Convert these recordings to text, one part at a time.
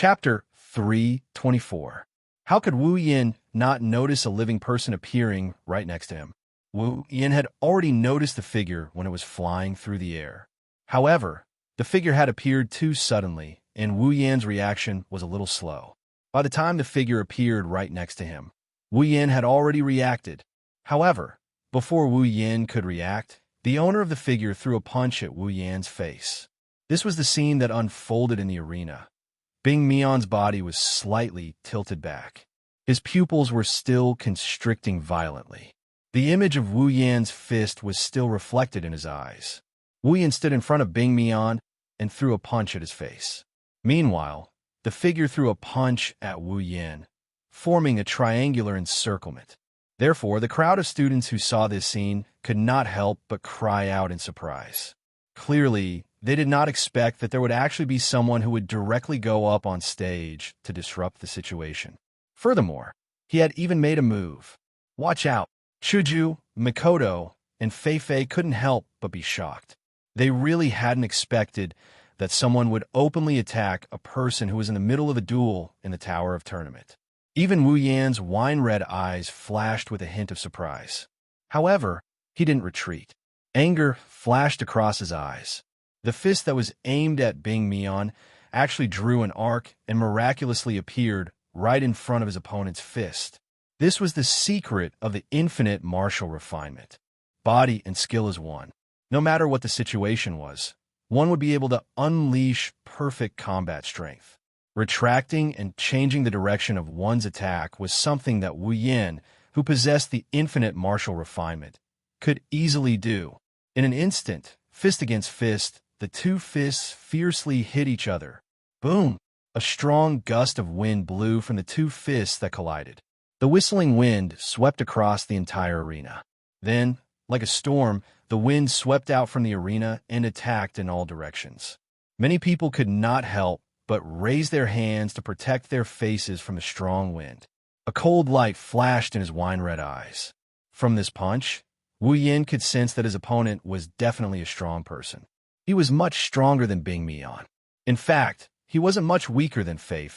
Chapter 324. How could Wu Yin not notice a living person appearing right next to him? Wu Yin had already noticed the figure when it was flying through the air. However, the figure had appeared too suddenly, and Wu Yin's reaction was a little slow. By the time the figure appeared right next to him, Wu Yin had already reacted. However, before Wu Yin could react, the owner of the figure threw a punch at Wu Yin's face. This was the scene that unfolded in the arena. Bing Mion's body was slightly tilted back. His pupils were still constricting violently. The image of Wu Yan's fist was still reflected in his eyes. Wu Yan stood in front of Bing Mion and threw a punch at his face. Meanwhile, the figure threw a punch at Wu Yan, forming a triangular encirclement. Therefore, the crowd of students who saw this scene could not help but cry out in surprise. Clearly, they did not expect that there would actually be someone who would directly go up on stage to disrupt the situation. Furthermore, he had even made a move. Watch out! Chuju, Mikoto, and Fei couldn't help but be shocked. They really hadn't expected that someone would openly attack a person who was in the middle of a duel in the Tower of Tournament. Even Wu Yan's wine-red eyes flashed with a hint of surprise. However, he didn't retreat. Anger flashed across his eyes. The fist that was aimed at Bing Mion actually drew an arc and miraculously appeared right in front of his opponent's fist. This was the secret of the infinite martial refinement. Body and skill is one. No matter what the situation was, one would be able to unleash perfect combat strength. Retracting and changing the direction of one's attack was something that Wu Yin, who possessed the infinite martial refinement, could easily do. In an instant, fist against fist, the two fists fiercely hit each other. Boom! A strong gust of wind blew from the two fists that collided. The whistling wind swept across the entire arena. Then, like a storm, the wind swept out from the arena and attacked in all directions. Many people could not help but raise their hands to protect their faces from the strong wind. A cold light flashed in his wine-red eyes. From this punch, Wu Yin could sense that his opponent was definitely a strong person. He was much stronger than Bing Mion. In fact, he wasn't much weaker than Fei.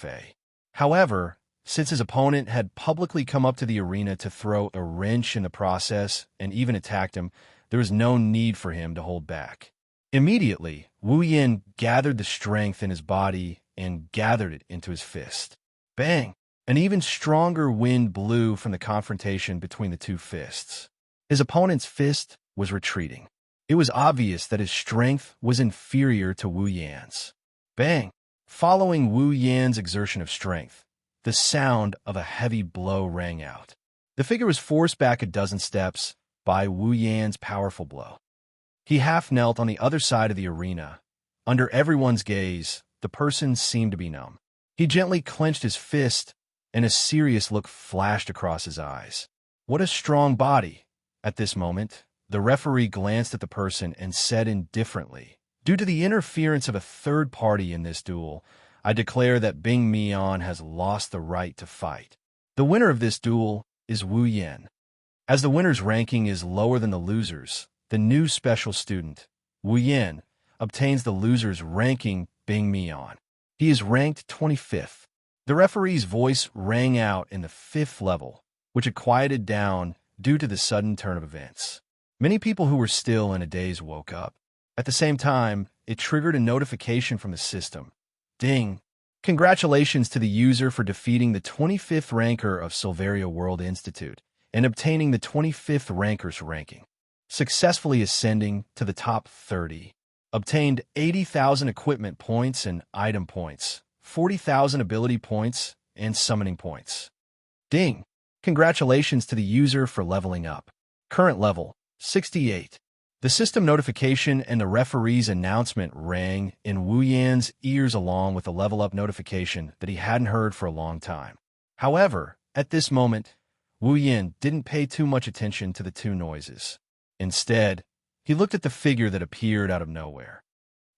However, since his opponent had publicly come up to the arena to throw a wrench in the process and even attacked him, there was no need for him to hold back. Immediately, Wu Yin gathered the strength in his body and gathered it into his fist. Bang! An even stronger wind blew from the confrontation between the two fists. His opponent's fist was retreating. It was obvious that his strength was inferior to Wu Yan's. Bang! Following Wu Yan's exertion of strength, the sound of a heavy blow rang out. The figure was forced back a dozen steps by Wu Yan's powerful blow. He half-knelt on the other side of the arena. Under everyone's gaze, the person seemed to be numb. He gently clenched his fist, and a serious look flashed across his eyes. What a strong body! At this moment, the referee glanced at the person and said indifferently, "Due to the interference of a third party in this duel, I declare that Bing Mion has lost the right to fight. The winner of this duel is Wu Yin. As the winner's ranking is lower than the loser's, the new special student, Wu Yin, obtains the loser's ranking Bing Mion. He is ranked 25th. The referee's voice rang out in the 5th level, which had quieted down due to the sudden turn of events. Many people who were still in a daze woke up. At the same time, it triggered a notification from the system. Ding! Congratulations to the user for defeating the 25th ranker of Silveria World Institute and obtaining the 25th ranker's ranking. Successfully ascending to the top 30. Obtained 80,000 equipment points and item points, 40,000 ability points, and summoning points. Ding! Congratulations to the user for leveling up. Current level, 68. The system notification and the referee's announcement rang in Wu Yan's ears along with a level-up notification that he hadn't heard for a long time. However, at this moment, Wu Yan didn't pay too much attention to the two noises. Instead, he looked at the figure that appeared out of nowhere.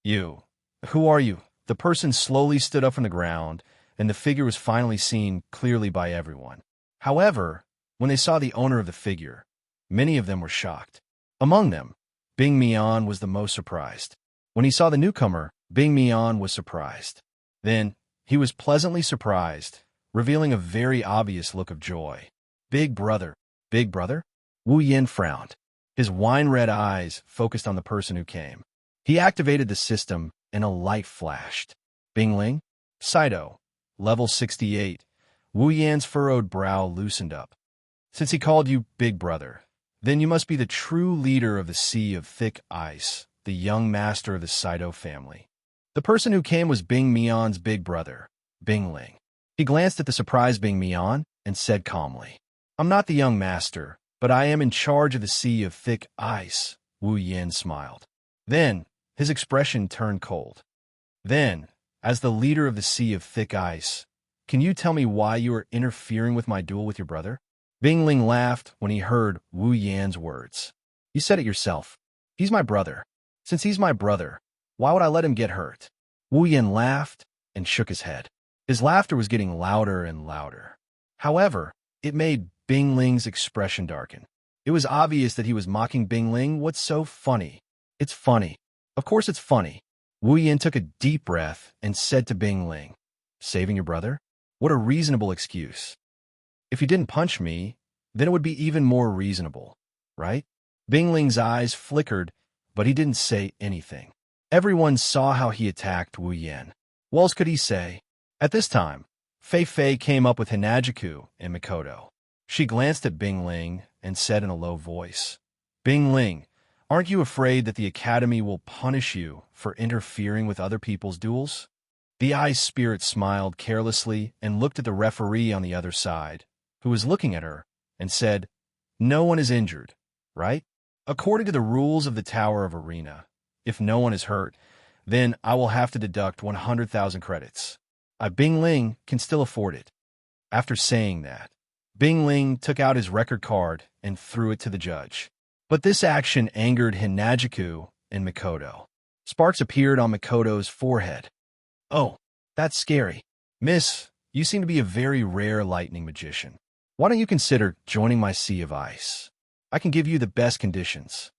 "You, who are you?" The person slowly stood up from the ground, and the figure was finally seen clearly by everyone. However, when they saw the owner of the figure, many of them were shocked. Among them, Bing Mion was the most surprised. When he saw the newcomer, Bing Mion was surprised. Then, He was pleasantly surprised, revealing a very obvious look of joy. Big brother. Big brother? Wu Yin frowned. His wine-red eyes focused on the person who came. He activated the system, and a light flashed. Bingling? Saito. Level 68. Wu Yan's furrowed brow loosened up. Since he called you Big Brother, then you must be the true leader of the Sea of Thick Ice, the young master of the Saito family. The person who came was Bing Mian's big brother, Bing Ling. He glanced at the surprised Bing Mian and said calmly, I'm not the young master, but I am in charge of the Sea of Thick Ice. Wu Yin smiled. Then, his expression turned cold. Then, as the leader of the Sea of Thick Ice, can you tell me why you are interfering with my duel with your brother? Bing Ling laughed when he heard Wu Yan's words. You said it yourself. He's my brother. Since he's my brother, why would I let him get hurt? Wu Yan laughed and shook his head. His laughter was getting louder and louder. However, it made Bing Ling's expression darken. It was obvious that he was mocking Bing Ling. What's so funny? It's funny. Of course it's funny. Wu Yan took a deep breath and said to Bing Ling, saving your brother? What a reasonable excuse. If you didn't punch me, then it would be even more reasonable, right? Bing Ling's eyes flickered, but he didn't say anything. Everyone saw how he attacked Wu Yan. What else could he say? At this time, Fei Fei came up with Hinajiku and Mikoto. She glanced at Bing Ling and said in a low voice, Bing Ling, aren't you afraid that the Academy will punish you for interfering with other people's duels? The ice spirit smiled carelessly and looked at the referee on the other side, who was looking at her, and said, no one is injured, right? According to the rules of the Tower of Arena, if no one is hurt, then I will have to deduct 100,000 credits. Bing Ling can still afford it. After saying that, Bing Ling took out his record card and threw it to the judge. But this action angered Hinajiku and Mikoto. Sparks appeared on Mikoto's forehead. Oh, that's scary. Miss, you seem to be a very rare lightning magician. Why don't you consider joining my Sea of Ice? I can give you the best conditions.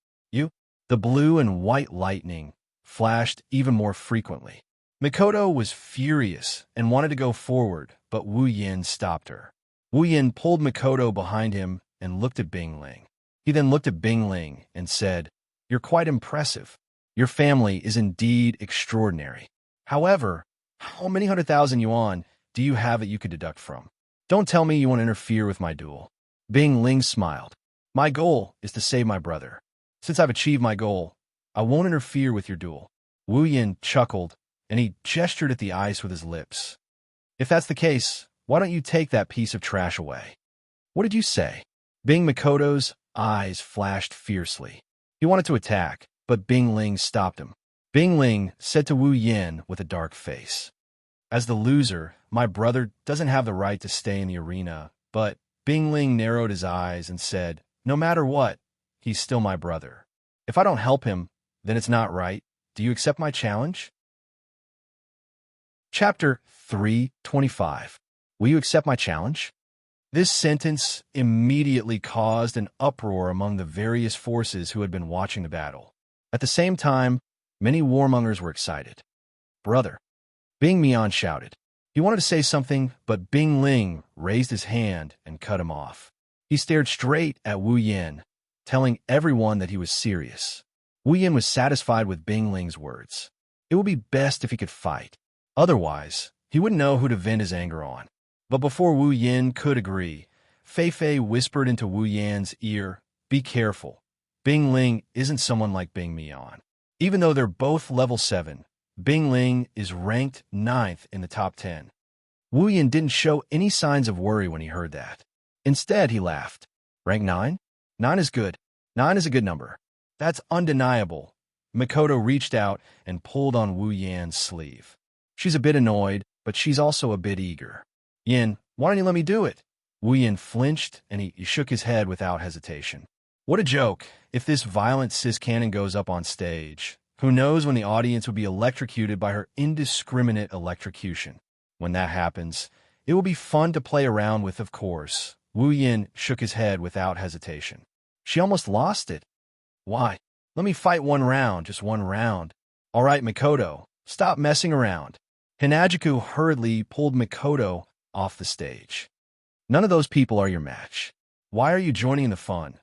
The blue and white lightning flashed even more frequently. Mikoto was furious and wanted to go forward, but Wu Yin stopped her. Wu Yin pulled Mikoto behind him and looked at Bing Ling. He then looked at Bing Ling and said, you're quite impressive. Your family is indeed extraordinary. However, how many 100,000 yuan do you have that you could deduct from? Don't tell me you want to interfere with my duel. Bing Ling smiled. My goal is to save my brother. Since I've achieved my goal, I won't interfere with your duel. Wu Yin chuckled, and he gestured at the ice with his lips. If that's the case, why don't you take that piece of trash away? What did you say? Bing Mikoto's eyes flashed fiercely. He wanted to attack, but Bing Ling stopped him. Bing Ling said to Wu Yin with a dark face, as the loser, my brother doesn't have the right to stay in the arena, but Bing Ling narrowed his eyes and said, no matter what, he's still my brother. If I don't help him, then it's not right. Do you accept my challenge? Chapter 325. Will you accept my challenge? This sentence immediately caused an uproar among the various forces who had been watching the battle. At the same time, many warmongers were excited. Brother, Bing Mian shouted. He wanted to say something, but Bing Ling raised his hand and cut him off. He stared straight at Wu Yin, telling everyone that he was serious. Wu Yin was satisfied with Bing Ling's words. It would be best if he could fight. Otherwise, he wouldn't know who to vent his anger on. But before Wu Yin could agree, Fei Fei whispered into Wu Yan's ear, be careful. Bing Ling isn't someone like Bing Mian. Even though they're both level 7, Bing Ling is ranked 9th in the top 10. Wu Yin didn't show any signs of worry when he heard that. Instead, he laughed. Rank 9? 9 is good. 9 is a good number. That's undeniable. Mikoto reached out and pulled on Wu Yan's sleeve. She's a bit annoyed, but she's also a bit eager. Yin, why don't you let me do it? Wu Yin flinched, and he shook his head without hesitation. What a joke. If this violent cis cannon goes up on stage, who knows when the audience will be electrocuted by her indiscriminate electrocution. When that happens, it will be fun to play around with, of course. Wu Yin shook his head without hesitation. She almost lost it. Why? Let me fight one round, just one round. All right, Mikoto, stop messing around. Hinajiku hurriedly pulled Mikoto off the stage. None of those people are your match. Why are you joining in the fun?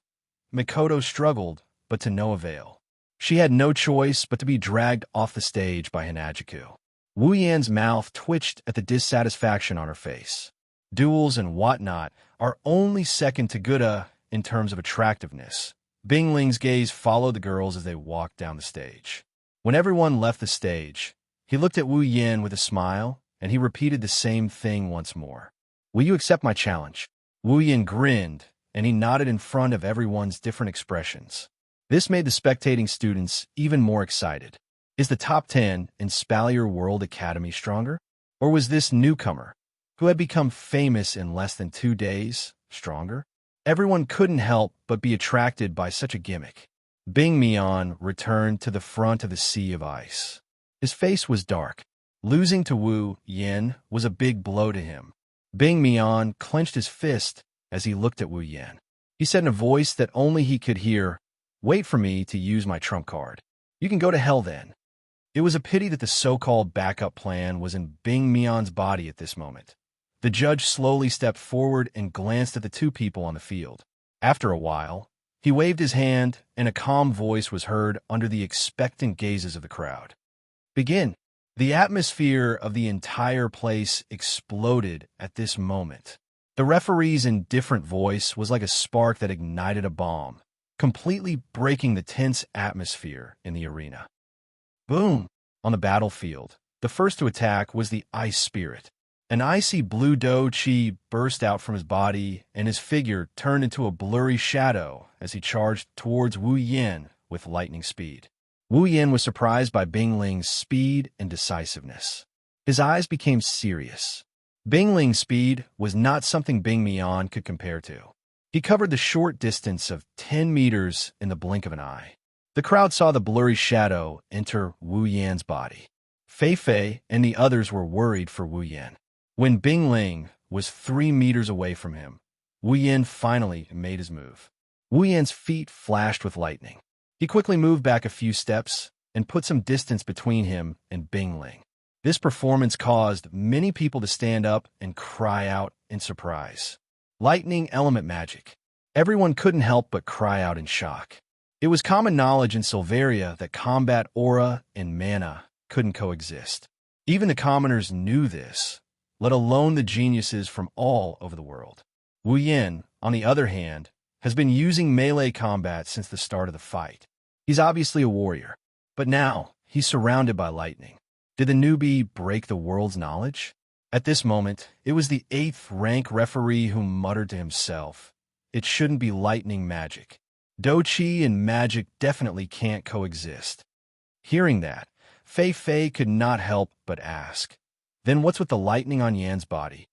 Mikoto struggled, but to no avail. She had no choice but to be dragged off the stage by Hinajiku. Wu Yan's mouth twitched at the dissatisfaction on her face. Duels and whatnot are only second to Gouda in terms of attractiveness. Bing Ling's gaze followed the girls as they walked down the stage. When everyone left the stage, he looked at Wu Yan with a smile, and he repeated the same thing once more. Will you accept my challenge? Wu Yan grinned, and he nodded in front of everyone's different expressions. This made the spectating students even more excited. Is the top 10 in Spalier World Academy stronger? Or was this newcomer, who had become famous in less than 2 days, stronger? Everyone couldn't help but be attracted by such a gimmick. Bing Mian returned to the front of the sea of ice. His face was dark. Losing to Wu Yan was a big blow to him. Bing Mian clenched his fist as he looked at Wu Yan. He said in a voice that only he could hear, "Wait for me to use my trump card. You can go to hell then." It was a pity that the so-called backup plan was in Bing Mian's body at this moment. The judge slowly stepped forward and glanced at the two people on the field. After a while, he waved his hand, and a calm voice was heard under the expectant gazes of the crowd. Begin. The atmosphere of the entire place exploded at this moment. The referee's indifferent voice was like a spark that ignited a bomb, completely breaking the tense atmosphere in the arena. Boom! On the battlefield, the first to attack was the Ice Spirit. An icy blue Do-Chi burst out from his body, and his figure turned into a blurry shadow as he charged towards Wu Yan with lightning speed. Wu Yan was surprised by Bing Ling's speed and decisiveness. His eyes became serious. Bing Ling's speed was not something Bing Mian could compare to. He covered the short distance of 10 meters in the blink of an eye. The crowd saw the blurry shadow enter Wu Yan's body. Fei Fei and the others were worried for Wu Yan. When Bing Ling was 3 meters away from him, Wu Yan finally made his move. Wu Yan's feet flashed with lightning. He quickly moved back a few steps and put some distance between him and Bing Ling. This performance caused many people to stand up and cry out in surprise. Lightning element magic. Everyone couldn't help but cry out in shock. It was common knowledge in Silveria that combat aura and mana couldn't coexist. Even the commoners knew this, let alone the geniuses from all over the world. Wu Yan, on the other hand, has been using melee combat since the start of the fight. He's obviously a warrior, but now he's surrounded by lightning. Did the newbie break the world's knowledge? At this moment, it was the 8th rank referee who muttered to himself, "It shouldn't be lightning magic. Do-Chi and magic definitely can't coexist." Hearing that, Fei Fei could not help but ask, "Then what's with the lightning on Yan's body?"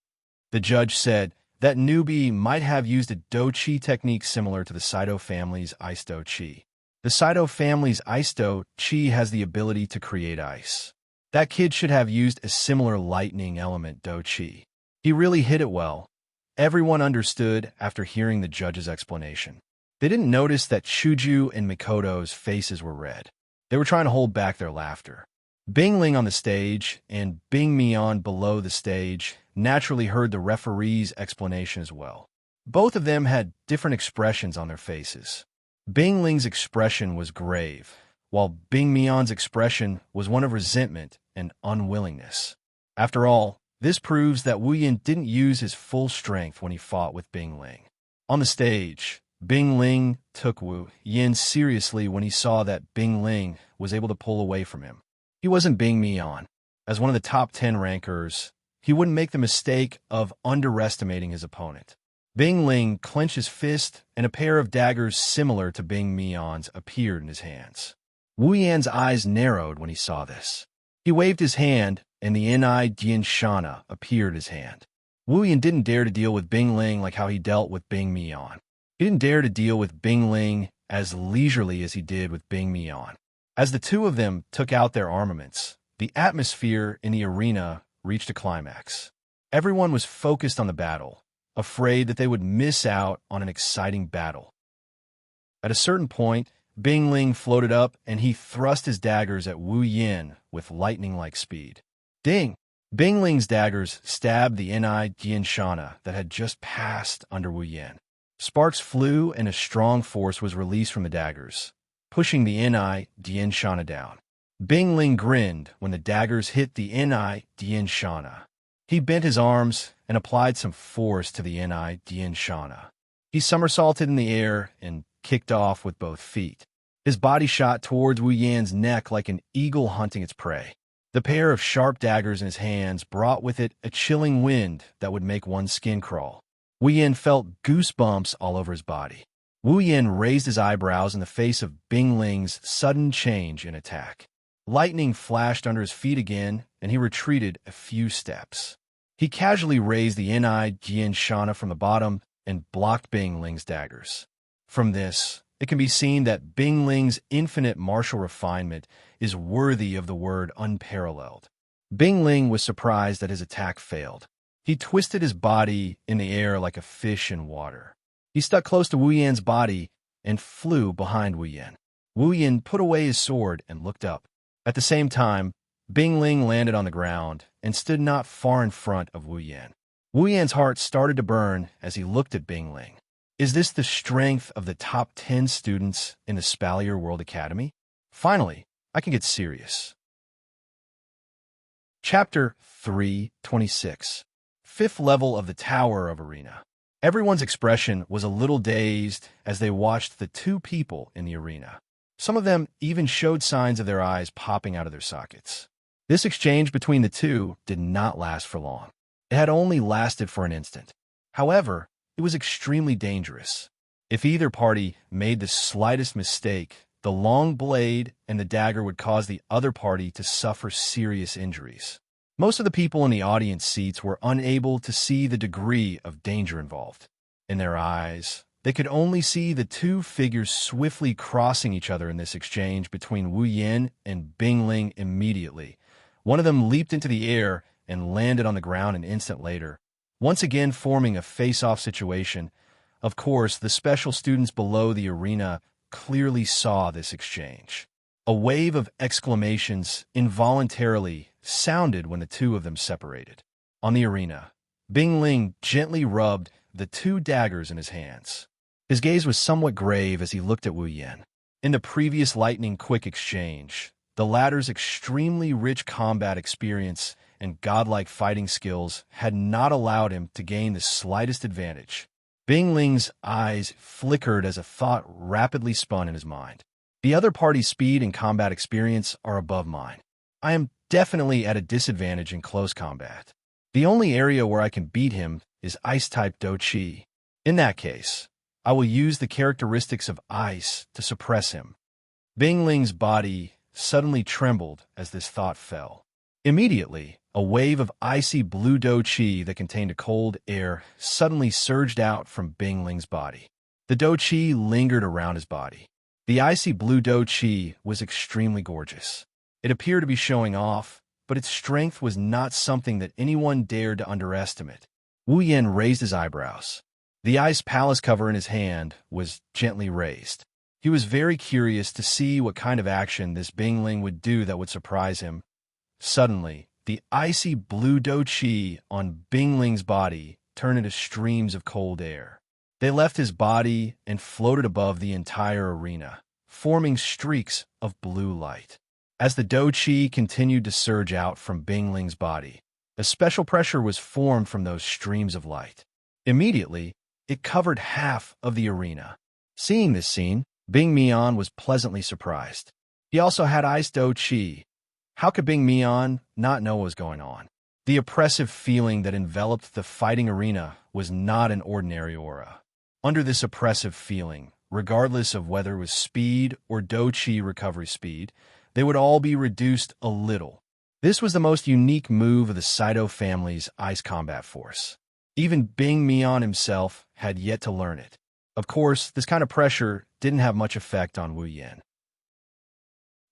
The judge said that newbie might have used a Do-Chi technique similar to the Saito family's Ice Do-Chi. The Saito family's Ice Do-Chi has the ability to create ice. That kid should have used a similar lightning element Do-Chi. He really hit it well. Everyone understood after hearing the judge's explanation. They didn't notice that Shuju and Mikoto's faces were red. They were trying to hold back their laughter. Bing Ling on the stage and Bing Mian below the stage naturally heard the referee's explanation as well. Both of them had different expressions on their faces. Bing Ling's expression was grave, while Bing Mian's expression was one of resentment and unwillingness. After all, this proves that Wu Yan didn't use his full strength when he fought with Bing Ling. On the stage, Bing Ling took Wu Yan seriously when he saw that Bing Ling was able to pull away from him. He wasn't Bing Mian. As one of the top 10 rankers, he wouldn't make the mistake of underestimating his opponent. Bing Ling clenched his fist, and a pair of daggers similar to Bing Mian's appeared in his hands. Wu Yan's eyes narrowed when he saw this. He waved his hand, and the Ni Dian Shana appeared in his hand. Wu Yan didn't dare to deal with Bing Ling like how he dealt with Bing Mian. He didn't dare to deal with Bing Ling as leisurely as he did with Bing Mian. As the two of them took out their armaments, the atmosphere in the arena reached a climax. Everyone was focused on the battle, afraid that they would miss out on an exciting battle. At a certain point, Bing Ling floated up and he thrust his daggers at Wu Yan with lightning-like speed. Ding! Bing Ling's daggers stabbed the Ni Dianshana that had just passed under Wu Yin. Sparks flew and a strong force was released from the daggers, pushing the Ni Dianshana down. Bing Ling grinned when the daggers hit the Ni Dianshana. He bent his arms and applied some force to the Ni Dianshana. He somersaulted in the air and kicked off with both feet. His body shot towards Wu Yan's neck like an eagle hunting its prey. The pair of sharp daggers in his hands brought with it a chilling wind that would make one's skin crawl. Wu Yan felt goosebumps all over his body. Wu Yan raised his eyebrows in the face of Bing Ling's sudden change in attack. Lightning flashed under his feet again, and he retreated a few steps. He casually raised the Ni Dianshana from the bottom and blocked Bing Ling's daggers. From this, it can be seen that Bing Ling's infinite martial refinement is worthy of the word unparalleled. Bing Ling was surprised that his attack failed. He twisted his body in the air like a fish in water. He stuck close to Wu Yan's body and flew behind Wu Yan. Wu Yan put away his sword and looked up. At the same time, Bing Ling landed on the ground and stood not far in front of Wu Yan. Wu Yan's heart started to burn as he looked at Bing Ling. Is this the strength of the top 10 students in the Spalier World Academy? Finally, I can get serious. Chapter 3:26. Fifth level of the Tower of Arena. Everyone's expression was a little dazed as they watched the two people in the arena. Some of them even showed signs of their eyes popping out of their sockets. This exchange between the two did not last for long. It had only lasted for an instant. However, it was extremely dangerous. If either party made the slightest mistake, the long blade and the dagger would cause the other party to suffer serious injuries. Most of the people in the audience seats were unable to see the degree of danger involved. In their eyes, they could only see the two figures swiftly crossing each other in this exchange between Wu Yan and Bing Ling immediately. One of them leaped into the air and landed on the ground an instant later, once again forming a face-off situation. Of course, the special students below the arena clearly saw this exchange. A wave of exclamations involuntarily sounded when the two of them separated. On the arena, Bing Ling gently rubbed the two daggers in his hands. His gaze was somewhat grave as he looked at Wu Yan. In the previous lightning-quick exchange, the latter's extremely rich combat experience and godlike fighting skills had not allowed him to gain the slightest advantage. Bing Ling's eyes flickered as a thought rapidly spun in his mind. The other party's speed and combat experience are above mine. I am definitely at a disadvantage in close combat. The only area where I can beat him is Ice-type Do Chi. In that case, I will use the characteristics of ice to suppress him. Bing Ling's body suddenly trembled as this thought fell. Immediately, a wave of icy blue Do Chi that contained a cold air suddenly surged out from Bing Ling's body. The Do Chi lingered around his body. The icy blue Do Chi was extremely gorgeous. It appeared to be showing off, but its strength was not something that anyone dared to underestimate. Wu Yan raised his eyebrows. The ice palace cover in his hand was gently raised. He was very curious to see what kind of action this Bing Ling would do that would surprise him. Suddenly, the icy blue Do Chi on Bing Ling's body turned into streams of cold air. They left his body and floated above the entire arena, forming streaks of blue light. As the Do Chi continued to surge out from Bing Ling's body, a special pressure was formed from those streams of light. Immediately, it covered half of the arena. Seeing this scene, Bing Mian was pleasantly surprised. He also had Ice Do Chi. How could Bing Mian not know what was going on? The oppressive feeling that enveloped the fighting arena was not an ordinary aura. Under this oppressive feeling, regardless of whether it was speed or Do Chi recovery speed, they would all be reduced a little. This was the most unique move of the Saito family's ice combat force. Even Bing Mian himself had yet to learn it. Of course, this kind of pressure didn't have much effect on Wu Yan.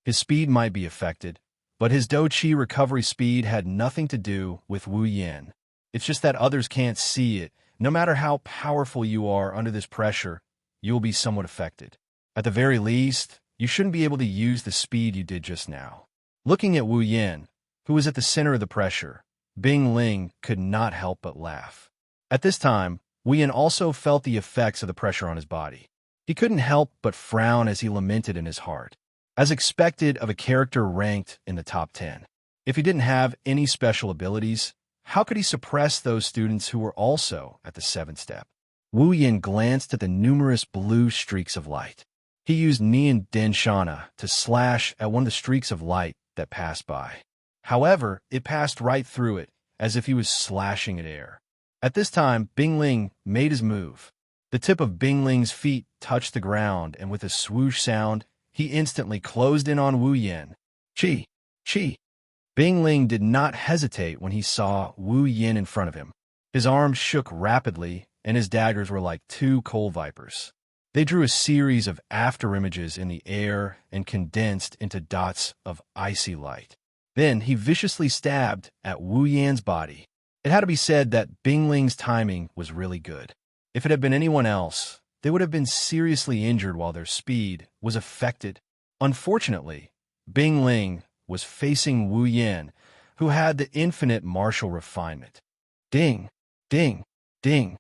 His speed might be affected, but his Do Chi recovery speed had nothing to do with Wu Yan. It's just that others can't see it. No matter how powerful you are under this pressure, you will be somewhat affected. At the very least, you shouldn't be able to use the speed you did just now. Looking at Wu Yan, who was at the center of the pressure, Bing Ling could not help but laugh. At this time, Wu Yin also felt the effects of the pressure on his body. He couldn't help but frown as he lamented in his heart, as expected of a character ranked in the top 10. If he didn't have any special abilities, how could he suppress those students who were also at the 7th step? Wu Yin glanced at the numerous blue streaks of light. He used Nian Den Shana to slash at one of the streaks of light that passed by. However, it passed right through it, as if he was slashing at air. At this time, Bing Ling made his move. The tip of Bing Ling's feet touched the ground, and with a swoosh sound, he instantly closed in on Wu Yin. Chi! Chi! Bing Ling did not hesitate when he saw Wu Yin in front of him. His arms shook rapidly, and his daggers were like two coal vipers. They drew a series of afterimages in the air and condensed into dots of icy light. Then he viciously stabbed at Wu Yan's body. It had to be said that Bing Ling's timing was really good. If it had been anyone else, they would have been seriously injured while their speed was affected. Unfortunately, Bing Ling was facing Wu Yan, who had the infinite martial refinement. Ding, ding, ding.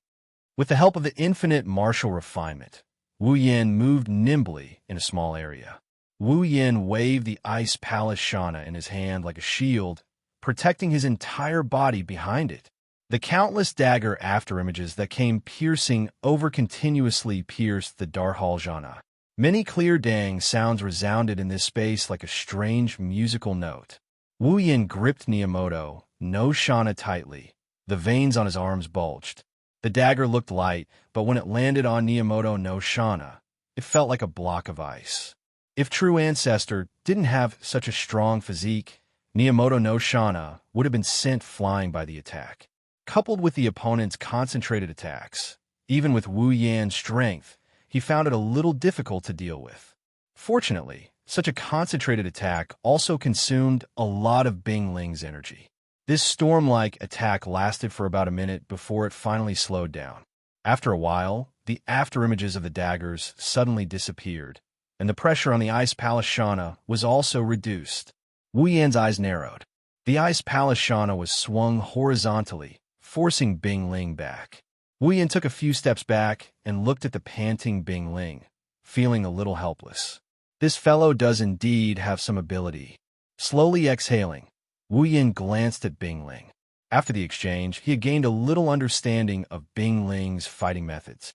With the help of the infinite martial refinement, Wu Yan moved nimbly in a small area. Wu Yan waved the ice palace Shana in his hand like a shield, protecting his entire body behind it. The countless dagger afterimages that came piercing over continuously pierced the Darhal Jana. Many clear dang sounds resounded in this space like a strange musical note. Wu Yin gripped Niyamoto no Shana tightly. The veins on his arms bulged. The dagger looked light, but when it landed on Niyamoto no Shana, it felt like a block of ice. If True Ancestor didn't have such a strong physique, Niyamoto no Shana would have been sent flying by the attack. Coupled with the opponent's concentrated attacks, even with Wu Yan's strength, he found it a little difficult to deal with. Fortunately, such a concentrated attack also consumed a lot of Bing Ling's energy. This storm-like attack lasted for about a minute before it finally slowed down. After a while, the afterimages of the daggers suddenly disappeared, and the pressure on the Ice Palace Shana was also reduced. Wu Yan's eyes narrowed. The Ice Palace Shana was swung horizontally, forcing Bing Ling back. Wu Yan took a few steps back and looked at the panting Bing Ling, feeling a little helpless. This fellow does indeed have some ability. Slowly exhaling, Wu Yan glanced at Bing Ling. After the exchange, he had gained a little understanding of Bing Ling's fighting methods.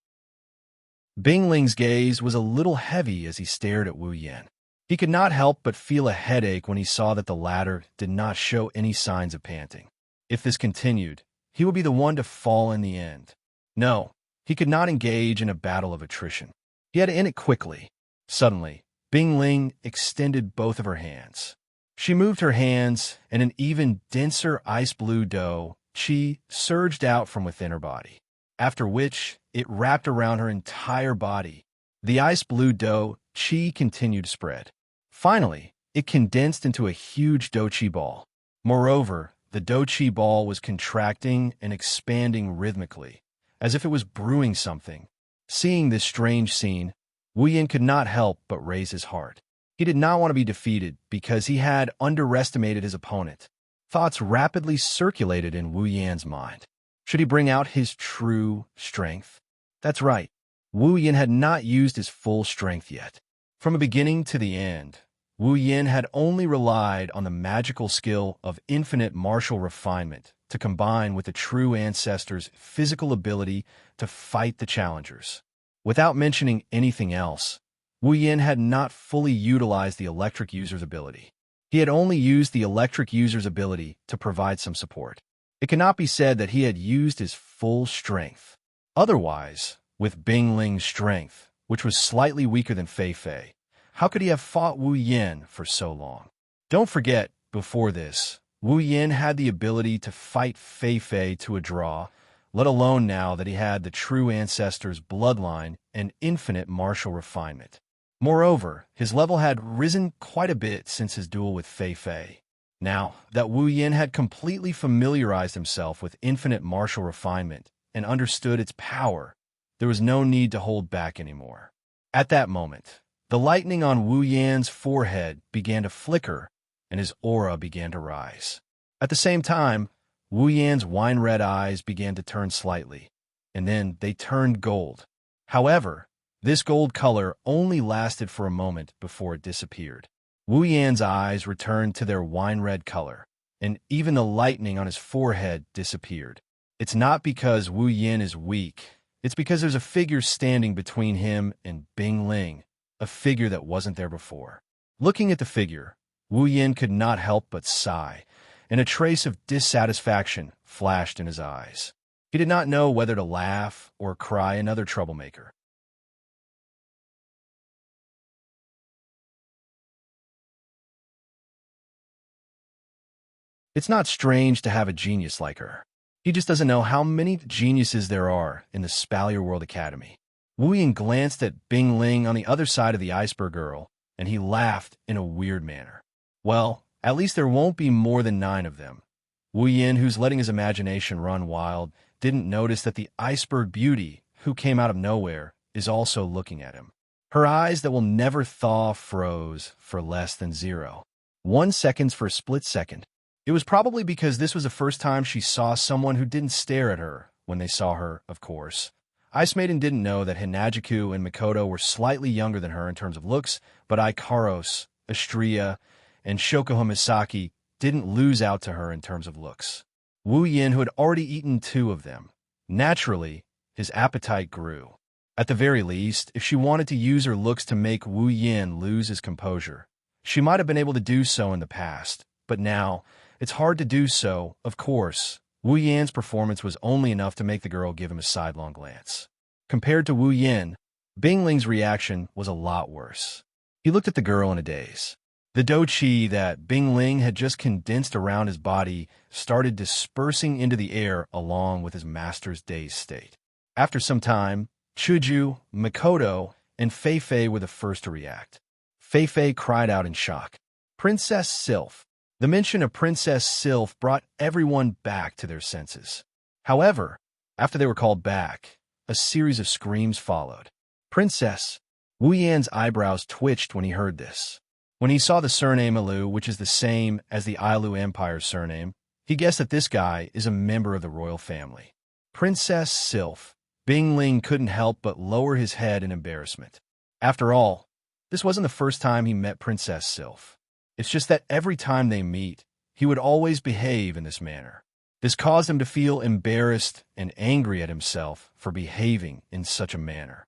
Bing Ling's gaze was a little heavy as he stared at Wu Yan. He could not help but feel a headache when he saw that the latter did not show any signs of panting. If this continued, he would be the one to fall in the end. No, he could not engage in a battle of attrition. He had to end it quickly. Suddenly, Bing Ling extended both of her hands. She moved her hands, and an even denser ice blue dough, Qi, surged out from within her body, after which it wrapped around her entire body. The ice blue dough, Qi, continued to spread. Finally, it condensed into a huge dough-Qi ball. Moreover, the dough-Qi ball was contracting and expanding rhythmically, as if it was brewing something. Seeing this strange scene, Wu Yan could not help but raise his heart. He did not want to be defeated because he had underestimated his opponent. Thoughts rapidly circulated in Wu Yan's mind. Should he bring out his true strength? That's right. Wu Yan had not used his full strength yet. From the beginning to the end, Wu Yan had only relied on the magical skill of infinite martial refinement to combine with the true ancestor's physical ability to fight the challengers. Without mentioning anything else, Wu Yan had not fully utilized the electric user's ability. He had only used the electric user's ability to provide some support. It cannot be said that he had used his full strength. Otherwise, with Bing Ling's strength, which was slightly weaker than Fei Fei, how could he have fought Wu Yan for so long? Don't forget, before this, Wu Yan had the ability to fight Fei Fei to a draw, let alone now that he had the true ancestor's bloodline and infinite martial refinement. Moreover, his level had risen quite a bit since his duel with Fei Fei. Now that Wu Yan had completely familiarized himself with infinite martial refinement and understood its power, there was no need to hold back anymore. At that moment, the lightning on Wu Yan's forehead began to flicker, and his aura began to rise. At the same time, Wu Yan's wine-red eyes began to turn slightly, and then they turned gold. However, this gold color only lasted for a moment before it disappeared. Wu Yan's eyes returned to their wine-red color, and even the lightning on his forehead disappeared. It's not because Wu Yan is weak. It's because there's a figure standing between him and Bing Ling, a figure that wasn't there before. Looking at the figure, Wu Yan could not help but sigh, and a trace of dissatisfaction flashed in his eyes. He did not know whether to laugh or cry another troublemaker. It's not strange to have a genius like her. He just doesn't know how many geniuses there are in the Spalier World Academy. Wu Yan glanced at Bing Ling on the other side of the iceberg girl, and he laughed in a weird manner. Well, at least there won't be more than 9 of them. Wu Yan, who's letting his imagination run wild, didn't notice that the iceberg beauty, who came out of nowhere, is also looking at him. Her eyes that will never thaw froze for less than 0. 1 second for a split second. It was probably because this was the first time she saw someone who didn't stare at her when they saw her, of course. Ice Maiden didn't know that Hinajuku and Mikoto were slightly younger than her in terms of looks, but Ikaros, Astria, and Shokuho Misaki didn't lose out to her in terms of looks. Wu Yan, who had already eaten 2 of them. Naturally, his appetite grew. At the very least, if she wanted to use her looks to make Wu Yan lose his composure, she might have been able to do so in the past, but now, it's hard to do so, of course. Wu Yan's performance was only enough to make the girl give him a sidelong glance. Compared to Wu Yan, Bing Ling's reaction was a lot worse. He looked at the girl in a daze. The douqi that Bing Ling had just condensed around his body started dispersing into the air along with his master's dazed state. After some time, Chuju, Mikoto, and Fei Fei were the first to react. Fei Fei cried out in shock. Princess Sylph. The mention of Princess Sylph brought everyone back to their senses. However, after they were called back, a series of screams followed. Princess! Wu Yan's eyebrows twitched when he heard this. When he saw the surname Alu, which is the same as the Ailu Empire's surname, he guessed that this guy is a member of the royal family. Princess Sylph. Bing Ling couldn't help but lower his head in embarrassment. After all, this wasn't the first time he met Princess Sylph. It's just that every time they meet, he would always behave in this manner. This caused him to feel embarrassed and angry at himself for behaving in such a manner.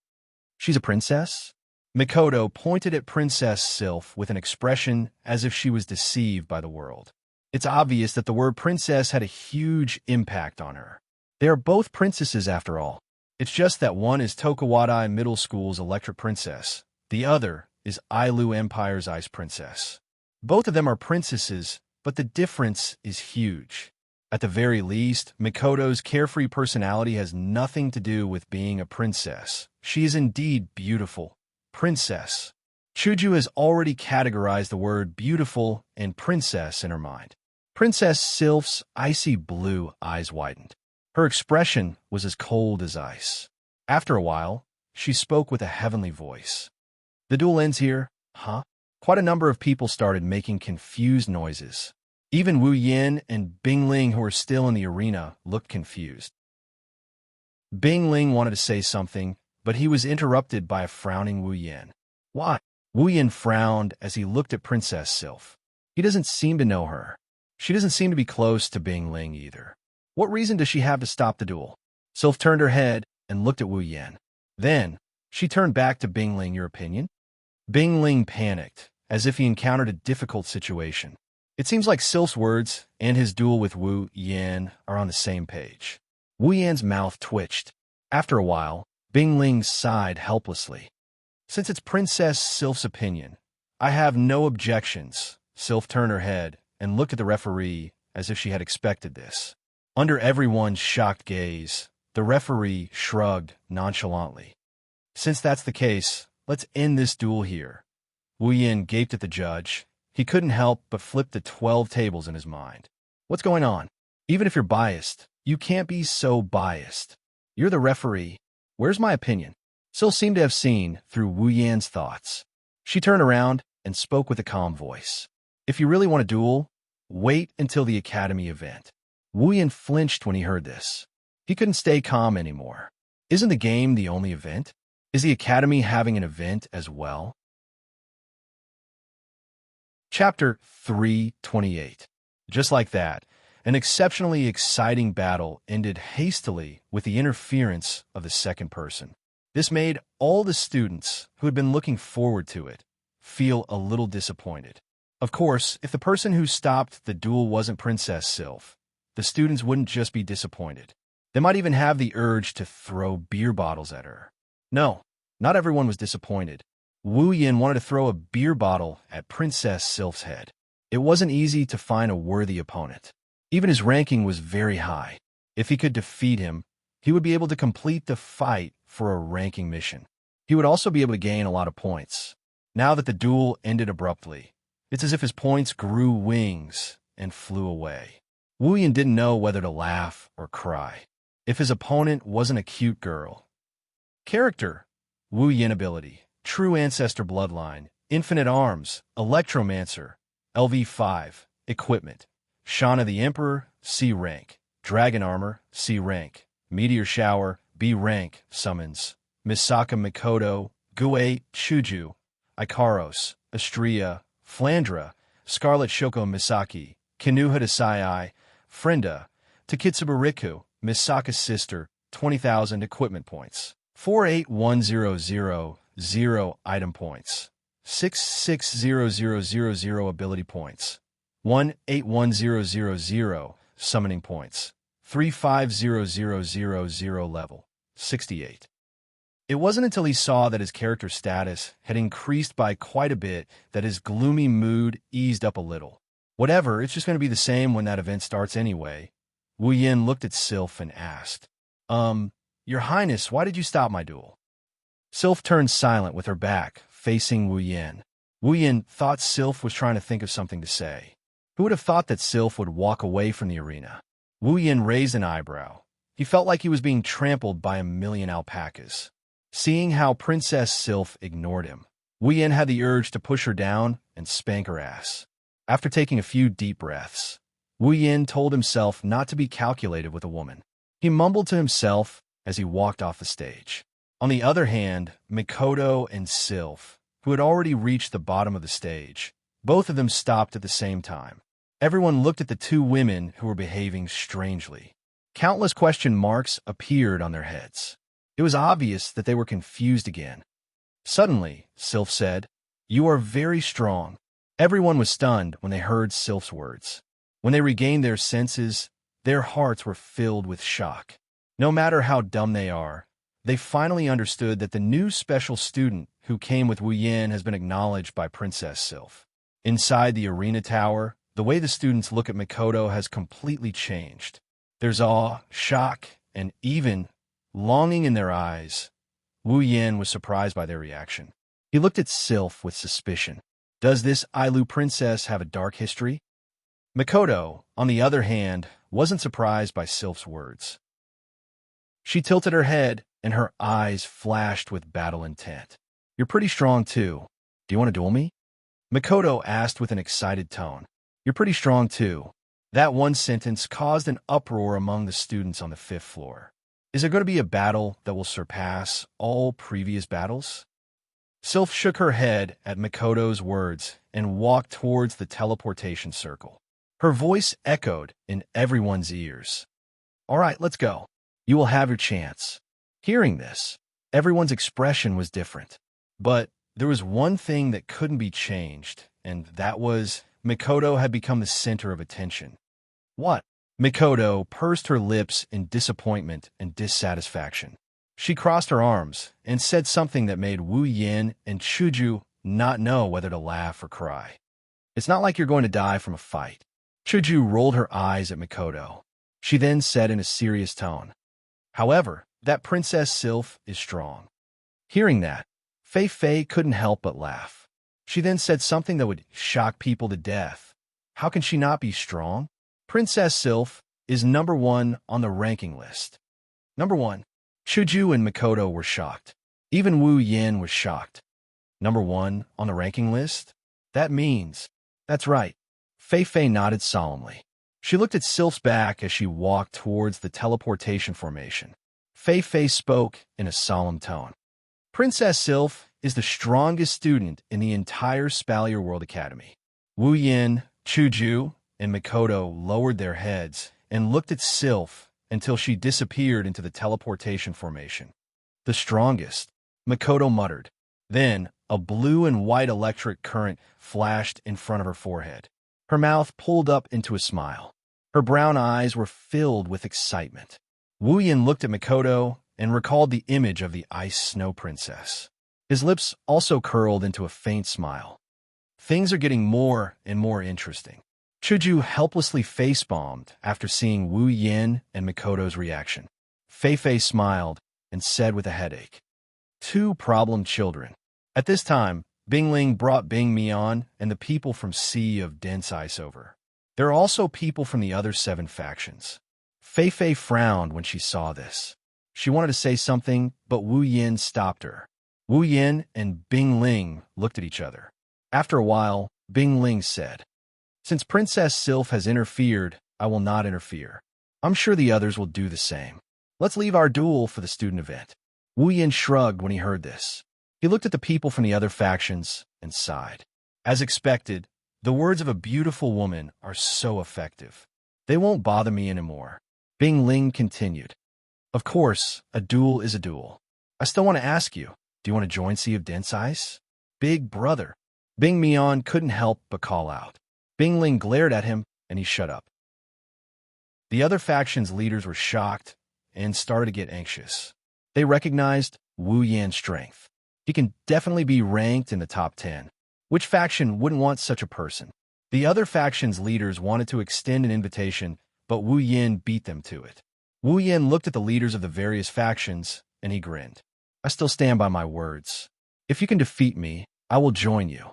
She's a princess? Mikoto pointed at Princess Sylph with an expression as if she was deceived by the world. It's obvious that the word princess had a huge impact on her. They are both princesses after all. It's just that one is Tokuwadai Middle School's electric princess. The other is Ailu Empire's ice princess. Both of them are princesses, but the difference is huge. At the very least, Mikoto's carefree personality has nothing to do with being a princess. She is indeed beautiful. Princess. Chuju has already categorized the word beautiful and princess in her mind. Princess Sylph's icy blue eyes widened. Her expression was as cold as ice. After a while, she spoke with a heavenly voice. The duel ends here, huh? Quite a number of people started making confused noises. Even Wu Yan and Bing Ling, who were still in the arena, looked confused. Bing Ling wanted to say something, but he was interrupted by a frowning Wu Yan. Why? Wu Yan frowned as he looked at Princess Sylph. He doesn't seem to know her. She doesn't seem to be close to Bing Ling either. What reason does she have to stop the duel? Sylph turned her head and looked at Wu Yan. Then, she turned back to Bing Ling. Your opinion? Bing Ling panicked, as if he encountered a difficult situation. It seems like Sylph's words and his duel with Wu Yan are on the same page. Wu Yan's mouth twitched. After a while, Bing Ling sighed helplessly. Since it's Princess Sylph's opinion, I have no objections. Sylph turned her head and looked at the referee as if she had expected this. Under everyone's shocked gaze, the referee shrugged nonchalantly. Since that's the case, let's end this duel here. Wu Yan gaped at the judge. He couldn't help but flip the 12 tables in his mind. What's going on? Even if you're biased, you can't be so biased. You're the referee. Where's my opinion? Syl seemed to have seen through Wu Yan's thoughts. She turned around and spoke with a calm voice. If you really want a duel, wait until the academy event. Wu Yin flinched when he heard this. He couldn't stay calm anymore. Isn't the game the only event? Is the Academy having an event as well? Chapter 328. Just like that, an exceptionally exciting battle ended hastily with the interference of the second person. This made all the students who had been looking forward to it feel a little disappointed. Of course, if the person who stopped the duel wasn't Princess Sylph, the students wouldn't just be disappointed. They might even have the urge to throw beer bottles at her. No, not everyone was disappointed. Wu Yin wanted to throw a beer bottle at Princess Sylph's head. It wasn't easy to find a worthy opponent. Even his ranking was very high. If he could defeat him, he would be able to complete the fight for a ranking mission. He would also be able to gain a lot of points. Now that the duel ended abruptly, it's as if his points grew wings and flew away. Wu Yin didn't know whether to laugh or cry. If his opponent wasn't a cute girl. Character: Wu Yin ability: True Ancestor Bloodline, Infinite Arms, Electromancer, LV5, Equipment: Shana the Emperor, C rank, Dragon Armor, C rank, Meteor Shower, B rank, Summons, Misaka Mikoto, Gue, Chuju, Ikaros, Astria, Flandra, Scarlet Shoko Misaki, Kinuha Desai, Frenda, Takitsubariku, Misaka's sister, 20,000 equipment points, 481000 item points, 660000 ability points, 181000 summoning points, 350000 level, 68. It wasn't until he saw that his character status had increased by quite a bit that his gloomy mood eased up a little. Whatever, it's just going to be the same when that event starts anyway. Wu Yin looked at Sylph and asked, Your Highness, why did you stop my duel? Sylph turned silent with her back, facing Wu Yin. Wu Yin thought Sylph was trying to think of something to say. Who would have thought that Sylph would walk away from the arena? Wu Yin raised an eyebrow. He felt like he was being trampled by a million alpacas. Seeing how Princess Sylph ignored him, Wu Yin had the urge to push her down and spank her ass. After taking a few deep breaths, Wu Yin told himself not to be calculated with a woman. He mumbled to himself as he walked off the stage. On the other hand, Mikoto and Sylph, who had already reached the bottom of the stage, both of them stopped at the same time. Everyone looked at the two women who were behaving strangely. Countless question marks appeared on their heads. It was obvious that they were confused again. Suddenly, Sylph said, "You are very strong." Everyone was stunned when they heard Sylph's words. When they regained their senses, their hearts were filled with shock. No matter how dumb they are, they finally understood that the new special student who came with Wu Yin has been acknowledged by Princess Sylph. Inside the arena tower, the way the students look at Mikoto has completely changed. There's awe, shock, and even longing in their eyes. Wu Yin was surprised by their reaction. He looked at Sylph with suspicion. Does this Ailu princess have a dark history? Mikoto, on the other hand, wasn't surprised by Sylph's words. She tilted her head, and her eyes flashed with battle intent. "You're pretty strong, too. Do you want to duel me?" Mikoto asked with an excited tone. "You're pretty strong, too." That one sentence caused an uproar among the students on the 5th floor. Is there going to be a battle that will surpass all previous battles? Sylph shook her head at Mikoto's words and walked towards the teleportation circle. Her voice echoed in everyone's ears. "All right, let's go. You will have your chance." Hearing this, everyone's expression was different. But there was one thing that couldn't be changed, and that was Mikoto had become the center of attention. What? Mikoto pursed her lips in disappointment and dissatisfaction. She crossed her arms and said something that made Wu Yin and Chuju not know whether to laugh or cry. "It's not like you're going to die from a fight." Chuju rolled her eyes at Mikoto. She then said in a serious tone, "However, that Princess Sylph is strong." Hearing that, Fei Fei couldn't help but laugh. She then said something that would shock people to death. How can she not be strong? Princess Sylph is number 1 on the ranking list. Number 1. Chuju and Mikoto were shocked. Even Wu Yin was shocked. Number 1 on the ranking list? That means... That's right. Fei Fei nodded solemnly. She looked at Sylph's back as she walked towards the teleportation formation. Fei Fei spoke in a solemn tone. Princess Sylph is the strongest student in the entire Spalier World Academy. Wu Yin, Chuju, and Mikoto lowered their heads and looked at Sylph until she disappeared into the teleportation formation. The strongest, Mikoto muttered. Then, a blue and white electric current flashed in front of her forehead. Her mouth pulled up into a smile. Her brown eyes were filled with excitement. Wu Yin looked at Mikoto and recalled the image of the Ice Snow Princess. His lips also curled into a faint smile. Things are getting more and more interesting. Chuju helplessly face-bombed after seeing Wu Yin and Mikoto's reaction. Fei Fei smiled and said with a headache, "Two problem children." At this time, Bingling brought Bing Mian and the people from Sea of Dense Ice over. There are also people from the other 7 factions. Fei Fei frowned when she saw this. She wanted to say something, but Wu Yin stopped her. Wu Yin and Bing Ling looked at each other. After a while, Bing Ling said, "Since Princess Sylph has interfered, I will not interfere. I'm sure the others will do the same. Let's leave our duel for the student event." Wu Yin shrugged when he heard this. He looked at the people from the other factions and sighed. As expected, the words of a beautiful woman are so effective. They won't bother me anymore. Bing Ling continued. "Of course, a duel is a duel. I still want to ask you, do you want to join Sea of Dense Ice?" "Big brother." Bing Mian couldn't help but call out. Bing Ling glared at him, and he shut up. The other faction's leaders were shocked and started to get anxious. They recognized Wu Yan's strength. He can definitely be ranked in the top 10. Which faction wouldn't want such a person? The other faction's leaders wanted to extend an invitation, but Wu Yin beat them to it. Wu Yin looked at the leaders of the various factions, and he grinned. "I still stand by my words. If you can defeat me, I will join you."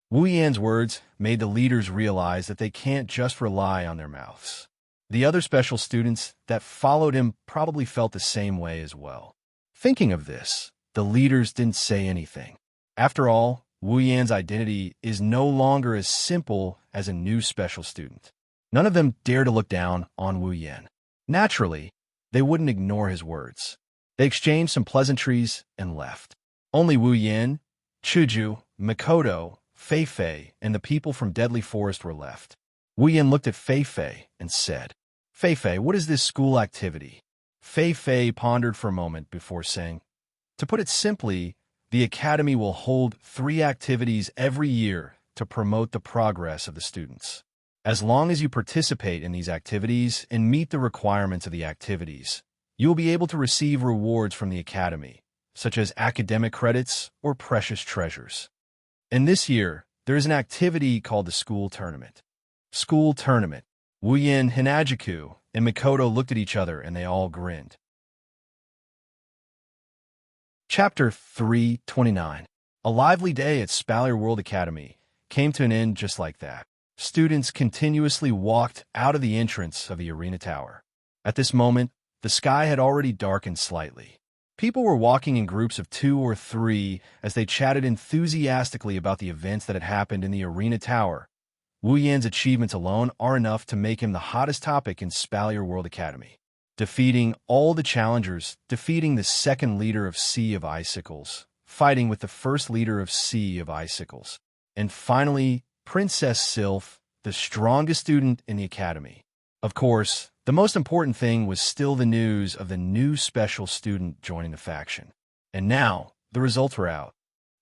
Wu Yan's words made the leaders realize that they can't just rely on their mouths. The other special students that followed him probably felt the same way as well. Thinking of this, the leaders didn't say anything. After all, Wu Yan's identity is no longer as simple as a new special student. None of them dare to look down on Wu Yan. Naturally, they wouldn't ignore his words. They exchanged some pleasantries and left. Only Wu Yan, Chuju, Mikoto, Fei Fei, and the people from Deadly Forest were left. Wu Yan looked at Fei Fei and said, "Fei Fei, what is this school activity?" Fei Fei pondered for a moment before saying, "To put it simply, the Academy will hold 3 activities every year to promote the progress of the students. As long as you participate in these activities and meet the requirements of the activities, you will be able to receive rewards from the Academy, such as academic credits or precious treasures. And this year, there is an activity called the School Tournament." School Tournament. Wu Yin, Hinajiku, and Mikoto looked at each other and they all grinned. Chapter 329. A lively day at Spalier World Academy came to an end just like that. Students continuously walked out of the entrance of the arena tower. At this moment, the sky had already darkened slightly. People were walking in groups of 2 or 3 as they chatted enthusiastically about the events that had happened in the arena tower. Wu Yan's achievements alone are enough to make him the hottest topic in Spalier World Academy. Defeating all the challengers, defeating the second leader of Sea of Icicles, fighting with the first leader of Sea of Icicles, and finally, Princess Sylph, the strongest student in the Academy. Of course, the most important thing was still the news of the new special student joining the faction. And now, the results were out.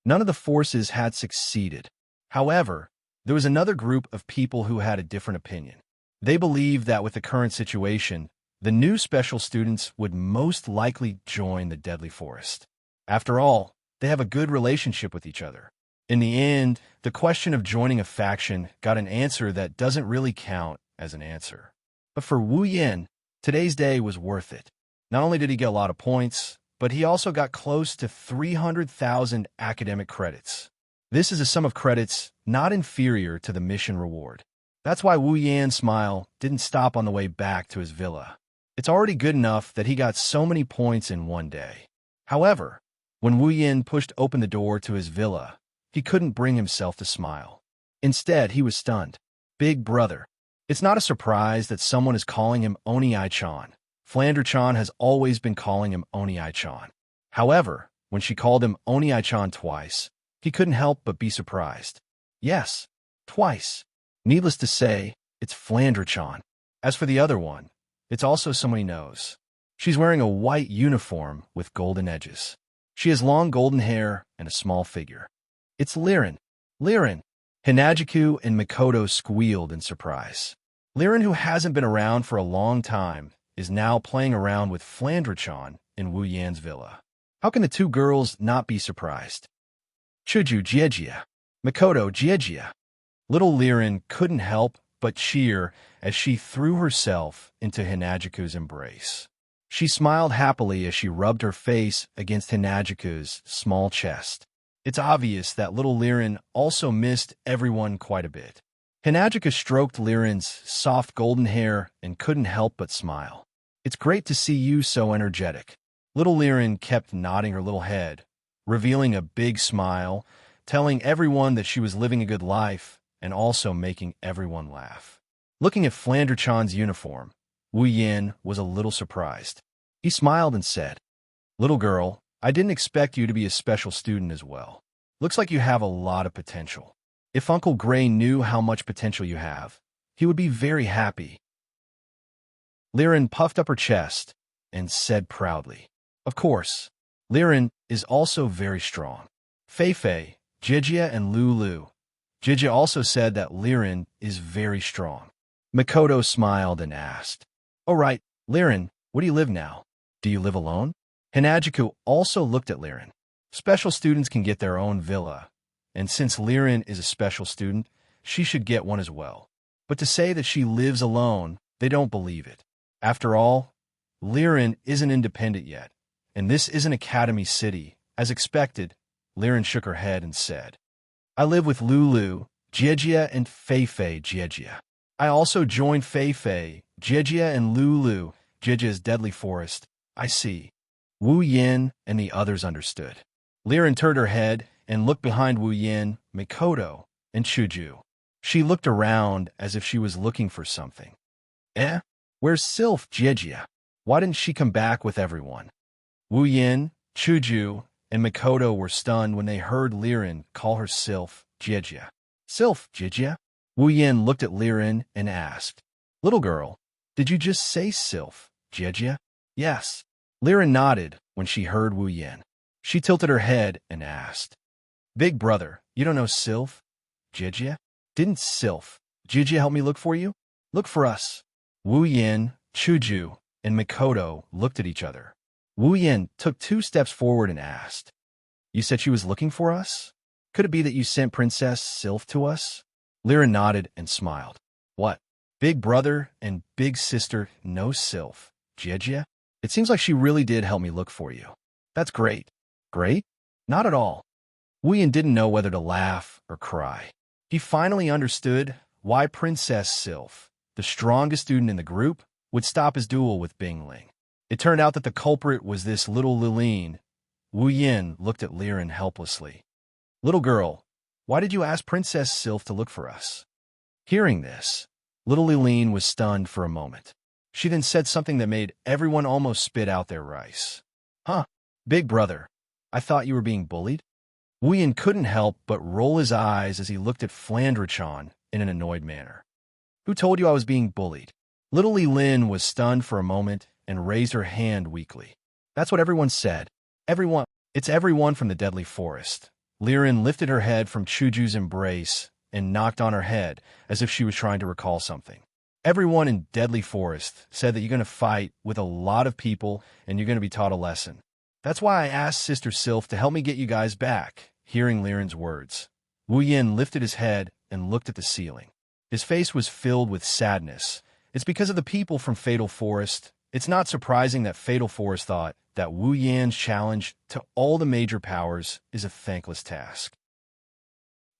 None of the forces had succeeded. However, there was another group of people who had a different opinion. They believed that with the current situation, the new special students would most likely join the Deadly Forest. After all, they have a good relationship with each other. In the end, the question of joining a faction got an answer that doesn't really count as an answer. But for Wu Yin, today's day was worth it. Not only did he get a lot of points, but he also got close to 300,000 academic credits. This is a sum of credits not inferior to the mission reward. That's why Wu Yan's smile didn't stop on the way back to his villa. It's already good enough that he got so many points in one day. However, when Wu Yin pushed open the door to his villa, he couldn't bring himself to smile. Instead, he was stunned. "Big brother." It's not a surprise that someone is calling him Oni-chan. Flandre-chan has always been calling him Oni-chan. However, when she called him Oni-chan twice, he couldn't help but be surprised. Yes, twice. Needless to say, it's Flandre-chan. As for the other one, it's also someone he knows. She's wearing a white uniform with golden edges. She has long golden hair and a small figure. It's Liren. Liren! Hinagiku and Mikoto squealed in surprise. Liren, who hasn't been around for a long time, is now playing around with Flandre-chan in Wu Yan's villa. How can the two girls not be surprised? Chuju Jiejia. Mikoto Jiejia. Little Liren couldn't help but cheer as she threw herself into Hinagiku's embrace. She smiled happily as she rubbed her face against Hinagiku's small chest. It's obvious that little Liren also missed everyone quite a bit. Hinagiku stroked Liren's soft golden hair and couldn't help but smile. It's great to see you so energetic. Little Liren kept nodding her little head, revealing a big smile, telling everyone that she was living a good life and also making everyone laugh. Looking at Flandre-chan's uniform, Wu Yan was a little surprised. He smiled and said, "Little girl, I didn't expect you to be a special student as well. Looks like you have a lot of potential. If Uncle Gray knew how much potential you have, he would be very happy." Liren puffed up her chest and said proudly, "Of course, Liren is also very strong." Fei, Jijia, and Lulu. Jijia also said that Liren is very strong. Mikoto smiled and asked, "All right, Liren, where do you live now? Do you live alone?" Hinagiku also looked at Liren. Special students can get their own villa, and since Liren is a special student, she should get one as well. But to say that she lives alone, they don't believe it. After all, Liren isn't independent yet, and this is an academy city. As expected, Liren shook her head and said, "I live with Lulu, Jiejia, and Fei Jiejia. I also joined Fei Jiejia, and Lulu, Jiejia's deadly forest." "I see." Wu Yan and the others understood. Liren turned her head and looked behind Wu Yan, Mikoto, and Chuju. She looked around as if she was looking for something. Where's Sylph Jiejia? Why didn't she come back with everyone? Wu Yan, Chuju, and Mikoto were stunned when they heard Liren call her Sylph Jiejia. "Sylph Jiejia?" Wu Yan looked at Liren and asked, "Little girl, did you just say Sylph Jiejia?" "Yes." Liren nodded when she heard Wu Yan. She tilted her head and asked, "Big brother, you don't know Sylph Jiejia? Didn't Sylph Jiejia help me look for you? Look for us." Wu Yan, Chuju, and Mikoto looked at each other. Wu Yan took 2 steps forward and asked, "You said she was looking for us? Could it be that you sent Princess Sylph to us?" Liren nodded and smiled. "What? Big brother and big sister know Sylph Jiejia? It seems like she really did help me look for you. That's great." "Great? Not at all." Wu Yan didn't know whether to laugh or cry. He finally understood why Princess Sylph, the strongest student in the group, would stop his duel with Bingling. It turned out that the culprit was this little Liline. Wu Yan looked at Liren helplessly. "Little girl, why did you ask Princess Sylph to look for us?" Hearing this, little Liline was stunned for a moment. She then said something that made everyone almost spit out their rice. "Huh, big brother, I thought you were being bullied?" Wu Yan couldn't help but roll his eyes as he looked at Flandre-chan in an annoyed manner. "Who told you I was being bullied?" Little Lin was stunned for a moment and raised her hand weakly. "That's what everyone said. Everyone. It's everyone from the deadly forest." Liren lifted her head from Chuju's embrace and knocked on her head as if she was trying to recall something. "Everyone in Deadly Forest said that you're going to fight with a lot of people and you're going to be taught a lesson. That's why I asked Sister Sylph to help me get you guys back." Hearing Liren's words, Wu Yan lifted his head and looked at the ceiling. His face was filled with sadness. It's because of the people from Fatal Forest. It's not surprising that Fatal Forest thought that Wu Yan's challenge to all the major powers is a thankless task.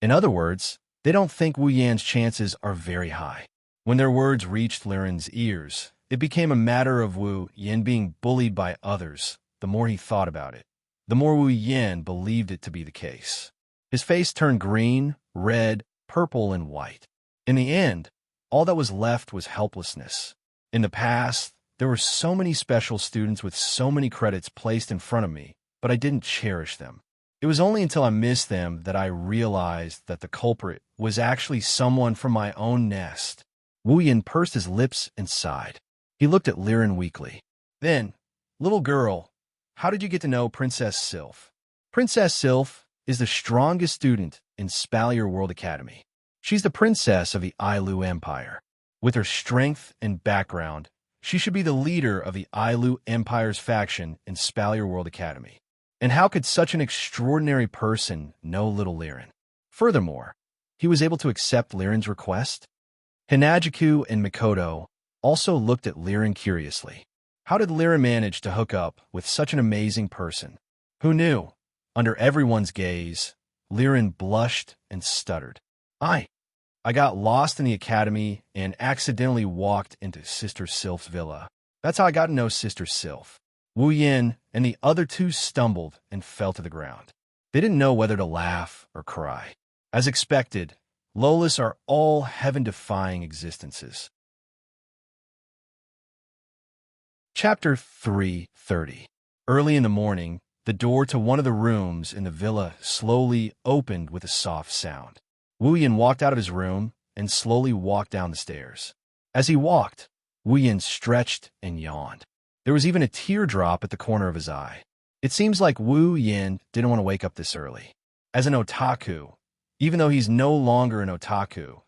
In other words, they don't think Wu Yan's chances are very high. When their words reached Liren's ears, it became a matter of Wu Yan being bullied by others. The more he thought about it, the more Wu Yan believed it to be the case. His face turned green, red, purple, and white. In the end, All that was left was helplessness. In the past, there were so many special students with so many credits placed in front of me, but I didn't cherish them. It was only until I missed them that I realized that the culprit was actually someone from my own nest. Wu Yin pursed his lips and sighed. He looked at Liren weakly. Then, little girl, how did you get to know Princess Sylph? Princess Sylph is the strongest student in Spalier World Academy. She's the princess of the Ailu Empire. With her strength and background, she should be the leader of the Ailu Empire's faction in Spalier World Academy. And how could such an extraordinary person know little Liren? Furthermore, he was able to accept Liren's request. Hinajiku and Mikoto also looked at Liren curiously. How did Liren manage to hook up with such an amazing person? Who knew? Under everyone's gaze, Liren blushed and stuttered. I got lost in the academy and accidentally walked into Sister Sylph's villa. That's how I got to know Sister Sylph. Wu Yin and the other two stumbled and fell to the ground. They didn't know whether to laugh or cry. As expected, Lolas are all heaven-defying existences. Chapter 3:30. Early in the morning, the door to one of the rooms in the villa slowly opened with a soft sound. Wu Yin walked out of his room and slowly walked down the stairs. As he walked, Wu Yin stretched and yawned. There was even a teardrop at the corner of his eye. It seems like Wu Yin didn't want to wake up this early. As an otaku, even though he's no longer an otaku,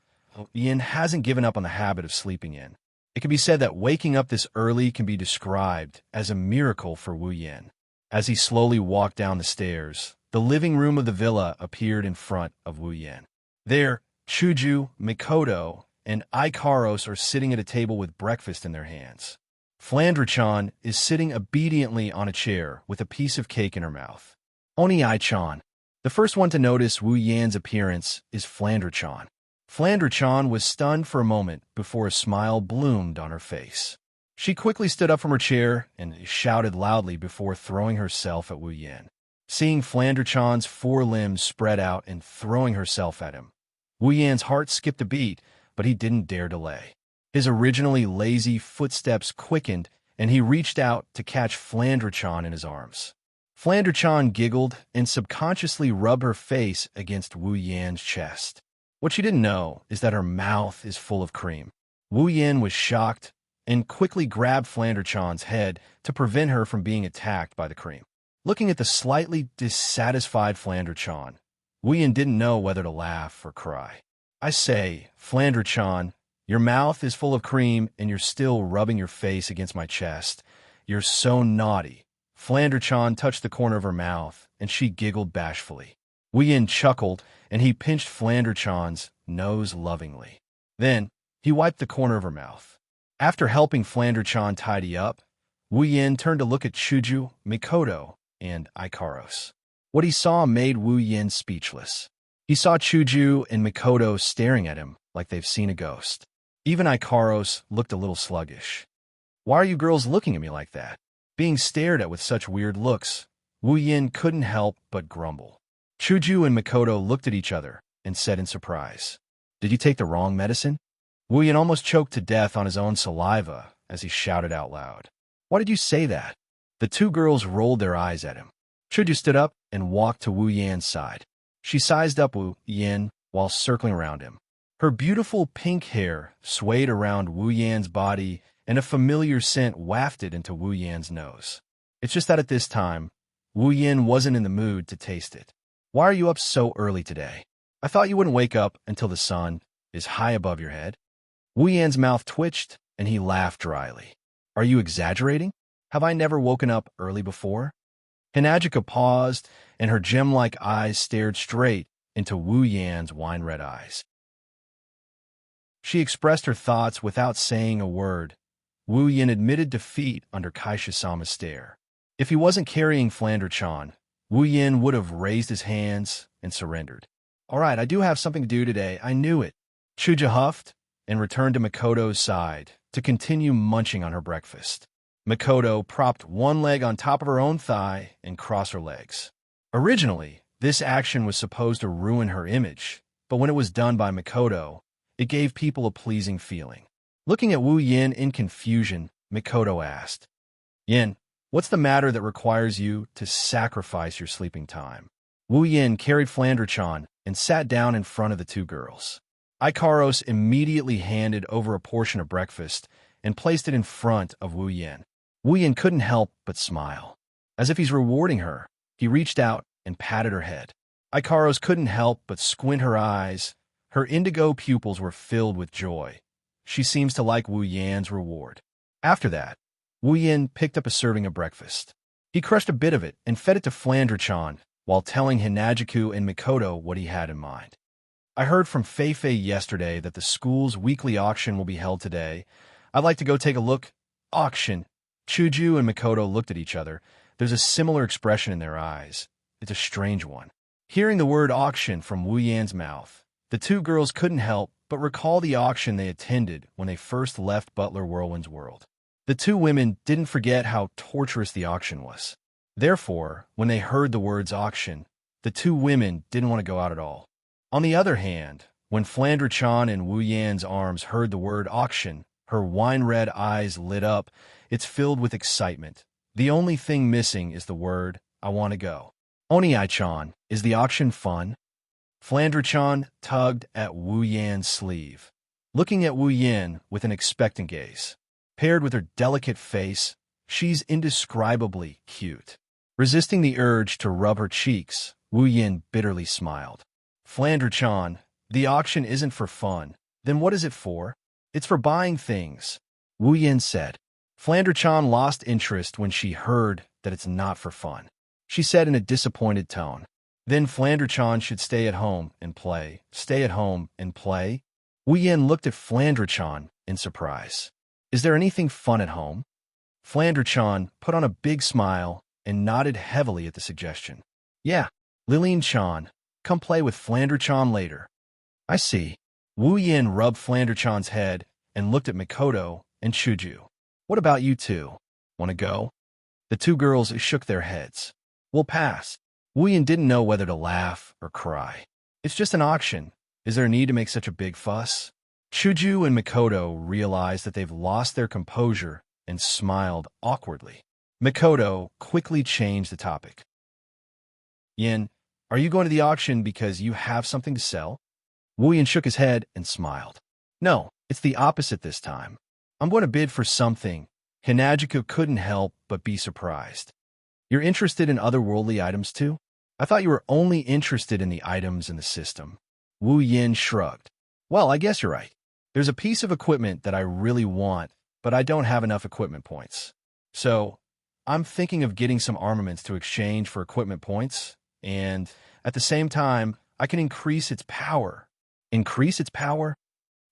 Yin hasn't given up on the habit of sleeping in. It can be said that waking up this early can be described as a miracle for Wu Yin. As he slowly walked down the stairs, the living room of the villa appeared in front of Wu Yin. There, Chuju, Mikoto, and Ikaros are sitting at a table with breakfast in their hands. Flandra-chan is sitting obediently on a chair with a piece of cake in her mouth. Oni-chan. The first one to notice Wu Yan's appearance is Flandra-chan. Flandra-chan was stunned for a moment before a smile bloomed on her face. She quickly stood up from her chair and shouted loudly before throwing herself at Wu Yan. Seeing Flandra-chan's four limbs spread out and throwing herself at him, Wu Yan's heart skipped a beat, but he didn't dare delay. His originally lazy footsteps quickened, and he reached out to catch Flandra-chan in his arms. Flandra-chan giggled and subconsciously rubbed her face against Wu Yan's chest. What she didn't know is that her mouth is full of cream. Wu Yan was shocked and quickly grabbed Flandra-chan's head to prevent her from being attacked by the cream. Looking at the slightly dissatisfied Flandra-chan, Wu Yan didn't know whether to laugh or cry. I say, Flandra-chan, your mouth is full of cream and you're still rubbing your face against my chest. You're so naughty. Flandra-chan touched the corner of her mouth and she giggled bashfully. Wu Yan chuckled and he pinched Flandra-chan's nose lovingly. Then, he wiped the corner of her mouth. After helping Flandra-chan tidy up, Wu Yan turned to look at Chuju, Mikoto, and Ikaros. What he saw made Wu Yan speechless. He saw Chuju and Mikoto staring at him like they've seen a ghost. Even Ikaros looked a little sluggish. Why are you girls looking at me like that? Being stared at with such weird looks, Wu Yan couldn't help but grumble. Chuju and Mikoto looked at each other and said in surprise, "Did you take the wrong medicine?" Wu Yan almost choked to death on his own saliva as he shouted out loud. "Why did you say that?" The two girls rolled their eyes at him. Chuju stood up and walked to Wu Yan's side. She sized up Wu Yan while circling around him. Her beautiful pink hair swayed around Wu Yan's body and a familiar scent wafted into Wu Yan's nose. It's just that at this time, Wu Yan wasn't in the mood to taste it. "Why are you up so early today? I thought you wouldn't wake up until the sun is high above your head." Wu Yan's mouth twitched and he laughed dryly. "Are you exaggerating? Have I never woken up early before?" Hinajika paused and her gem-like eyes stared straight into Wu Yan's wine-red eyes. She expressed her thoughts without saying a word. Wu Yan admitted defeat under Kaisha-sama's stare. If he wasn't carrying Flandra-chan, Wu Yan would have raised his hands and surrendered. "All right, I do have something to do today. I knew it." Chuja huffed and returned to Mikoto's side to continue munching on her breakfast. Mikoto propped one leg on top of her own thigh and crossed her legs. Originally, this action was supposed to ruin her image, but when it was done by Mikoto, It gave people a pleasing feeling. Looking at Wu Yin in confusion, Mikoto asked, Yin, what's the matter that requires you to sacrifice your sleeping time? Wu Yin carried Flandre-chan and sat down in front of the two girls. Ikaros immediately handed over a portion of breakfast and placed it in front of Wu Yin. Wu Yin couldn't help but smile. As if he's rewarding her, he reached out and patted her head. Ikaros couldn't help but squint her eyes. Her indigo pupils were filled with joy. She seems to like Wu Yan's reward. After that, Wu Yin picked up a serving of breakfast. He crushed a bit of it and fed it to Flandre-chan while telling Hinajiku and Mikoto what he had in mind. I heard from Fei-Fei yesterday that the school's weekly auction will be held today. I'd like to go take a look. Auction. Chuju and Mikoto looked at each other. There's a similar expression in their eyes. It's a strange one. Hearing the word auction from Wu Yan's mouth, the two girls couldn't help but recall the auction they attended when they first left Butler Whirlwind's world. The two women didn't forget how torturous the auction was. Therefore, when they heard the words auction, the two women didn't want to go out at all. On the other hand, when Flandre-chan in Wu Yan's arms heard the word auction, her wine-red eyes lit up. It's filled with excitement. The only thing missing is the word, I want to go. Oni-chan, is the auction fun? Flandre-chan tugged at Wu Yan's sleeve, looking at Wu Yan with an expectant gaze. Paired with her delicate face, she's indescribably cute. Resisting the urge to rub her cheeks, Wu Yan bitterly smiled. Flandre-chan, the auction isn't for fun. Then what is it for? It's for buying things, Wu Yan said. Flandre-chan lost interest when she heard that it's not for fun. She said in a disappointed tone, Then Flandre-chan should stay at home and play. Stay at home and play? Wu Yan looked at Flandre-chan in surprise. Is there anything fun at home? Flandre-chan put on a big smile and nodded heavily at the suggestion. Yeah, Lillian-chan, come play with Flandre-chan later. I see. Wu Yan rubbed Flandre-chan's head and looked at Mikoto and Chuju. What about you two? Want to go? The two girls shook their heads. We'll pass. Wu Yan didn't know whether to laugh or cry. It's just an auction. Is there a need to make such a big fuss? Chuju and Mikoto realized that they've lost their composure and smiled awkwardly. Mikoto quickly changed the topic. Yin, are you going to the auction because you have something to sell? Wu Yan shook his head and smiled. No, it's the opposite this time. I'm going to bid for something. Hinajiku couldn't help but be surprised. You're interested in otherworldly items too? I thought you were only interested in the items in the system. Wu Yan shrugged. Well, I guess you're right. There's a piece of equipment that I really want, but I don't have enough equipment points. So, I'm thinking of getting some armaments to exchange for equipment points, and at the same time, I can increase its power. Increase its power?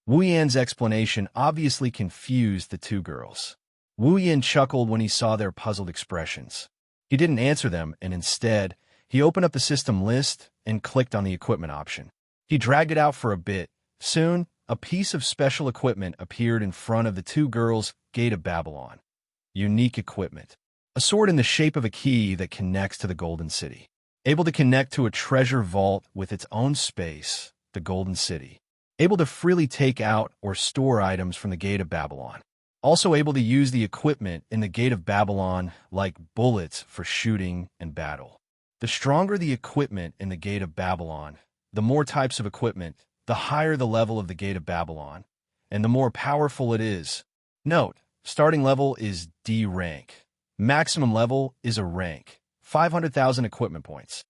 Wu Yan's explanation obviously confused the two girls. Wu Yan chuckled when he saw their puzzled expressions. He didn't answer them, and instead, he opened up the system list and clicked on the equipment option. He dragged it out for a bit. Soon, a piece of special equipment appeared in front of the two girls' Gate of Babylon. Unique equipment. A sword in the shape of a key that connects to the Golden City. Able to connect to a treasure vault with its own space, the Golden City. Able to freely take out or store items from the Gate of Babylon. Also able to use the equipment in the Gate of Babylon like bullets for shooting and battle. The stronger the equipment in the Gate of Babylon, the more types of equipment, the higher the level of the Gate of Babylon, and the more powerful it is. Note, starting level is D rank. Maximum level is a rank. 500,000 equipment points.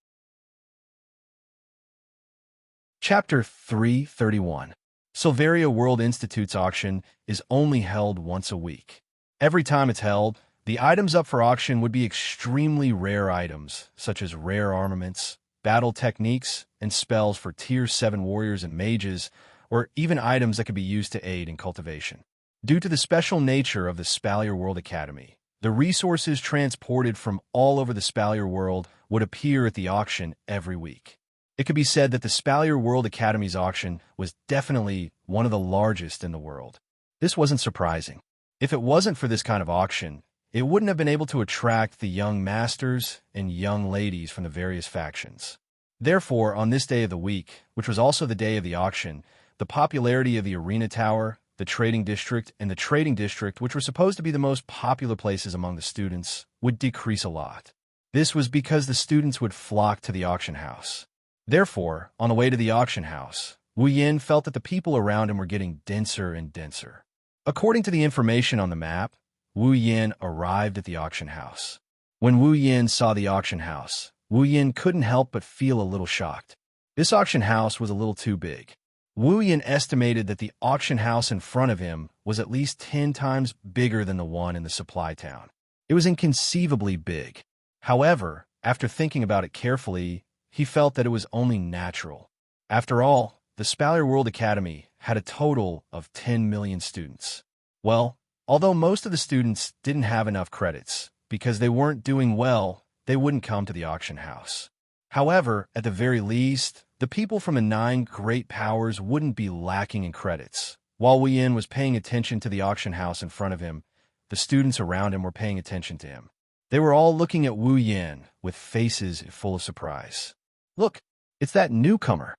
Chapter 331. Silveria World Institute's auction is only held once a week. Every time it's held, the items up for auction would be extremely rare items, such as rare armaments, battle techniques, and spells for Tier 7 warriors and mages, or even items that could be used to aid in cultivation. Due to the special nature of the Spalier World Academy, the resources transported from all over the Spalier world would appear at the auction every week. It could be said that the Spalier World Academy's auction was definitely one of the largest in the world. This wasn't surprising. If it wasn't for this kind of auction, it wouldn't have been able to attract the young masters and young ladies from the various factions. Therefore, on this day of the week, which was also the day of the auction, the popularity of the arena tower, the trading district, and the trading district, which were supposed to be the most popular places among the students, would decrease a lot. This was because the students would flock to the auction house. Therefore, on the way to the auction house, Wu Yin felt that the people around him were getting denser and denser. According to the information on the map, Wu Yin arrived at the auction house. When Wu Yin saw the auction house, Wu Yin couldn't help but feel a little shocked. This auction house was a little too big. Wu Yin estimated that the auction house in front of him was at least 10 times bigger than the one in the supply town. It was inconceivably big. However, after thinking about it carefully, he felt that it was only natural. After all, the Spalier World Academy had a total of 10 million students. Well, although most of the students didn't have enough credits, because they weren't doing well, they wouldn't come to the auction house. However, at the very least, the people from the 9 great powers wouldn't be lacking in credits. While Wu Yin was paying attention to the auction house in front of him, the students around him were paying attention to him. They were all looking at Wu Yin with faces full of surprise. Look, it's that newcomer.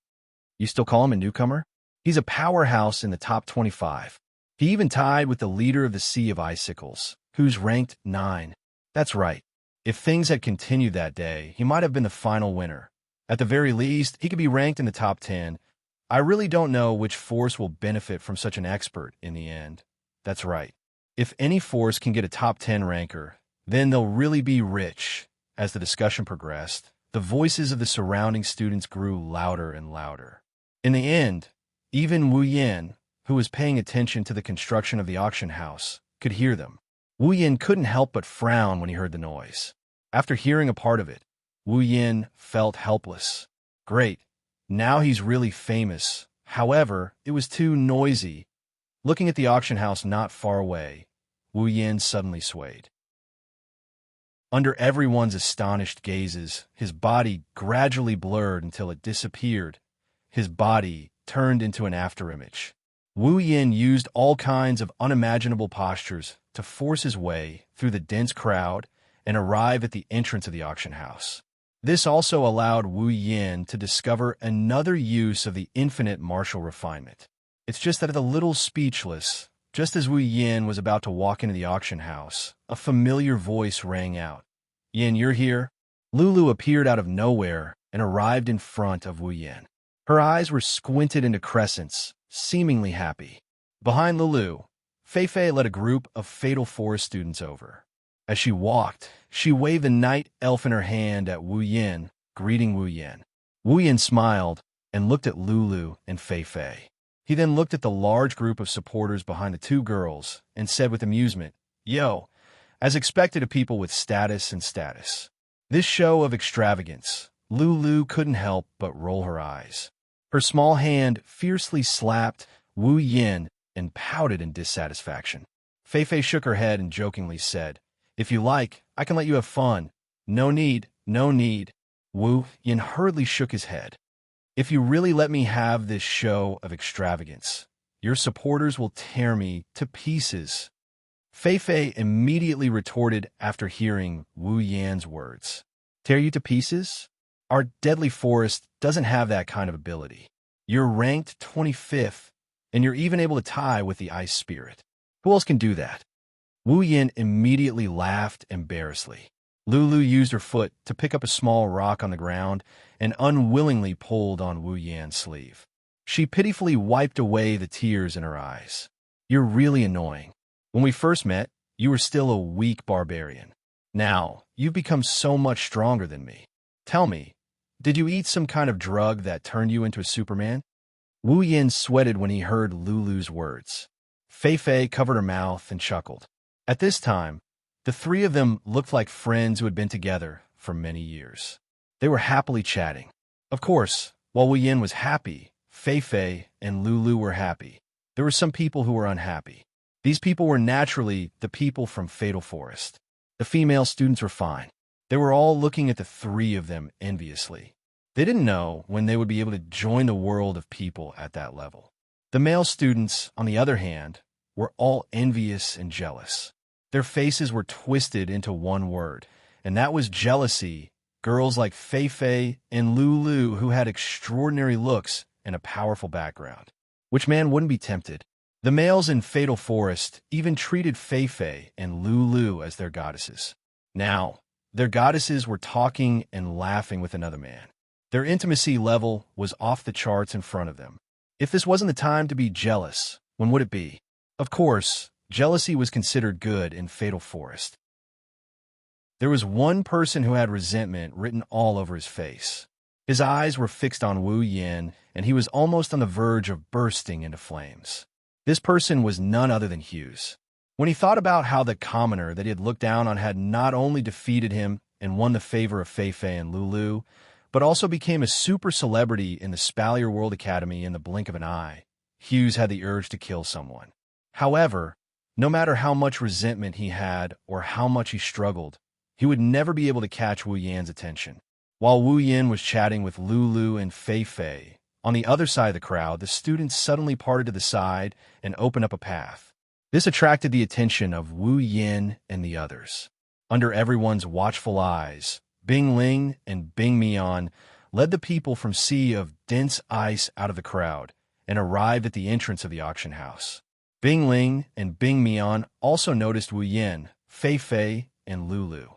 You still call him a newcomer? He's a powerhouse in the top 25. He even tied with the leader of the Sea of Icicles, who's ranked 9. That's right. If things had continued that day, he might have been the final winner. At the very least, he could be ranked in the top 10. I really don't know which force will benefit from such an expert in the end. That's right. If any force can get a top 10 ranker, then they'll really be rich. As the discussion progressed, the voices of the surrounding students grew louder and louder. In the end, even Wu Yin, who was paying attention to the construction of the auction house, could hear them. Wu Yin couldn't help but frown when he heard the noise. After hearing a part of it, Wu Yin felt helpless. Great, now he's really famous. However, it was too noisy. Looking at the auction house not far away, Wu Yin suddenly swayed. Under everyone's astonished gazes, his body gradually blurred until it disappeared. His body turned into an afterimage. Wu Yin used all kinds of unimaginable postures to force his way through the dense crowd and arrive at the entrance of the auction house. This also allowed Wu Yin to discover another use of the infinite martial refinement. It's just that a little speechless, just as Wu Yin was about to walk into the auction house, a familiar voice rang out. Yin, you're here? Lulu appeared out of nowhere and arrived in front of Wu Yin. Her eyes were squinted into crescents, seemingly happy. Behind Lulu, Fei led a group of Fatal Forest students over. As she walked, she waved the night elf in her hand at Wu Yin, greeting Wu Yin. Wu Yin smiled and looked at Lulu and Fei. He then looked at the large group of supporters behind the 2 girls and said with amusement, Yo, as expected of people with status and status. This show of extravagance, Lulu couldn't help but roll her eyes. Her small hand fiercely slapped Wu Yin and pouted in dissatisfaction. Fei shook her head and jokingly said, If you like, I can let you have fun. No need, no need. Wu Yin hurriedly shook his head. If you really let me have this show of extravagance, your supporters will tear me to pieces. Fei immediately retorted after hearing Wu Yan's words. Tear you to pieces? Our deadly forest doesn't have that kind of ability. You're ranked 25th, and you're even able to tie with the ice spirit. Who else can do that? Wu Yin immediately laughed embarrassedly. Lulu used her foot to pick up a small rock on the ground and unwillingly pulled on Wu Yan's sleeve. She pitifully wiped away the tears in her eyes. You're really annoying. When we first met, you were still a weak barbarian. Now, you've become so much stronger than me. Tell me, did you eat some kind of drug that turned you into a Superman? Wu Yin sweated when he heard Lulu's words. Fei covered her mouth and chuckled. At this time, the 3 of them looked like friends who had been together for many years. They were happily chatting. Of course, while Wu Yin was happy, Fei and Lulu were happy. There were some people who were unhappy. These people were naturally the people from Fatal Forest. The female students were fine. They were all looking at the 3 of them enviously. They didn't know when they would be able to join the world of people at that level. The male students, on the other hand, were all envious and jealous. Their faces were twisted into one word, and that was jealousy. Girls like Fei and Lulu, who had extraordinary looks and a powerful background. Which man wouldn't be tempted? The males in Fatal Forest even treated Fei Fei and Lulu as their goddesses. Now, their goddesses were talking and laughing with another man. Their intimacy level was off the charts in front of them. If this wasn't the time to be jealous, when would it be? Of course, jealousy was considered good in Fatal Forest. There was one person who had resentment written all over his face. His eyes were fixed on Wu Yin, and he was almost on the verge of bursting into flames. This person was none other than Hughes. When he thought about how the commoner that he had looked down on had not only defeated him and won the favor of Fei Fei and Lulu, but also became a super celebrity in the Spalier World Academy in the blink of an eye, Hughes had the urge to kill someone. However, no matter how much resentment he had or how much he struggled, he would never be able to catch Wu Yan's attention. While Wu Yan was chatting with Lulu and Fei Fei, on the other side of the crowd, the students suddenly parted to the side and opened up a path. This attracted the attention of Wu Yan and the others. Under everyone's watchful eyes, Bing Ling and Bing Mian led the people from sea of dense ice out of the crowd and arrived at the entrance of the auction house. Bing Ling and Bing Mian also noticed Wu Yan, Fei Fei, and Lulu.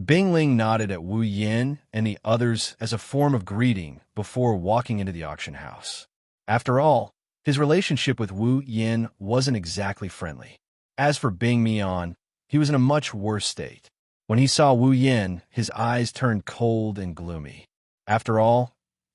Bing Ling nodded at Wu Yan and the others as a form of greeting before walking into the auction house. After all, his relationship with Wu Yan wasn't exactly friendly. As for Bing Mian, he was in a much worse state. When he saw Wu Yan, his eyes turned cold and gloomy. After all,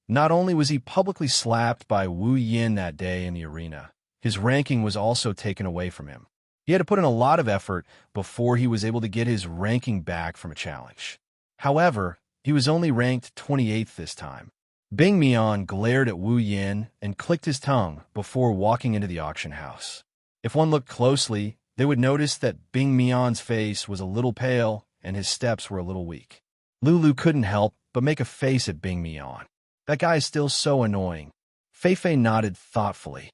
not only was he publicly slapped by Wu Yan that day in the arena, his ranking was also taken away from him. He had to put in a lot of effort before he was able to get his ranking back from a challenge. However, he was only ranked 28th this time. Bing Mian glared at Wu Yan and clicked his tongue before walking into the auction house. If one looked closely, they would notice that Bing Mian's face was a little pale and his steps were a little weak. Lulu couldn't help but make a face at Bing Mian. That guy is still so annoying. Fei Fei nodded thoughtfully.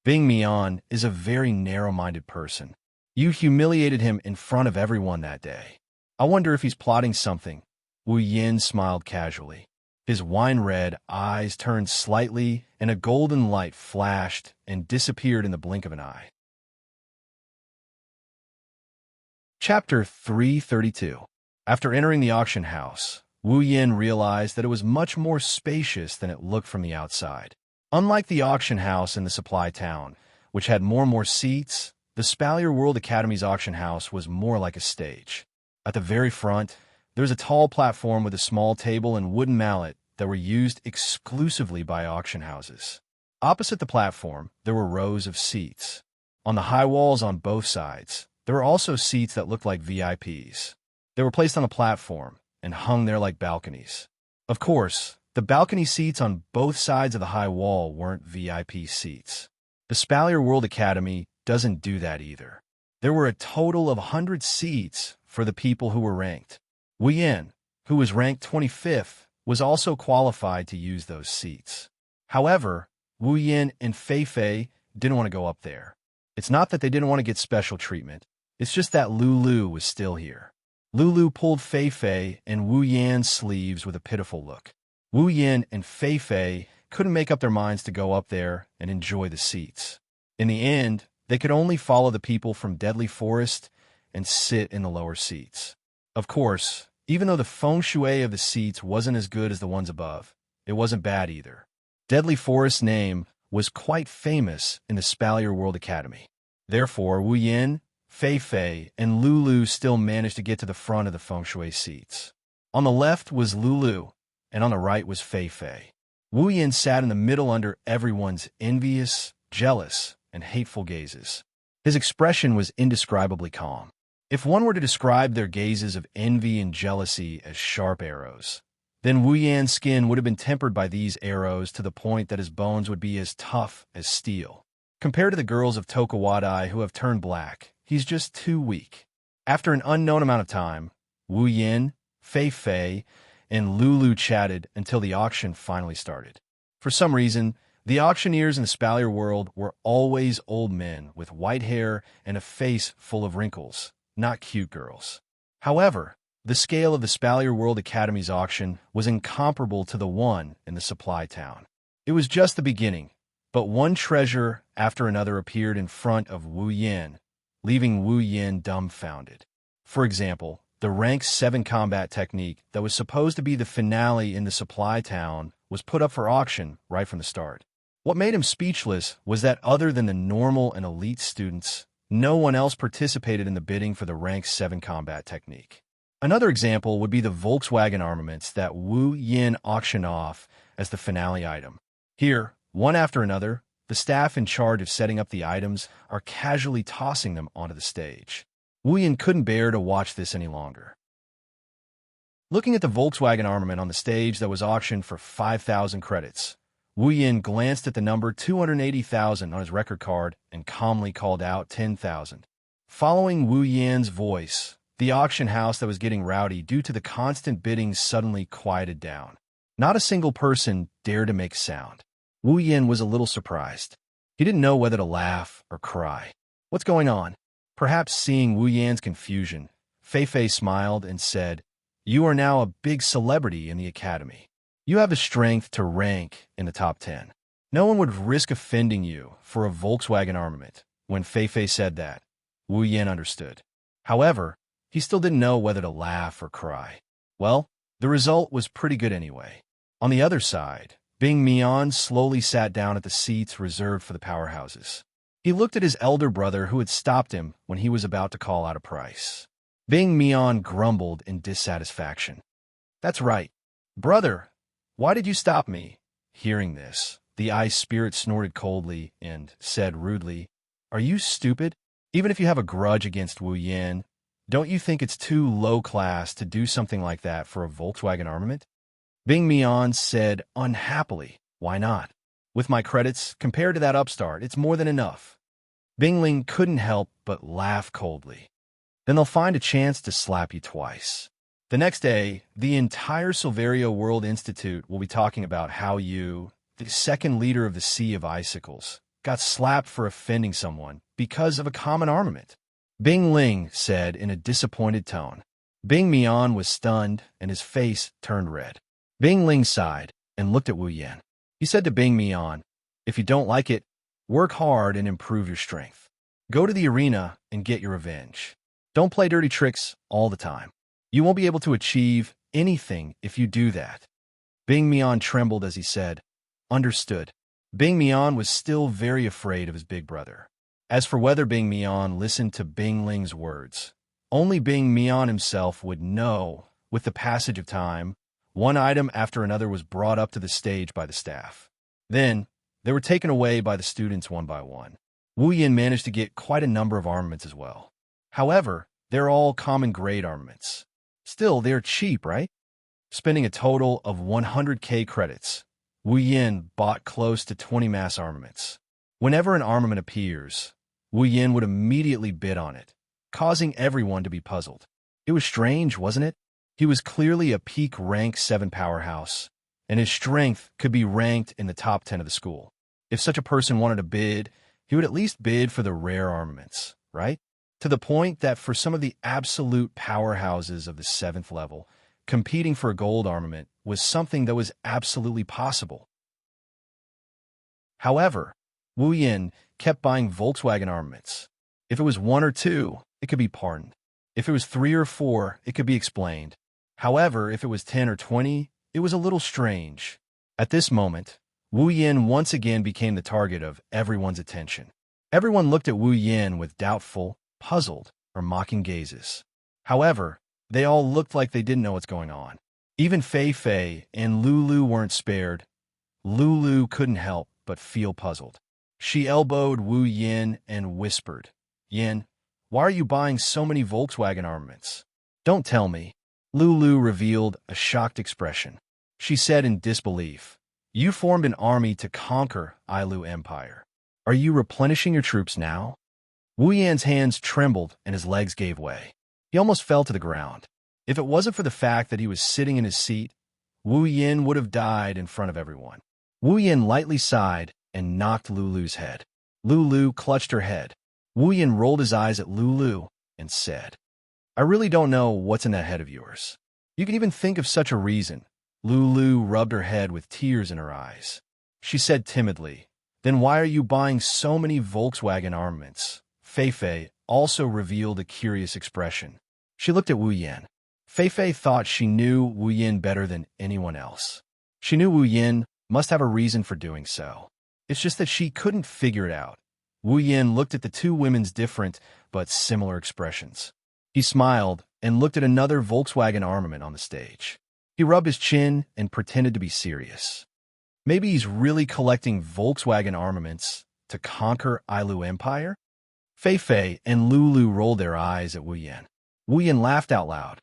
Bing Mian is a very narrow-minded person. You humiliated him in front of everyone that day. I wonder if he's plotting something. Wu Yan smiled casually. His wine-red eyes turned slightly, and a golden light flashed and disappeared in the blink of an eye. Chapter 332. After entering the auction house, Wu Yan realized that it was much more spacious than it looked from the outside. Unlike the auction house in the supply town, which had more seats, the Spalier World Academy's auction house was more like a stage. At the very front, there was a tall platform with a small table and wooden mallet that were used exclusively by auction houses. Opposite the platform, there were rows of seats. On the high walls on both sides, there were also seats that looked like VIPs. They were placed on the platform and hung there like balconies. Of course, the balcony seats on both sides of the high wall weren't VIP seats. The Spalier World Academy doesn't do that either. There were a total of 100 seats for the people who were ranked. Wu Yan, who was ranked 25th, was also qualified to use those seats. However, Wu Yan and Fei Fei didn't want to go up there. It's not that they didn't want to get special treatment. It's just that Lulu was still here. Lulu pulled Fei Fei and Wu Yan's sleeves with a pitiful look. Wu Yan and Fei Fei couldn't make up their minds to go up there and enjoy the seats. In the end, they could only follow the people from Deadly Forest and sit in the lower seats. Of course, even though the feng shui of the seats wasn't as good as the ones above, it wasn't bad either. Deadly Forest's name was quite famous in the Spalier World Academy. Therefore, Wu Yan, Fei Fei, and Lulu still managed to get to the front of the feng shui seats. On the left was Lulu, and on the right was Fei Fei. Wu Yan sat in the middle under everyone's envious, jealous, and hateful gazes. His expression was indescribably calm. If one were to describe their gazes of envy and jealousy as sharp arrows, then Wu Yan's skin would have been tempered by these arrows to the point that his bones would be as tough as steel. Compared to the girls of Tokawadai who have turned black, he's just too weak. After an unknown amount of time, Wu Yan, Fei Fei, and Lulu chatted until the auction finally started. For some reason, the auctioneers in the Spalier world were always old men with white hair and a face full of wrinkles, not cute girls. However, the scale of the Spalier World Academy's auction was incomparable to the one in the supply town. It was just the beginning. But one treasure after another appeared in front of Wu Yin, leaving Wu Yin dumbfounded. For example, the rank 7 combat technique that was supposed to be the finale in the supply town was put up for auction right from the start. What made him speechless was that other than the normal and elite students, no one else participated in the bidding for the rank 7 combat technique. Another example would be the Volkswagen armaments that Wu Yin auctioned off as the finale item. Here, one after another, the staff in charge of setting up the items are casually tossing them onto the stage. Wu Yin couldn't bear to watch this any longer. Looking at the Volkswagen armament on the stage that was auctioned for 5,000 credits, Wu Yin glanced at the number 280,000 on his record card and calmly called out 10,000. Following Wu Yin's voice, the auction house that was getting rowdy due to the constant bidding suddenly quieted down. Not a single person dared to make sound. Wu Yin was a little surprised. He didn't know whether to laugh or cry. What's going on? Perhaps seeing Wu Yan's confusion, Fei Fei smiled and said, "You are now a big celebrity in the academy. You have the strength to rank in the top 10. No one would risk offending you for a Volkswagen armament." When Fei Fei said that, Wu Yin understood. However, he still didn't know whether to laugh or cry. Well, the result was pretty good anyway. On the other side, Bing Mian slowly sat down at the seats reserved for the powerhouses. He looked at his elder brother who had stopped him when he was about to call out a price. Bing Mian grumbled in dissatisfaction. "That's right. Brother, why did you stop me?" Hearing this, the ice spirit snorted coldly and said rudely, "Are you stupid? Even if you have a grudge against Wu Yin, don't you think it's too low class to do something like that for a Volkswagen armament?" Bing Mian said unhappily, "Why not? With my credits, compared to that upstart, it's more than enough." Bing Ling couldn't help but laugh coldly. "Then they'll find a chance to slap you twice." The next day, the entire Silverio World Institute will be talking about how you, the second leader of the Sea of Icicles, got slapped for offending someone because of a common armament. Bing Ling said in a disappointed tone. Bing Mian was stunned and his face turned red. Bing Ling sighed and looked at Wu Yin. He said to Bing Mian, "If you don't like it, work hard and improve your strength. Go to the arena and get your revenge. Don't play dirty tricks all the time. You won't be able to achieve anything if you do that." Bing Mian trembled as he said, "Understood." Bing Mian was still very afraid of his big brother. As for whether Bing Mian listened to Bing Ling's words, only Bing Mian himself would know. With the passage of time, one item after another was brought up to the stage by the staff. Then, they were taken away by the students one by one. Wu Yin managed to get quite a number of armaments as well. However, they're all common grade armaments. Still, they're cheap, right? Spending a total of 100k credits, Wu Yin bought close to 20 mass armaments. Whenever an armament appears, Wu Yin would immediately bid on it, causing everyone to be puzzled. It was strange, wasn't it? He was clearly a peak rank 7 powerhouse, and his strength could be ranked in the top 10 of the school. If such a person wanted to bid, he would at least bid for the rare armaments, right? To the point that for some of the absolute powerhouses of the 7th level, competing for a gold armament was something that was absolutely possible. However, Wu Yin kept buying Volkswagen armaments. If it was 1 or 2, it could be pardoned. If it was 3 or 4, it could be explained. However, if it was 10 or 20, it was a little strange. At this moment, Wu Yin once again became the target of everyone's attention. Everyone looked at Wu Yin with doubtful, puzzled, or mocking gazes. However, they all looked like they didn't know what's going on. Even Fei Fei and Lulu weren't spared. Lulu couldn't help but feel puzzled. She elbowed Wu Yin and whispered, "Yin, why are you buying so many Volkswagen armaments?" "Don't tell me." Lulu revealed a shocked expression. She said in disbelief, "You formed an army to conquer Ailu Empire. Are you replenishing your troops now?" Wu Yan's hands trembled and his legs gave way. He almost fell to the ground. If it wasn't for the fact that he was sitting in his seat, Wu Yin would have died in front of everyone. Wu Yin lightly sighed and knocked Lulu's head. Lulu clutched her head. Wu Yin rolled his eyes at Lulu and said, "I really don't know what's in that head of yours. You can even think of such a reason." Lulu rubbed her head with tears in her eyes. She said timidly, Then why are you buying so many Volkswagen armaments? Fei also revealed a curious expression. She looked at Wu Yan. Fei thought she knew Wu Yan better than anyone else. She knew Wu Yan must have a reason for doing so. It's just that she couldn't figure it out. Wu Yan looked at the two women's different but similar expressions. He smiled and looked at another Volkswagen armament on the stage. He rubbed his chin and pretended to be serious. Maybe he's really collecting Volkswagen armaments to conquer Ailu Empire? Fei and Lulu rolled their eyes at Wu Yan. Wu Yan laughed out loud.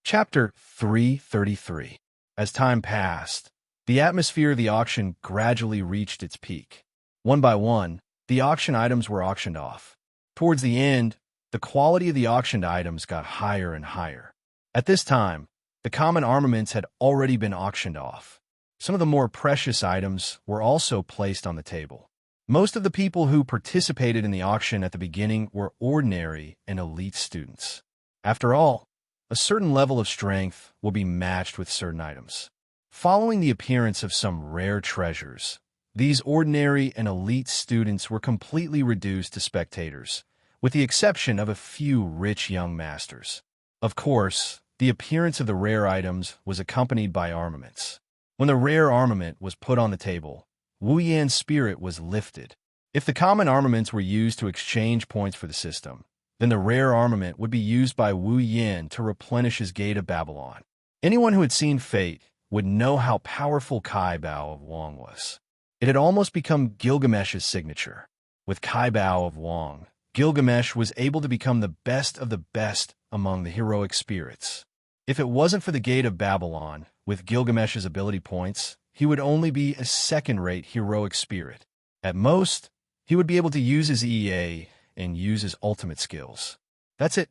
Chapter 333. As time passed, the atmosphere of the auction gradually reached its peak. One by one, the auction items were auctioned off. Towards the end, the quality of the auctioned items got higher and higher. At this time, the common armaments had already been auctioned off. Some of the more precious items were also placed on the table. Most of the people who participated in the auction at the beginning were ordinary and elite students. After all, a certain level of strength will be matched with certain items. Following the appearance of some rare treasures, these ordinary and elite students were completely reduced to spectators, with the exception of a few rich young masters. Of course, the appearance of the rare items was accompanied by armaments. When the rare armament was put on the table, Wu Yan's spirit was lifted. If the common armaments were used to exchange points for the system, then the rare armament would be used by Wu Yan to replenish his Gate of Babylon. Anyone who had seen Fate would know how powerful Kai Bao of Wong was. It had almost become Gilgamesh's signature. With Kai Bao of Wong, Gilgamesh was able to become the best of the best among the heroic spirits. If it wasn't for the Gate of Babylon, with Gilgamesh's ability points, he would only be a second-rate heroic spirit. At most, he would be able to use his EA and use his ultimate skills. That's it.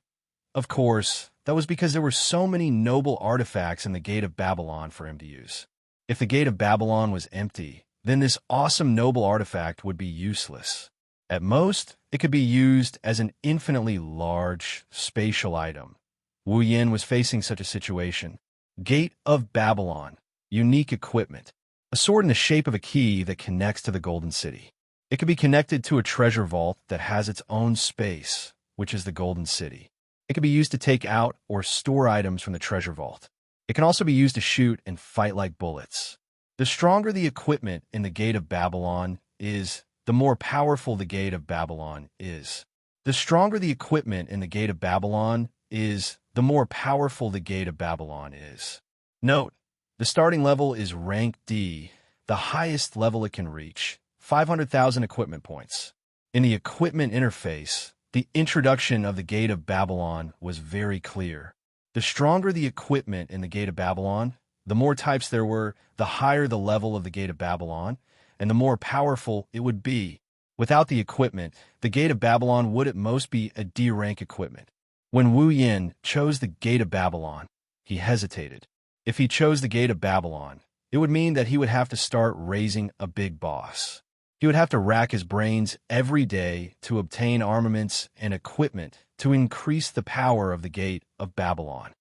Of course, that was because there were so many noble artifacts in the Gate of Babylon for him to use. If the Gate of Babylon was empty, then this awesome noble artifact would be useless. At most, it could be used as an infinitely large, spatial item. Wu Yan was facing such a situation. Gate of Babylon. Unique equipment. A sword in the shape of a key that connects to the Golden City. It can be connected to a treasure vault that has its own space, which is the Golden City. It can be used to take out or store items from the treasure vault. It can also be used to shoot and fight like bullets. The stronger the equipment in the Gate of Babylon is, the more powerful the Gate of Babylon is. The stronger the equipment in the Gate of Babylon is, the more powerful the Gate of Babylon is. Note, the starting level is rank D, the highest level it can reach, 500,000 equipment points. In the equipment interface, the introduction of the Gate of Babylon was very clear. The stronger the equipment in the Gate of Babylon, the more types there were, the higher the level of the Gate of Babylon, and the more powerful it would be. Without the equipment, the Gate of Babylon would at most be a D-rank equipment. When Wu Yan chose the Gate of Babylon, he hesitated. If he chose the Gate of Babylon, it would mean that he would have to start raising a big boss. He would have to rack his brains every day to obtain armaments and equipment to increase the power of the Gate of Babylon.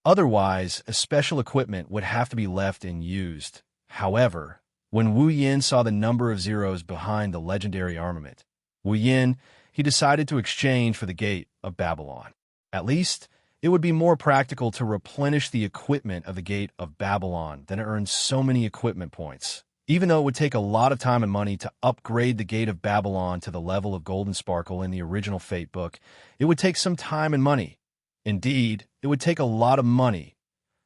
Otherwise, a special equipment would have to be left unused. However, when Wu Yan saw the number of zeros behind the legendary armament, he decided to exchange for the Gate of Babylon. At least, it would be more practical to replenish the equipment of the Gate of Babylon than to earn so many equipment points. Even though it would take a lot of time and money to upgrade the Gate of Babylon to the level of Golden Sparkle in the original Fate book, it would take some time and money. Indeed, it would take a lot of money.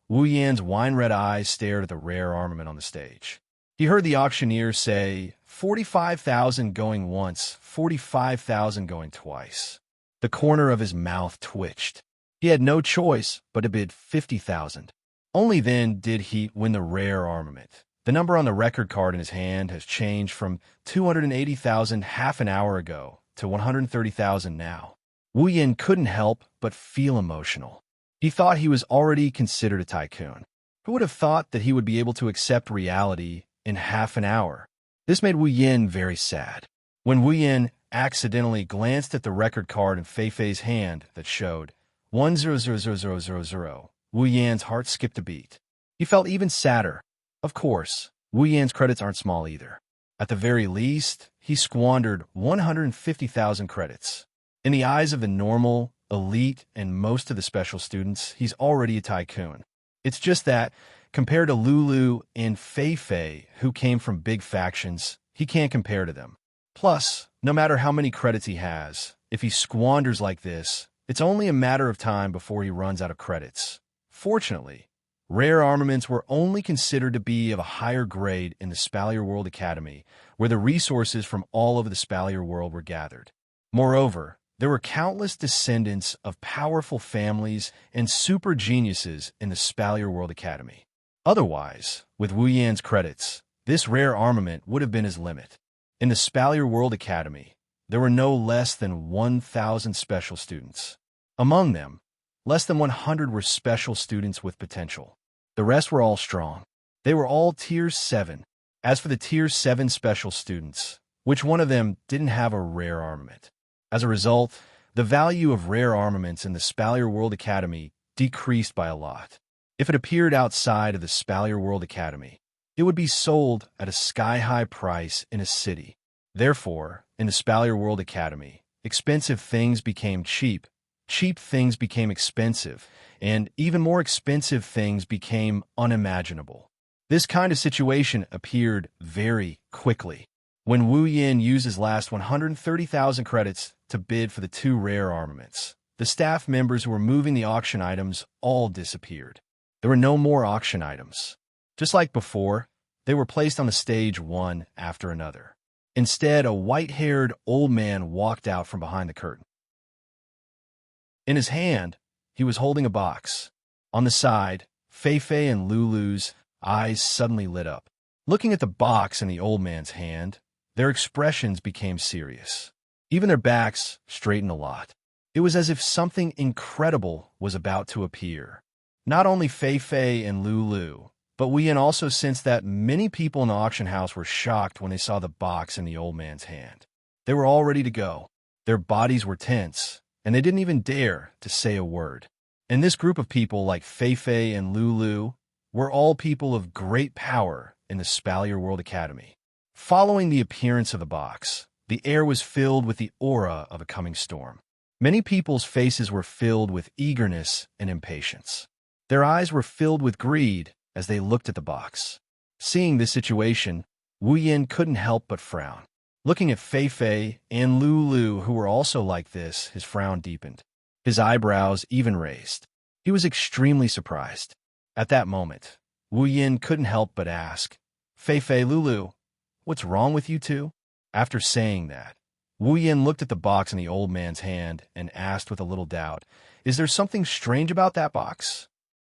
Wu Yan's wine-red eyes stared at the rare armament on the stage. He heard the auctioneer say, 45,000 going once, 45,000 going twice. The corner of his mouth twitched. He had no choice but to bid 50,000. Only then did he win the rare armament. The number on the record card in his hand has changed from 280,000 half an hour ago to 130,000 now. Wu Yan couldn't help but feel emotional. He thought he was already considered a tycoon. Who would have thought that he would be able to accept reality in half an hour? This made Wu Yan very sad. When Wu Yan accidentally glanced at the record card in Fei's hand that showed 100000, Wu Yan's heart skipped a beat. He felt even sadder. Of course, Wu Yan's credits aren't small either. At the very least, he squandered 150,000 credits. In the eyes of the normal, elite, and most of the special students, he's already a tycoon. It's just that, compared to Lulu and Fei Fei, who came from big factions, he can't compare to them. Plus, no matter how many credits he has, if he squanders like this, it's only a matter of time before he runs out of credits. Fortunately, rare armaments were only considered to be of a higher grade in the Spalier World Academy, where the resources from all over the Spalier world were gathered. Moreover, there were countless descendants of powerful families and super geniuses in the Spalier World Academy. Otherwise, with Wu Yan's credits, this rare armament would have been his limit. In the Spalier World Academy, there were no less than 1,000 special students. Among them, less than 100 were special students with potential. The rest were all strong. They were all Tier 7. As for the Tier 7 special students, which one of them didn't have a rare armament? As a result, the value of rare armaments in the Spalier World Academy decreased by a lot. If it appeared outside of the Spalier World Academy, it would be sold at a sky-high price in a city. Therefore, in the Spalier World Academy, expensive things became cheap, cheap things became expensive, and even more expensive things became unimaginable. This kind of situation appeared very quickly. When Wu Yan used his last 130,000 credits to bid for the two rare armaments, the staff members who were moving the auction items all disappeared. There were no more auction items. Just like before, they were placed on the stage one after another. Instead, a white-haired old man walked out from behind the curtain. In his hand, he was holding a box. On the side, Fei Fei and Lulu's eyes suddenly lit up. Looking at the box in the old man's hand, their expressions became serious. Even their backs straightened a lot. It was as if something incredible was about to appear. Not only Fei Fei and Lulu, but Wu Yan also sensed that many people in the auction house were shocked when they saw the box in the old man's hand. They were all ready to go. Their bodies were tense, and they didn't even dare to say a word. And this group of people like Fei Fei and Lulu were all people of great power in the Spalier World Academy. Following the appearance of the box, the air was filled with the aura of a coming storm. Many people's faces were filled with eagerness and impatience. Their eyes were filled with greed as they looked at the box. Seeing this situation, Wu Yan couldn't help but frown. Looking at Fei Fei and Lulu, who were also like this, his frown deepened. His eyebrows even raised. He was extremely surprised. At that moment, Wu Yan couldn't help but ask, "Fei Fei, Lulu, what's wrong with you two?" After saying that, Wu Yan looked at the box in the old man's hand and asked with a little doubt, "Is there something strange about that box?"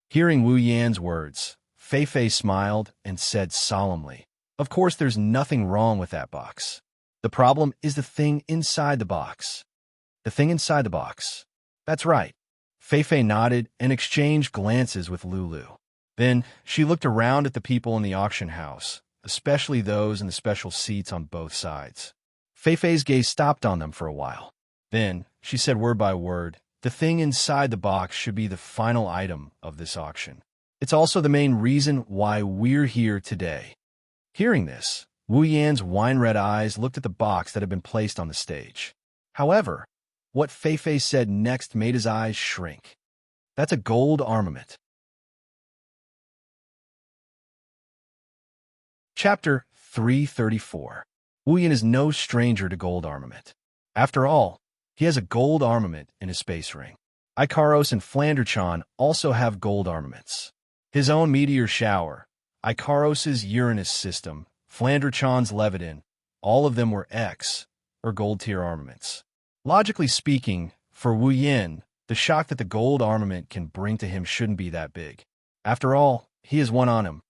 Hearing Wu Yan's words, Fei Fei smiled and said solemnly, "Of course there's nothing wrong with that box. The problem is the thing inside the box." "The thing inside the box." "That's right." Fei Fei nodded and exchanged glances with Lulu. Then she looked around at the people in the auction house, especially those in the special seats on both sides. Fei Fei's gaze stopped on them for a while. Then she said word by word, "The thing inside the box should be the final item of this auction. It's also the main reason why we're here today." Hearing this, Wu Yan's wine-red eyes looked at the box that had been placed on the stage. However, what Fei Fei said next made his eyes shrink. "That's a gold armament." Chapter 334. Wu Yan is no stranger to gold armament. After all, he has a gold armament in his space ring. Ikaros and Flanderchan also have gold armaments. His own meteor shower, Ikaros' Uranus system, Flanderchan's Leviathan, all of them were X, or gold tier armaments. Logically speaking, for Wu Yan, the shock that the gold armament can bring to him shouldn't be that big. After all, he has one on him.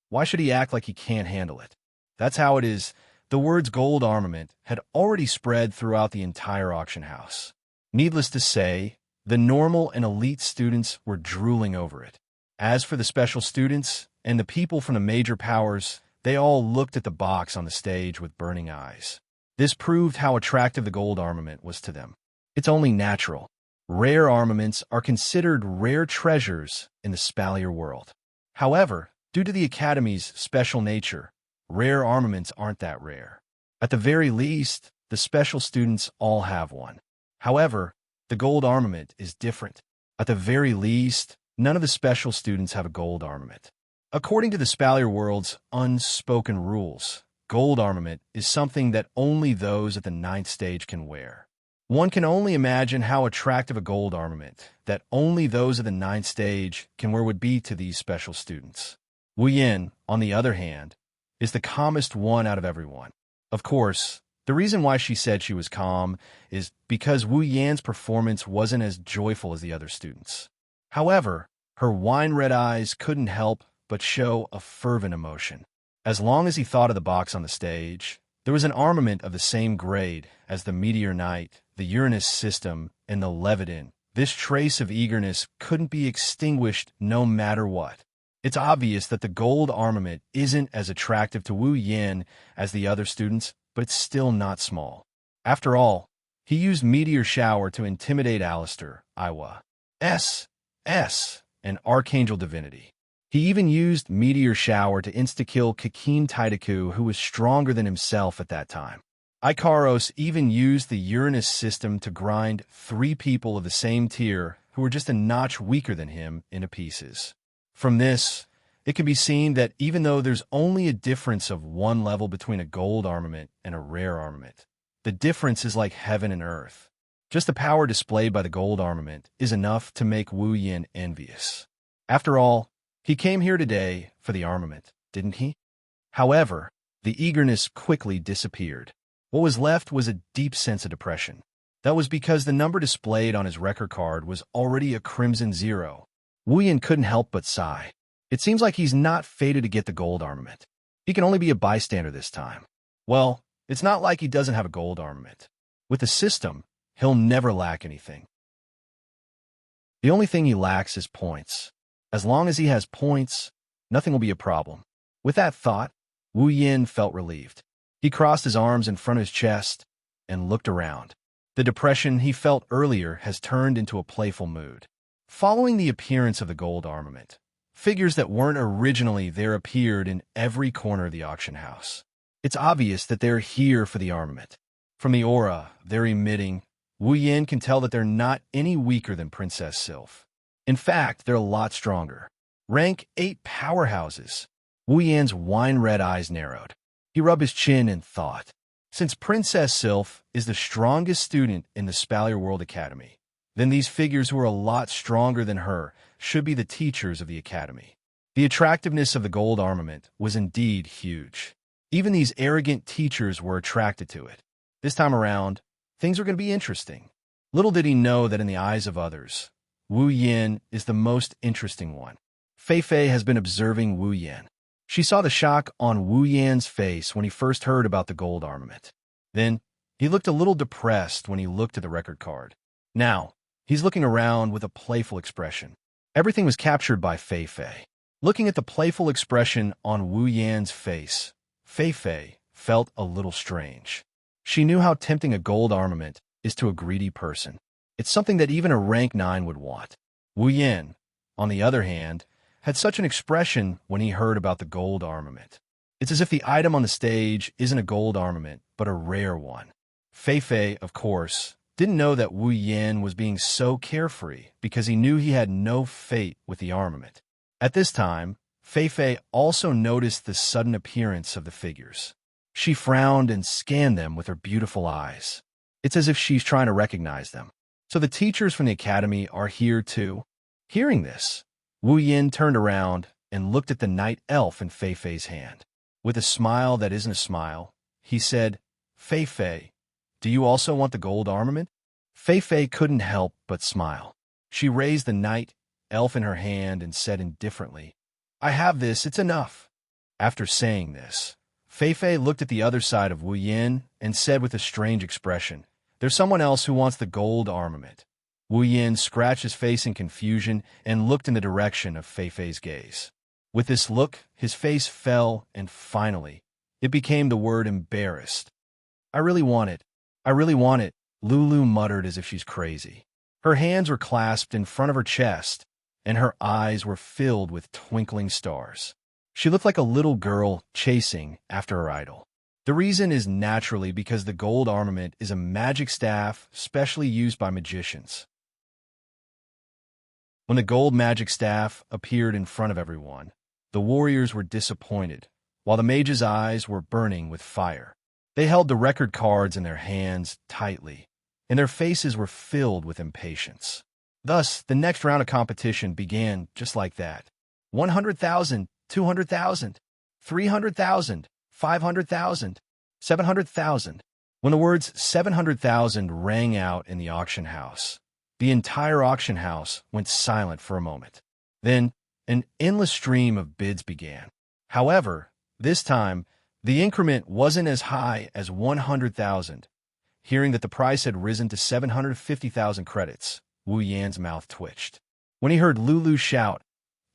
Why should he act like he can't handle it? That's how it is. The words gold armament had already spread throughout the entire auction house. Needless to say, the normal and elite students were drooling over it. As for the special students and the people from the major powers, they all looked at the box on the stage with burning eyes. This proved how attractive the gold armament was to them. It's only natural. Rare armaments are considered rare treasures in the Spalier world. However, due to the Academy's special nature, rare armaments aren't that rare. At the very least, the special students all have one. However, the gold armament is different. At the very least, none of the special students have a gold armament. According to the Spalier world's unspoken rules, gold armament is something that only those at the 9th stage can wear. One can only imagine how attractive a gold armament that only those at the 9th stage can wear would be to these special students. Wu Yin, on the other hand, is the calmest one out of everyone. Of course, the reason why she said she was calm is because Wu Yan's performance wasn't as joyful as the other students. However, her wine-red eyes couldn't help but show a fervent emotion. As long as he thought of the box on the stage, there was an armament of the same grade as the Meteor Knight, the Uranus system, and the Leviathan. This trace of eagerness couldn't be extinguished no matter what. It's obvious that the gold armament isn't as attractive to Wu Yin as the other students, but it's still not small. After all, he used Meteor Shower to intimidate Alistair, Iwa, S, an Archangel Divinity. He even used Meteor Shower to insta-kill Kakin Taidaku, who was stronger than himself at that time. Ikaros even used the Uranus system to grind 3 people of the same tier who were just a notch weaker than him into pieces. From this, it can be seen that even though there's only a difference of 1 level between a gold armament and a rare armament, the difference is like heaven and earth. Just the power displayed by the gold armament is enough to make Wu Yin envious. After all, he came here today for the armament, didn't he? However, the eagerness quickly disappeared. What was left was a deep sense of depression. That was because the number displayed on his record card was already a crimson 0. Wu Yin couldn't help but sigh. It seems like he's not fated to get the gold armament. He can only be a bystander this time. Well, it's not like he doesn't have a gold armament. With the system, he'll never lack anything. The only thing he lacks is points. As long as he has points, nothing will be a problem. With that thought, Wu Yin felt relieved. He crossed his arms in front of his chest and looked around. The depression he felt earlier has turned into a playful mood. Following the appearance of the gold armament, figures that weren't originally there appeared in every corner of the auction house. It's obvious that they're here for the armament. From the aura they're emitting, Wu Yin can tell that they're not any weaker than Princess Sylph. In fact, they're a lot stronger. Rank 8 powerhouses. Wu Yan's wine-red eyes narrowed. He rubbed his chin and thought. Since Princess Sylph is the strongest student in the Spalier World Academy, then these figures who are a lot stronger than her should be the teachers of the Academy. The attractiveness of the gold armament was indeed huge. Even these arrogant teachers were attracted to it. This time around, things were going to be interesting. Little did he know that in the eyes of others, Wu Yin is the most interesting one. Fei Fei has been observing Wu Yin. She saw the shock on Wu Yan's face when he first heard about the gold armament. Then, he looked a little depressed when he looked at the record card. Now, he's looking around with a playful expression. Everything was captured by Fei Fei. Looking at the playful expression on Wu Yan's face, Fei Fei felt a little strange. She knew how tempting a gold armament is to a greedy person. It's something that even a rank 9 would want. Wu Yin, on the other hand, had such an expression when he heard about the gold armament. It's as if the item on the stage isn't a gold armament, but a rare one. Fei Fei, of course, didn't know that Wu Yin was being so carefree because he knew he had no fate with the armament. At this time, Fei Fei also noticed the sudden appearance of the figures. She frowned and scanned them with her beautiful eyes. It's as if she's trying to recognize them. So the teachers from the academy are here too. Hearing this, Wu Yin turned around and looked at the night elf in Fei Fei's hand. With a smile that isn't a smile, he said, "Fei Fei, do you also want the gold armament?" Fei Fei couldn't help but smile. She raised the night elf in her hand and said indifferently, "I have this, it's enough." After saying this, Fei Fei looked at the other side of Wu Yin and said with a strange expression, "There's someone else who wants the gold armament." Wu Yin scratched his face in confusion and looked in the direction of Fei Fei's gaze. With this look, his face fell, and finally, it became the word embarrassed. "I really want it. I really want it," Lulu muttered as if she's crazy. Her hands were clasped in front of her chest, and her eyes were filled with twinkling stars. She looked like a little girl chasing after her idol. The reason is naturally because the gold armament is a magic staff specially used by magicians. When the gold magic staff appeared in front of everyone, the warriors were disappointed, while the mage's eyes were burning with fire. They held the record cards in their hands tightly, and their faces were filled with impatience. Thus, the next round of competition began just like that. 100,000, 200,000, 300,000, 500,000, 700,000. When the words 700,000 rang out in the auction house, the entire auction house went silent for a moment. Then, an endless stream of bids began. However, this time, the increment wasn't as high as 100,000. Hearing that the price had risen to 750,000 credits, Wu Yan's mouth twitched. When he heard Lulu shout,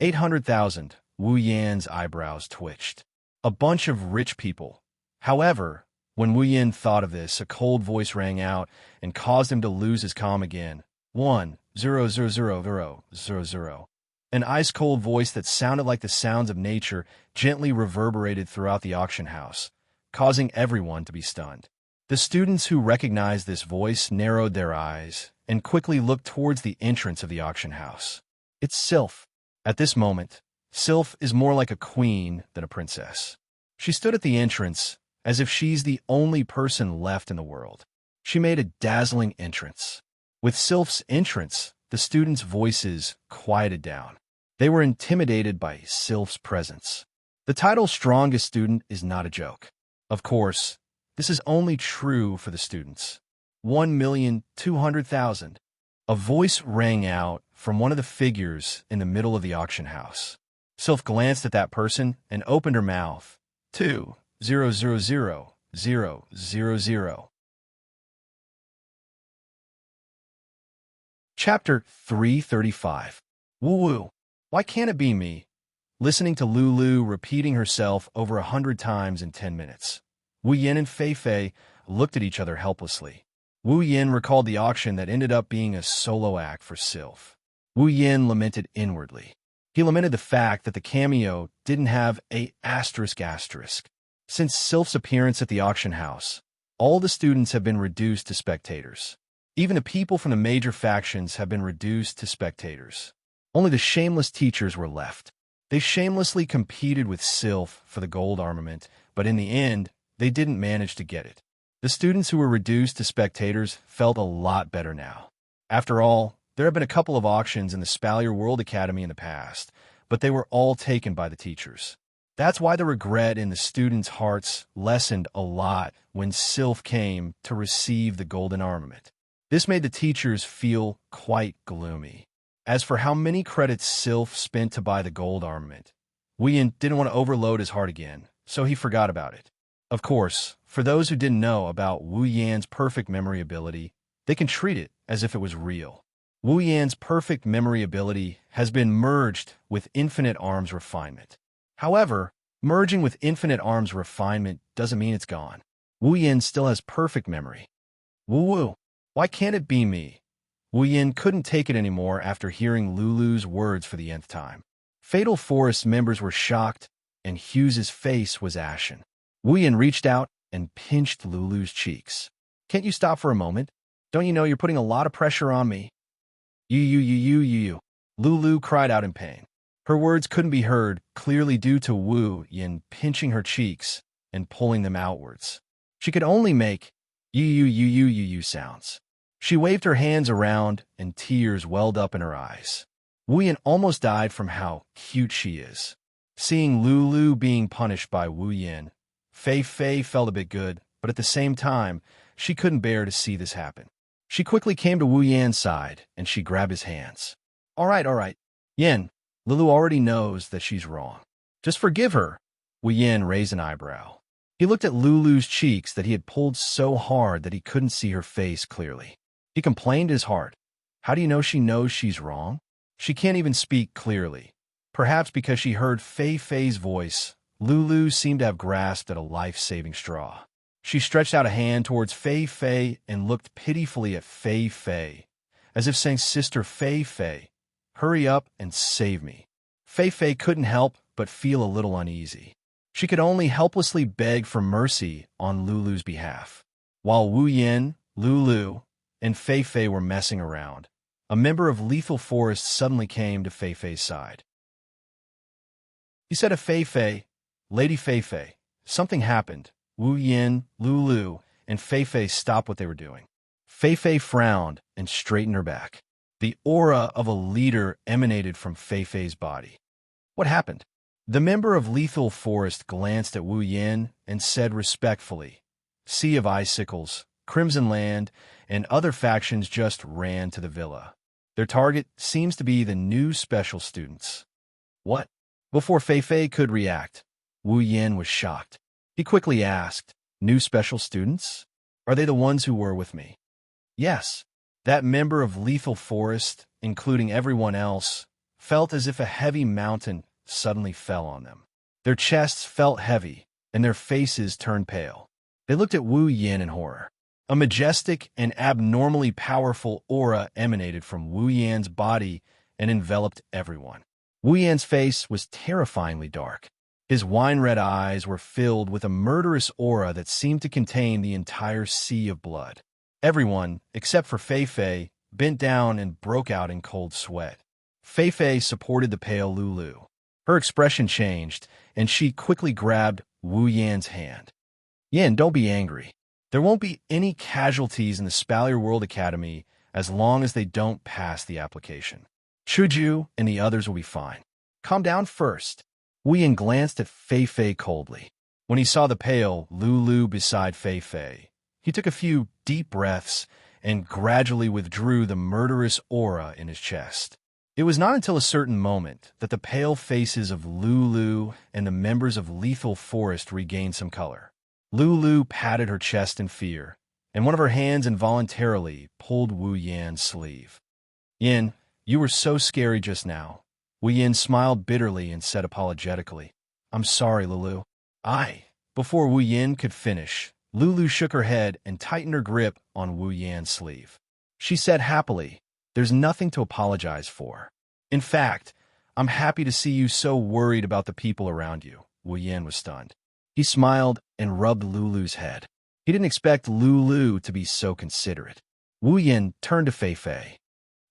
800,000, Wu Yan's eyebrows twitched. A bunch of rich people. However, when Wu Yan thought of this, a cold voice rang out and caused him to lose his calm again. 1,000,000. An ice-cold voice that sounded like the sounds of nature gently reverberated throughout the auction house, causing everyone to be stunned. The students who recognized this voice narrowed their eyes and quickly looked towards the entrance of the auction house. It's Sylph. At this moment, Sylph is more like a queen than a princess. She stood at the entrance as if she's the only person left in the world. She made a dazzling entrance. With Sylph's entrance, the students' voices quieted down. They were intimidated by Sylph's presence. The title strongest student is not a joke. Of course, this is only true for the students. 1,200,000. A voice rang out from one of the figures in the middle of the auction house. Sylph glanced at that person and opened her mouth. 2,000,000. Chapter 335. Woo-woo. Why can't it be me? Listening to Lulu repeating herself over 100 times in 10 minutes. Wu Yan and Fei Fei looked at each other helplessly. Wu Yan recalled the auction that ended up being a solo act for Sylph. Wu Yan lamented inwardly. He lamented the fact that the cameo didn't have a asterisk. Since Sylph's appearance at the auction house, all the students have been reduced to spectators. Even the people from the major factions have been reduced to spectators. Only the shameless teachers were left. They shamelessly competed with Sylph for the gold armament, but in the end, they didn't manage to get it. The students who were reduced to spectators felt a lot better now. After all, there have been a couple of auctions in the Spalier World Academy in the past, but they were all taken by the teachers. That's why the regret in the students' hearts lessened a lot when Sylph came to receive the golden armament. This made the teachers feel quite gloomy. As for how many credits Sylph spent to buy the gold armament, Wu Yan didn't want to overload his heart again, so he forgot about it. Of course, for those who didn't know about Wu Yan's perfect memory ability, they can treat it as if it was real. Wu Yan's perfect memory ability has been merged with infinite arms refinement. However, merging with infinite arms refinement doesn't mean it's gone. Wu Yan still has perfect memory. Woo-woo, why can't it be me? Wu Yan couldn't take it anymore after hearing Lulu's words for the nth time. Fatal Forest members were shocked, and Hughes's face was ashen. Wu Yan reached out and pinched Lulu's cheeks. Can't you stop for a moment? Don't you know you're putting a lot of pressure on me? You. Lulu cried out in pain. Her words couldn't be heard clearly due to Wu Yan pinching her cheeks and pulling them outwards. She could only make you sounds. She waved her hands around and tears welled up in her eyes. Wu Yan almost died from how cute she is. Seeing Lulu being punished by Wu Yan, Fei Fei felt a bit good, but at the same time, she couldn't bear to see this happen. She quickly came to Wu Yan's side, and she grabbed his hands. All right. Yan, Lulu already knows that she's wrong. Just forgive her. Wu Yan raised an eyebrow. He looked at Lulu's cheeks that he had pulled so hard that he couldn't see her face clearly. He complained in his heart. How do you know she knows she's wrong? She can't even speak clearly. Perhaps because she heard Fei Fei's voice, Lulu seemed to have grasped at a life-saving straw. She stretched out a hand towards Fei Fei and looked pitifully at Fei Fei, as if saying, Sister Fei Fei, hurry up and save me. Fei Fei couldn't help but feel a little uneasy. She could only helplessly beg for mercy on Lulu's behalf. While Wu Yin, Lulu, and Fei Fei were messing around, a member of Lethal Forest suddenly came to Fei Fei's side. He said to Fei Fei, "Lady Fei Fei, something happened." Wu Yin, Lulu, and Fei Fei stopped what they were doing. Fei Fei frowned and straightened her back. The aura of a leader emanated from Fei Fei's body. What happened? The member of Lethal Forest glanced at Wu Yin and said respectfully, "Sea of Icicles, Crimson Land, and other factions just ran to the villa. Their target seems to be the new special students." What? Before Fei Fei could react, Wu Yin was shocked. He quickly asked, "New special students? Are they the ones who were with me?" Yes. That member of Lethal Forest, including everyone else, felt as if a heavy mountain suddenly fell on them. Their chests felt heavy, and their faces turned pale. They looked at Wu Yin in horror. A majestic and abnormally powerful aura emanated from Wu Yan's body and enveloped everyone. Wu Yan's face was terrifyingly dark. His wine-red eyes were filled with a murderous aura that seemed to contain the entire sea of blood. Everyone, except for Fei Fei, bent down and broke out in cold sweat. Fei Fei supported the pale Lulu. Her expression changed, and she quickly grabbed Wu Yan's hand. "Yin, don't be angry. There won't be any casualties in the Spalier World Academy as long as they don't pass the application. Chuju and the others will be fine. Calm down first." Wu Yin glanced at Fei Fei coldly. When he saw the pale Lulu beside Fei Fei, he took a few deep breaths and gradually withdrew the murderous aura in his chest. It was not until a certain moment that the pale faces of Lulu and the members of Lethal Forest regained some color. Lulu patted her chest in fear, and one of her hands involuntarily pulled Wu Yan's sleeve. "Yin, you were so scary just now." Wu Yin smiled bitterly and said apologetically, "I'm sorry, Lulu." Before Wu Yin could finish, Lulu shook her head and tightened her grip on Wu Yan's sleeve. She said happily, "There's nothing to apologize for. In fact, I'm happy to see you so worried about the people around you." Wu Yin was stunned. He smiled and rubbed Lulu's head. He didn't expect Lulu to be so considerate. Wu Yin turned to Fei Fei.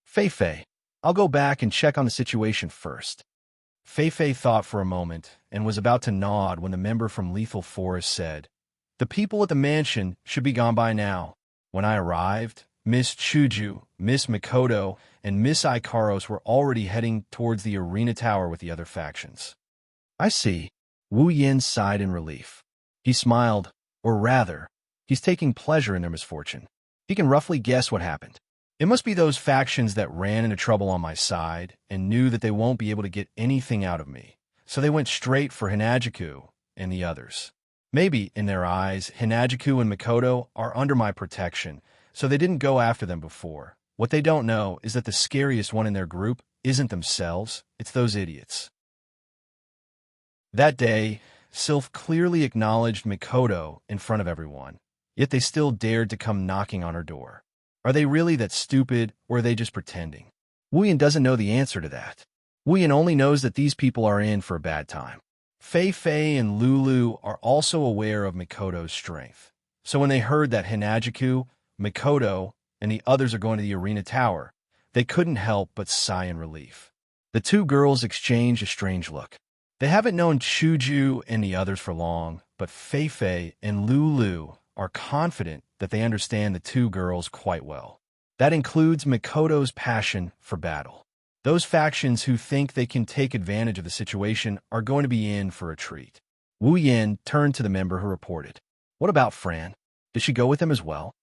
"Fei Fei, I'll go back and check on the situation first." Fei Fei thought for a moment and was about to nod when the member from Lethal Forest said, "The people at the mansion should be gone by now. When I arrived, Miss Chuju, Miss Mikoto, and Miss Ikaros were already heading towards the arena tower with the other factions." "I see." Wu Yin sighed in relief. He smiled, or rather, he's taking pleasure in their misfortune. He can roughly guess what happened. It must be those factions that ran into trouble on my side and knew that they won't be able to get anything out of me, so they went straight for Hinajiku and the others. Maybe, in their eyes, Hinajiku and Mikoto are under my protection, so they didn't go after them before. What they don't know is that the scariest one in their group isn't themselves, it's those idiots. That day, Sylph clearly acknowledged Mikoto in front of everyone, yet they still dared to come knocking on her door. Are they really that stupid, or are they just pretending? Wu Yin doesn't know the answer to that. Wu Yin only knows that these people are in for a bad time. Fei Fei and Lulu are also aware of Mikoto's strength, so when they heard that Hinajiku, Mikoto, and the others are going to the arena tower, they couldn't help but sigh in relief. The two girls exchanged a strange look. They haven't known Chuju and the others for long, but Fei Fei and Lulu are confident that they understand the two girls quite well. That includes Mikoto's passion for battle. Those factions who think they can take advantage of the situation are going to be in for a treat. Wu Yin turned to the member who reported, "What about Fran? Did she go with them as well?"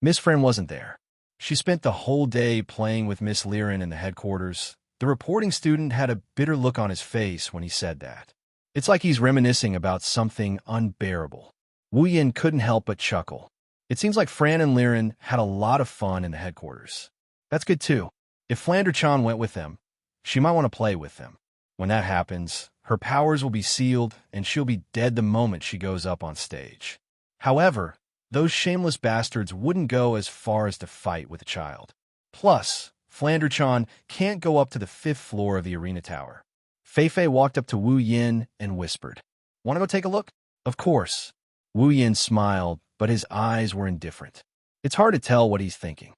Miss Fran wasn't there. She spent the whole day playing with Miss Liren in the headquarters. The reporting student had a bitter look on his face when he said that. It's like he's reminiscing about something unbearable. Wu Yin couldn't help but chuckle. It seems like Fran and Liren had a lot of fun in the headquarters. That's good too. If Flander-chan went with them, she might want to play with them. When that happens, her powers will be sealed and she'll be dead the moment she goes up on stage. However, those shameless bastards wouldn't go as far as to fight with a child. Plus, Flanderchan can't go up to the 5th floor of the arena tower. Fei walked up to Wu Yin and whispered, "Want to go take a look?" "Of course." Wu Yin smiled, but his eyes were indifferent. It's hard to tell what he's thinking.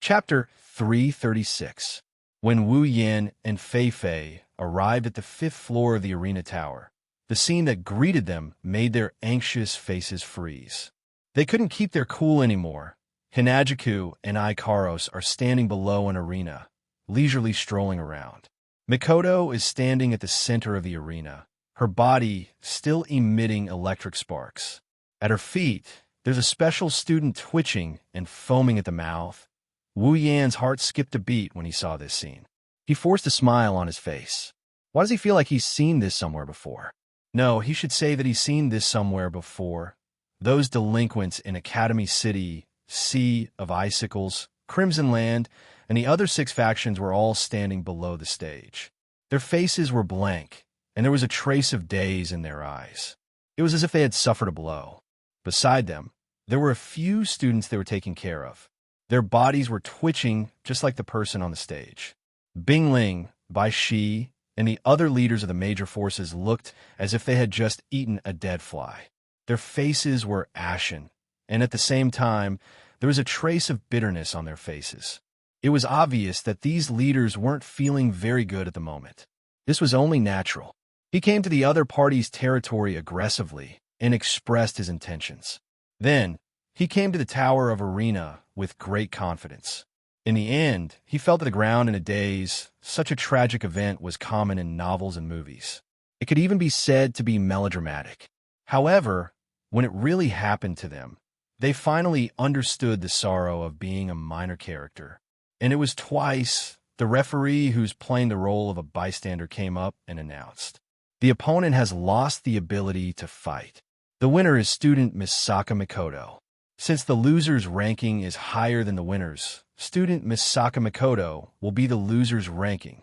Chapter 336. When Wu Yin and Fei arrived at the 5th floor of the arena tower, the scene that greeted them made their anxious faces freeze. They couldn't keep their cool anymore. Hinajiku and Ikaros are standing below an arena, leisurely strolling around. Mikoto is standing at the center of the arena, her body still emitting electric sparks. At her feet, there's a special student twitching and foaming at the mouth. Wu Yan's heart skipped a beat when he saw this scene. He forced a smile on his face. Why does he feel like he's seen this somewhere before? No, he should say that he's seen this somewhere before. Those delinquents in Academy City, Sea of Icicles, Crimson Land, and the other 6 factions were all standing below the stage. Their faces were blank, and there was a trace of daze in their eyes. It was as if they had suffered a blow. Beside them, there were a few students they were taking care of. Their bodies were twitching just like the person on the stage. Bingling, Bai Shi, and the other leaders of the major forces looked as if they had just eaten a dead fly. Their faces were ashen, and at the same time, there was a trace of bitterness on their faces. It was obvious that these leaders weren't feeling very good at the moment. This was only natural. He came to the other party's territory aggressively and expressed his intentions. Then, he came to the Tower of Arena with great confidence. In the end, he fell to the ground in a daze. Such a tragic event was common in novels and movies. It could even be said to be melodramatic. However, when it really happened to them, they finally understood the sorrow of being a minor character. And it was twice the referee who's playing the role of a bystander came up and announced, "The opponent has lost the ability to fight. The winner is student Misaka Mikoto. Since the loser's ranking is higher than the winner's, student Misaka Mikoto will be the loser's ranking.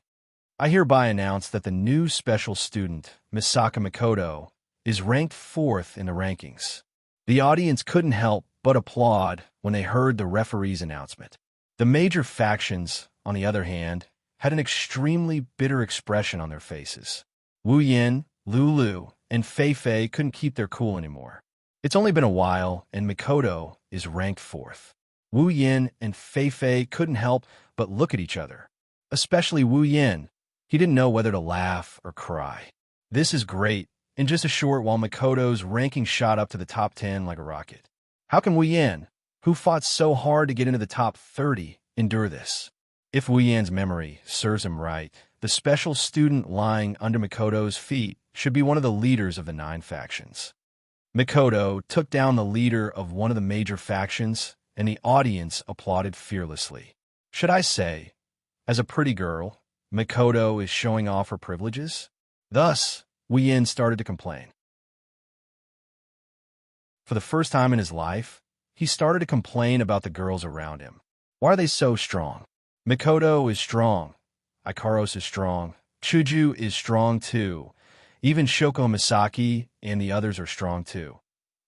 I hereby announce that the new special student, Misaka Mikoto, is ranked 4th in the rankings." The audience couldn't help but applaud when they heard the referee's announcement. The major factions, on the other hand, had an extremely bitter expression on their faces. Wu Yin, Lulu, and Fei couldn't keep their cool anymore. It's only been a while, and Mikoto is ranked 4th. Wu Yin and Fei couldn't help but look at each other. Especially Wu Yin. He didn't know whether to laugh or cry. This is great. In just a short while, Mikoto's ranking shot up to the top 10 like a rocket. How can Wu Yin, who fought so hard to get into the top 30, endure this? If Wu Yan's memory serves him right, the special student lying under Mikoto's feet should be one of the leaders of the 9 factions. Mikoto took down the leader of one of the major factions, and the audience applauded fearlessly. Should I say, as a pretty girl, Mikoto is showing off her privileges? Thus, Wu Yin started to complain. For the first time in his life, he started to complain about the girls around him. Why are they so strong? Mikoto is strong. Ikaros is strong. Chuju is strong too. Even Shoko Misaki and the others are strong too.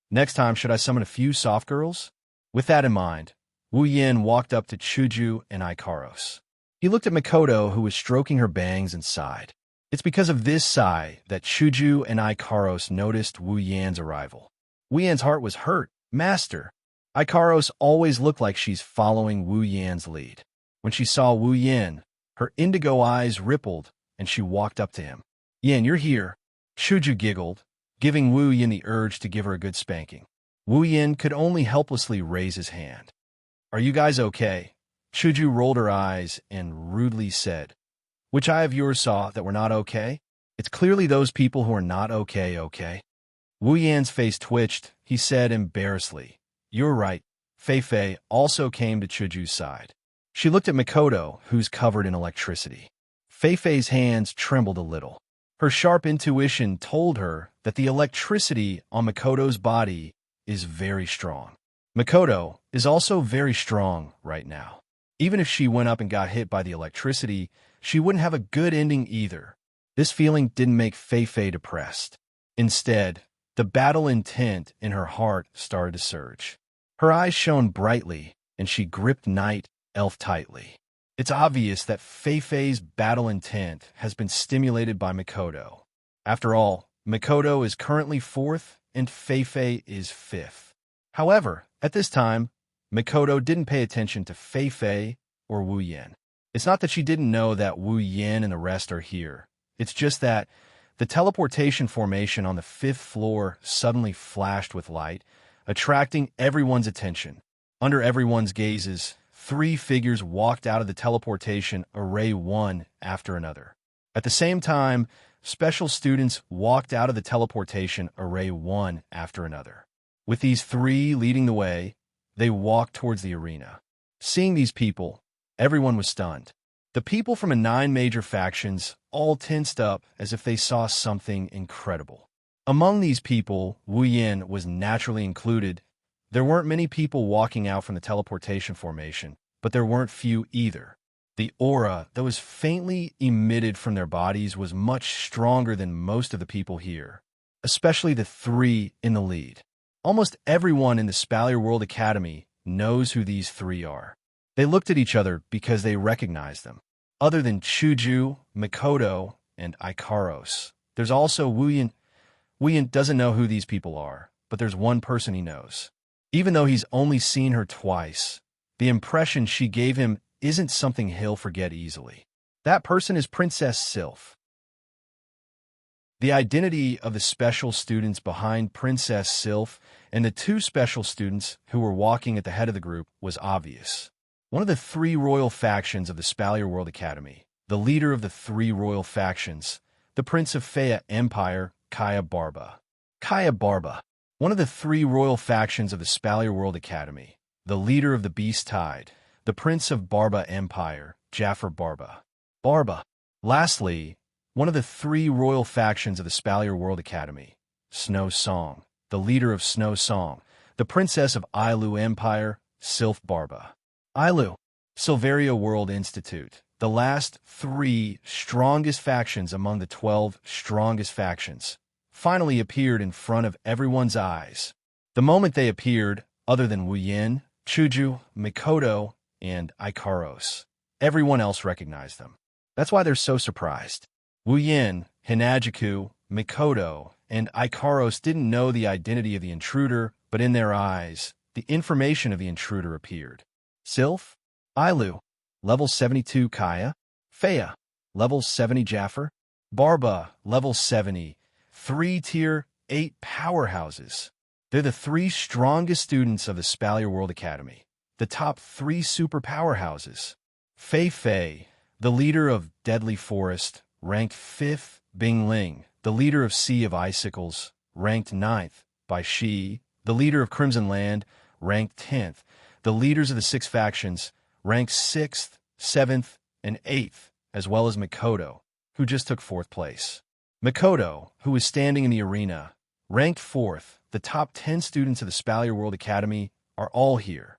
Next time, should I summon a few soft girls? With that in mind, Wu Yin walked up to Chuju and Ikaros. He looked at Mikoto, who was stroking her bangs, and sighed. It's because of this sigh that Chuju and Ikaros noticed Wu Yan's arrival. Wu Yan's heart was hurt. Master, Ikaros always looked like she's following Wu Yan's lead. When she saw Wu Yan, her indigo eyes rippled, and she walked up to him. Yan, you're here. Chuju giggled, giving Wu Yan the urge to give her a good spanking. Wu Yan could only helplessly raise his hand. Are you guys okay? Chuju rolled her eyes and rudely said, Which eye of yours saw that we're not okay? It's clearly those people who are not okay. Wu Yan's face twitched. He said embarrassedly, You're right. Fei also came to Chuju's side. She looked at Mikoto, who's covered in electricity. Fei's hands trembled a little. Her sharp intuition told her that the electricity on Mikoto's body is very strong. Mikoto is also very strong right now. Even if she went up and got hit by the electricity, she wouldn't have a good ending either. This feeling didn't make Fei depressed. Instead, the battle intent in her heart started to surge. Her eyes shone brightly, and she gripped Night Elf tightly. It's obvious that Fei-Fei's battle intent has been stimulated by Mikoto. After all, Mikoto is currently 4th, and Fei-Fei is 5th. However, at this time, Mikoto didn't pay attention to Fei-Fei or Wu Yin. It's not that she didn't know that Wu Yin and the rest are here. It's just that the teleportation formation on the 5th floor suddenly flashed with light, attracting everyone's attention. Under everyone's gazes, 3 figures walked out of the teleportation array one after another. At the same time, special students walked out of the teleportation array one after another. With these 3 leading the way, they walked towards the arena. Seeing these people, everyone was stunned. The people from the 9 major factions all tensed up as if they saw something incredible. Among these people, Wu Yin was naturally included. There weren't many people walking out from the teleportation formation, but there weren't few either. The aura that was faintly emitted from their bodies was much stronger than most of the people here, especially the 3 in the lead. Almost everyone in the Spalier World Academy knows who these 3 are. They looked at each other because they recognized them. Other than Chuju, Mikoto, and Ikaros, there's also Wu Yin. Wu Yin doesn't know who these people are, but there's one person he knows. Even though he's only seen her twice, the impression she gave him isn't something he'll forget easily. That person is Princess Sylph. The identity of the special students behind Princess Sylph and the 2 special students who were walking at the head of the group was obvious. One of the 3 royal factions of the Spalier World Academy, the leader of the 3 royal factions, the Prince of Fea Empire, Kaya Barba. Kaya Barba. One of the 3 royal factions of the Spalier World Academy, the leader of the Beast Tide, the Prince of Barba Empire, Jafar Barba. Barba. Lastly, one of the 3 royal factions of the Spalier World Academy, Snow Song, the leader of Snow Song, the Princess of Ilu Empire, Sylph Barba. Ilu. Silveria World Institute. The last 3 strongest factions among the 12 strongest factions finally appeared in front of everyone's eyes. The moment they appeared, other than Wu Yin, Chuju, Mikoto, and Ikaros, everyone else recognized them. That's why they're so surprised. Wu Yin, Hinajiku, Mikoto, and Ikaros didn't know the identity of the intruder, but in their eyes, the information of the intruder appeared. Sylph, Ilu, level 72 Kaya, Fea, level 70 Jafar, Barba, level 70, 3-tier, 8 powerhouses. They're the 3 strongest students of the Spalier World Academy, the top 3 super powerhouses. Fei-Fei, the leader of Deadly Forest, ranked 5th, Bing Ling, the leader of Sea of Icicles, ranked 9th, Bai Shi, the leader of Crimson Land, ranked 10th, the leaders of the 6 factions, ranked 6th, 7th, and 8th, as well as Mikoto, who just took 4th place. Mikoto, who was standing in the arena, ranked 4th. The top 10 students of the Spalier World Academy are all here.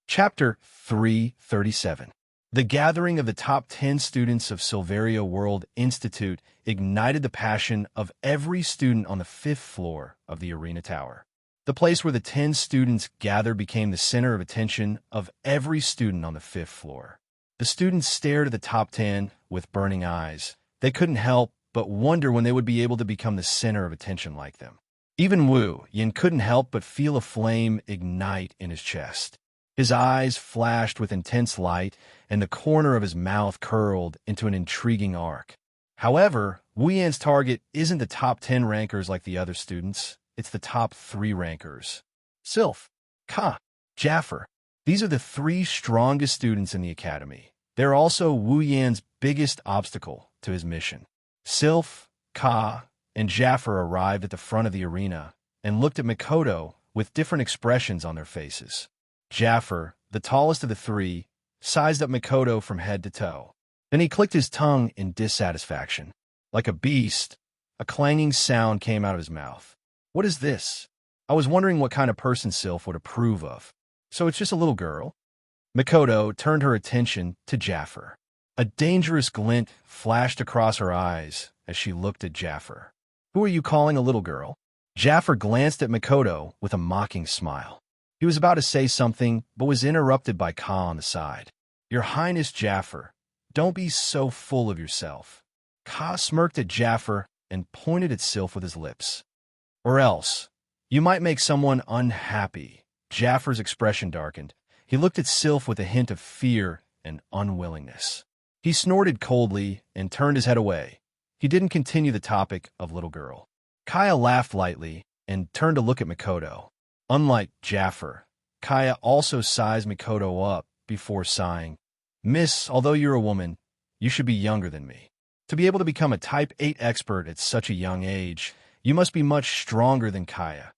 Chapter 337. The gathering of the top 10 students of Silveria World Institute ignited the passion of every student on the 5th floor of the arena tower. The place where the 10 students gathered became the center of attention of every student on the 5th floor. The students stared at the top 10 with burning eyes. They couldn't help but wonder when they would be able to become the center of attention like them. Even Wu Yin couldn't help but feel a flame ignite in his chest. His eyes flashed with intense light, and the corner of his mouth curled into an intriguing arc. However, Wu Yan's target isn't the top 10 rankers like the other students. It's the top 3 rankers. Sylph, Ka, Jafar. These are the 3 strongest students in the academy. They're also Wu Yan's biggest obstacle to his mission. Sylph, Ka, and Jafar arrived at the front of the arena and looked at Mikoto with different expressions on their faces. Jafar, the tallest of the 3, sized up Mikoto from head to toe. Then he clicked his tongue in dissatisfaction. Like a beast, a clanging sound came out of his mouth. What is this? I was wondering what kind of person Sylph would approve of. So it's just a little girl? Mikoto turned her attention to Jafar. A dangerous glint flashed across her eyes as she looked at Jafar. Who are you calling a little girl? Jaffer glanced at Makoto with a mocking smile. He was about to say something, but was interrupted by Ka on the side. Your Highness Jaffer, don't be so full of yourself. Ka smirked at Jaffer and pointed at Sylph with his lips. Or else, you might make someone unhappy. Jaffer's expression darkened. He looked at Sylph with a hint of fear and unwillingness. He snorted coldly and turned his head away. He didn't continue the topic of little girl. Kaya laughed lightly and turned to look at Makoto. Unlike Jaffer, Kaya also sized Makoto up before sighing. Miss, although you're a woman, you should be younger than me. To be able to become a Type 8 expert at such a young age, you must be much stronger than Kaya.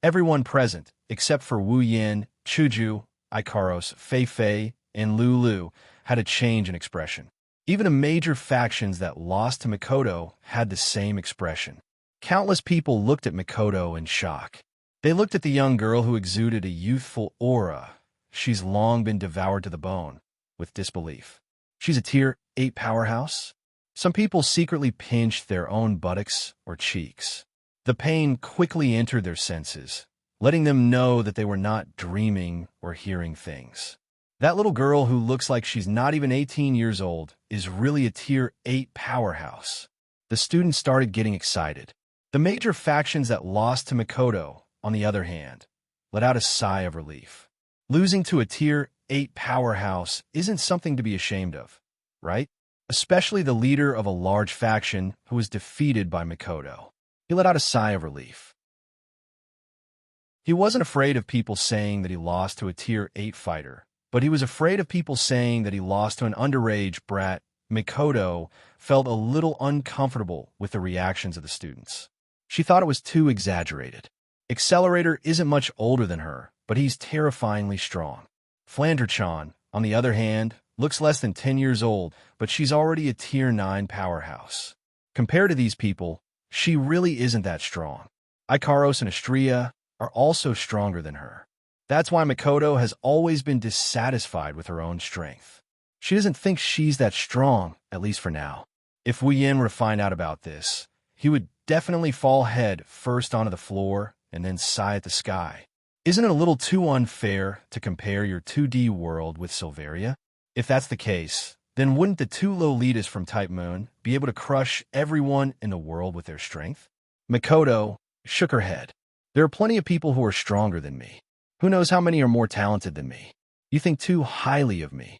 Everyone present, except for Wu Yin, Chuju, Ikaros, Fei Fei, and Lulu, had a change in expression. Even the major factions that lost to Makoto had the same expression. Countless people looked at Makoto in shock. They looked at the young girl who exuded a youthful aura. She's long been devoured to the bone, with disbelief. She's a Tier 8 powerhouse? Some people secretly pinched their own buttocks or cheeks. The pain quickly entered their senses, letting them know that they were not dreaming or hearing things. That little girl who looks like she's not even 18 years old is really a Tier 8 powerhouse. The students started getting excited. The major factions that lost to Makoto, on the other hand, let out a sigh of relief. Losing to a Tier 8 powerhouse isn't something to be ashamed of, right? Especially the leader of a large faction who was defeated by Makoto. He let out a sigh of relief. He wasn't afraid of people saying that he lost to a Tier 8 fighter, but he was afraid of people saying that he lost to an underage brat. Makoto felt a little uncomfortable with the reactions of the students. She thought it was too exaggerated. Accelerator isn't much older than her, but he's terrifyingly strong. Flanderchan, on the other hand, looks less than 10 years old, but she's already a Tier 9 powerhouse. Compared to these people, she really isn't that strong. Ikaros and Astria are also stronger than her. That's why Makoto has always been dissatisfied with her own strength. She doesn't think she's that strong, at least for now. If Wu Yin were to find out about this, he would definitely fall head first onto the floor and then sigh at the sky. Isn't it a little too unfair to compare your 2D world with Silveria? If that's the case, then wouldn't the two Lolitas from Type Moon be able to crush everyone in the world with their strength? Makoto shook her head. There are plenty of people who are stronger than me. Who knows how many are more talented than me? You think too highly of me.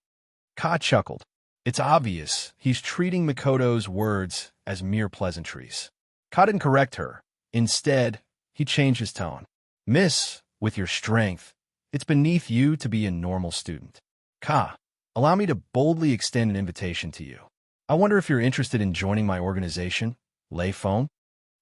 Ka chuckled. It's obvious he's treating Makoto's words as mere pleasantries. Ka didn't correct her. Instead, he changed his tone. Miss, with your strength, it's beneath you to be a normal student. Ka, allow me to boldly extend an invitation to you. I wonder if you're interested in joining my organization, Lei Feng?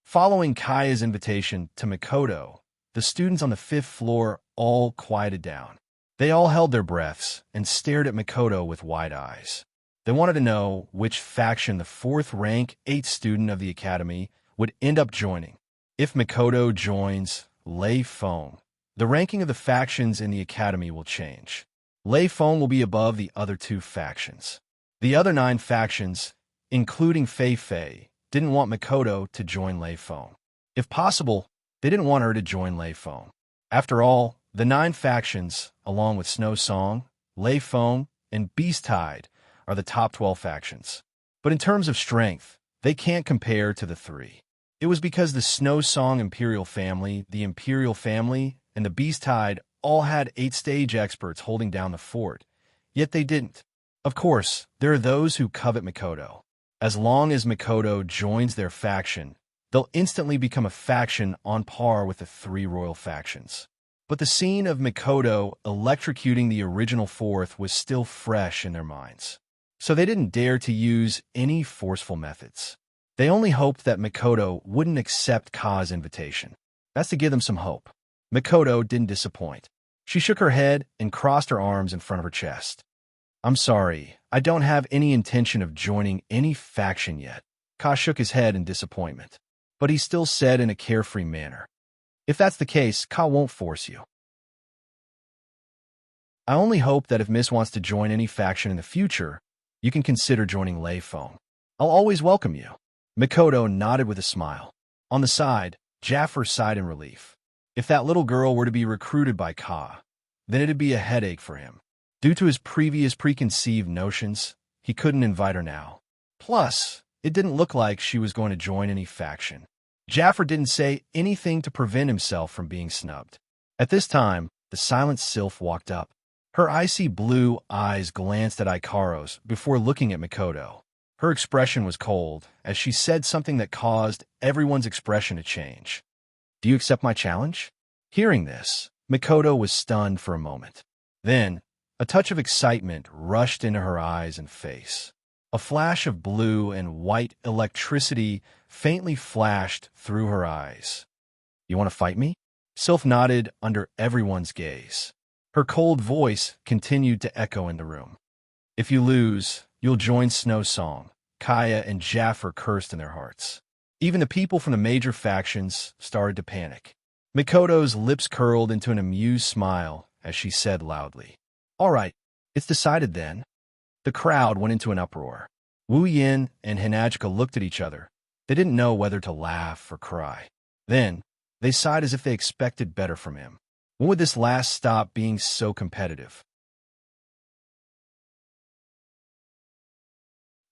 Following Kaya's invitation to Makoto, the students on the 5th floor all quieted down. They all held their breaths and stared at Makoto with wide eyes. They wanted to know which faction the 4th rank 8th student of the academy would end up joining. If Makoto joins Lei Feng, the ranking of the factions in the academy will change. Lei Feng will be above the other 2 factions. The other 9 factions, including Fei Fei, didn't want Makoto to join Lei Feng. If possible, they didn't want her to join Lei Feng. After all, the 9 factions, along with Snow Song, Lei Feng, and Beast Tide, are the top 12 factions. But in terms of strength, they can't compare to the 3. It was because the Snow Song Imperial family, the Imperial family, and the Beast Tide all had 8-stage experts holding down the fort, yet they didn't. Of course, there are those who covet Makoto. As long as Makoto joins their faction, they'll instantly become a faction on par with the 3 royal factions. But the scene of Makoto electrocuting the original 4th was still fresh in their minds. So they didn't dare to use any forceful methods. They only hoped that Makoto wouldn't accept Ka's invitation. That's to give them some hope. Makoto didn't disappoint. She shook her head and crossed her arms in front of her chest. I'm sorry, I don't have any intention of joining any faction yet. Ka shook his head in disappointment. But he still said in a carefree manner, if that's the case, Ka won't force you. I only hope that if Miss wants to join any faction in the future, you can consider joining Lei Feng. I'll always welcome you. Makoto nodded with a smile. On the side, Jaffer sighed in relief. If that little girl were to be recruited by Ka, then it'd be a headache for him. Due to his previous preconceived notions, he couldn't invite her now. Plus, it didn't look like she was going to join any faction. Jaffer didn't say anything to prevent himself from being snubbed. At this time, the silent sylph walked up. Her icy blue eyes glanced at Ikaros before looking at Mikoto. Her expression was cold, as she said something that caused everyone's expression to change. "Do you accept my challenge?" Hearing this, Mikoto was stunned for a moment. Then, a touch of excitement rushed into her eyes and face. A flash of blue and white electricity faintly flashed through her eyes. "You want to fight me?" Sylph nodded under everyone's gaze. Her cold voice continued to echo in the room. "If you lose, you'll join Snow Song." Kaya and Jaffer cursed in their hearts. Even the people from the major factions started to panic. Mikoto's lips curled into an amused smile as she said loudly, "All right, it's decided then." The crowd went into an uproar. Wu Yin and Hinajika looked at each other. They didn't know whether to laugh or cry. Then, they sighed as if they expected better from him. When would this last stop being so competitive?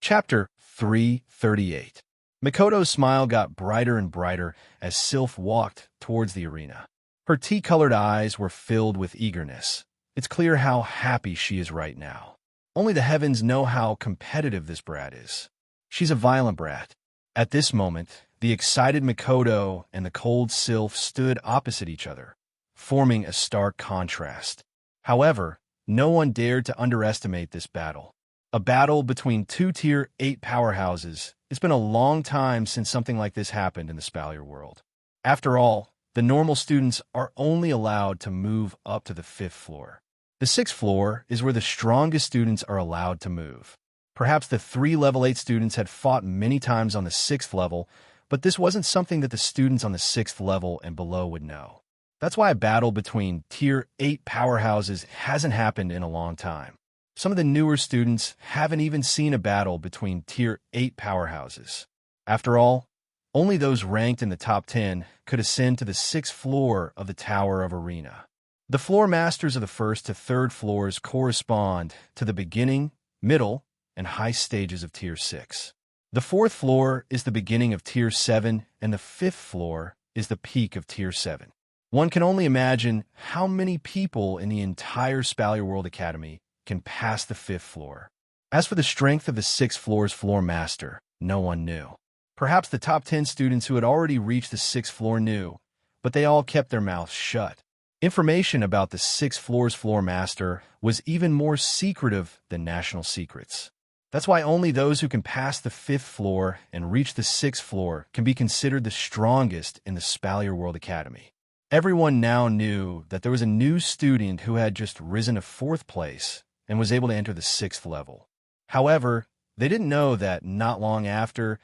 Chapter 338. Mikoto's smile got brighter and brighter as Sylph walked towards the arena. Her tea-colored eyes were filled with eagerness. It's clear how happy she is right now. Only the heavens know how competitive this brat is. She's a violent brat. At this moment, the excited Mikoto and the cold Sylph stood opposite each other, forming a stark contrast. However, no one dared to underestimate this battle. A battle between two Tier 8 powerhouses. It's been a long time since something like this happened in the Spalier world. After all, the normal students are only allowed to move up to the 5th floor. The 6th floor is where the strongest students are allowed to move. Perhaps the 3 level 8 students had fought many times on the 6th level, but this wasn't something that the students on the 6th level and below would know. That's why a battle between Tier 8 powerhouses hasn't happened in a long time. Some of the newer students haven't even seen a battle between Tier 8 powerhouses. After all, only those ranked in the top 10 could ascend to the 6th floor of the Tower of Arena. The floor masters of the 1st to 3rd floors correspond to the beginning, middle, and high stages of Tier 6. The 4th floor is the beginning of Tier 7, and the 5th floor is the peak of Tier 7. One can only imagine how many people in the entire Spalier World Academy can pass the 5th floor. As for the strength of the 6th floor's floor master, no one knew. Perhaps the top 10 students who had already reached the 6th floor knew, but they all kept their mouths shut. Information about the 6th floor's floor master was even more secretive than national secrets. That's why only those who can pass the 5th floor and reach the 6th floor can be considered the strongest in the Spalier World Academy. Everyone now knew that there was a new student who had just risen to 4th place and was able to enter the 6th level. However, they didn't know that not long after,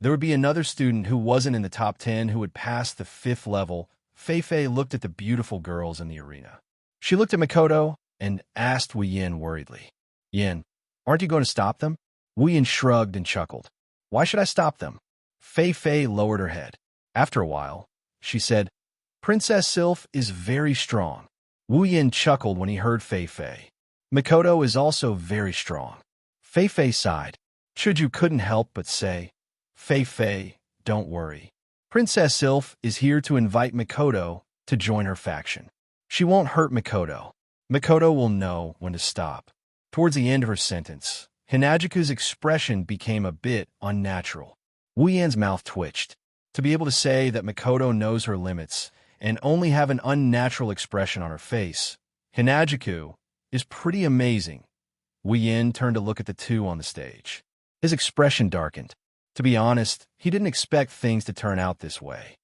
there would be another student who wasn't in the top 10 who would pass the 5th level. Fei looked at the beautiful girls in the arena. She looked at Mikoto and asked Wu Yin worriedly, "Yin, aren't you going to stop them?" Wu Yin shrugged and chuckled. "Why should I stop them?" Fei lowered her head. After a while, she said, "Princess Sylph is very strong." Wu Yin chuckled when he heard Fei. "Mikoto is also very strong." Fei sighed. Chuju couldn't help but say, Fei, don't worry. Princess Sylph is here to invite Mikoto to join her faction. She won't hurt Mikoto. Mikoto will know when to stop." Towards the end of her sentence, Hinajika's expression became a bit unnatural. Wu Yan's mouth twitched. To be able to say that Mikoto knows her limits and only have an unnatural expression on her face, Hinajiku, is pretty amazing. Wu Yan turned to look at the two on the stage. His expression darkened. To be honest, he didn't expect things to turn out this way.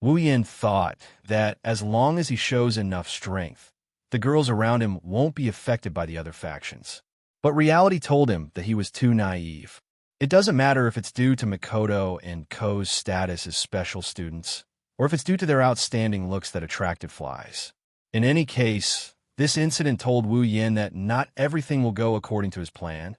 Wu Yan thought that as long as he shows enough strength, the girls around him won't be affected by the other factions. But reality told him that he was too naive. It doesn't matter if it's due to Mikoto and Ko's status as special students, or if it's due to their outstanding looks that attracted flies. In any case, this incident told Wu Yan that not everything will go according to his plan.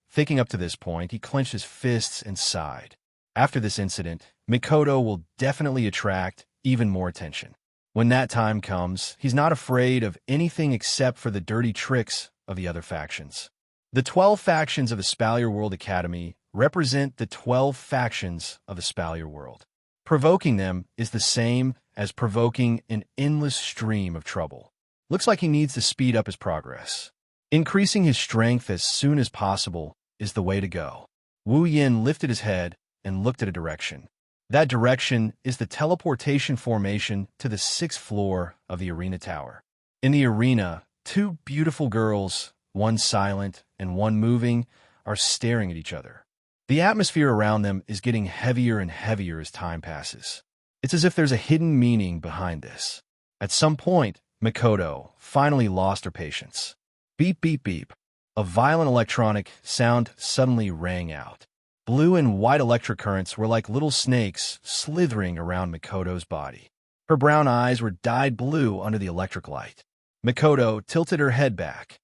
Thinking up to this point, he clenched his fists and sighed. After this incident, Mikoto will definitely attract even more attention. When that time comes, he's not afraid of anything except for the dirty tricks of the other factions. The 12 factions of the Spalier World Academy represent the 12 factions of the Spalier World. Provoking them is the same as provoking an endless stream of trouble. Looks like he needs to speed up his progress. Increasing his strength as soon as possible is the way to go. Wu Yin lifted his head and looked at a direction. That direction is the teleportation formation to the 6th floor of the arena tower. In the arena, two beautiful girls, one silent and one moving, are staring at each other. The atmosphere around them is getting heavier and heavier as time passes. It's as if there's a hidden meaning behind this. At some point, Mikoto finally lost her patience. Beep, beep, beep. A violent electronic sound suddenly rang out. Blue and white electric currents were like little snakes slithering around Mikoto's body. Her brown eyes were dyed blue under the electric light. Mikoto tilted her head back.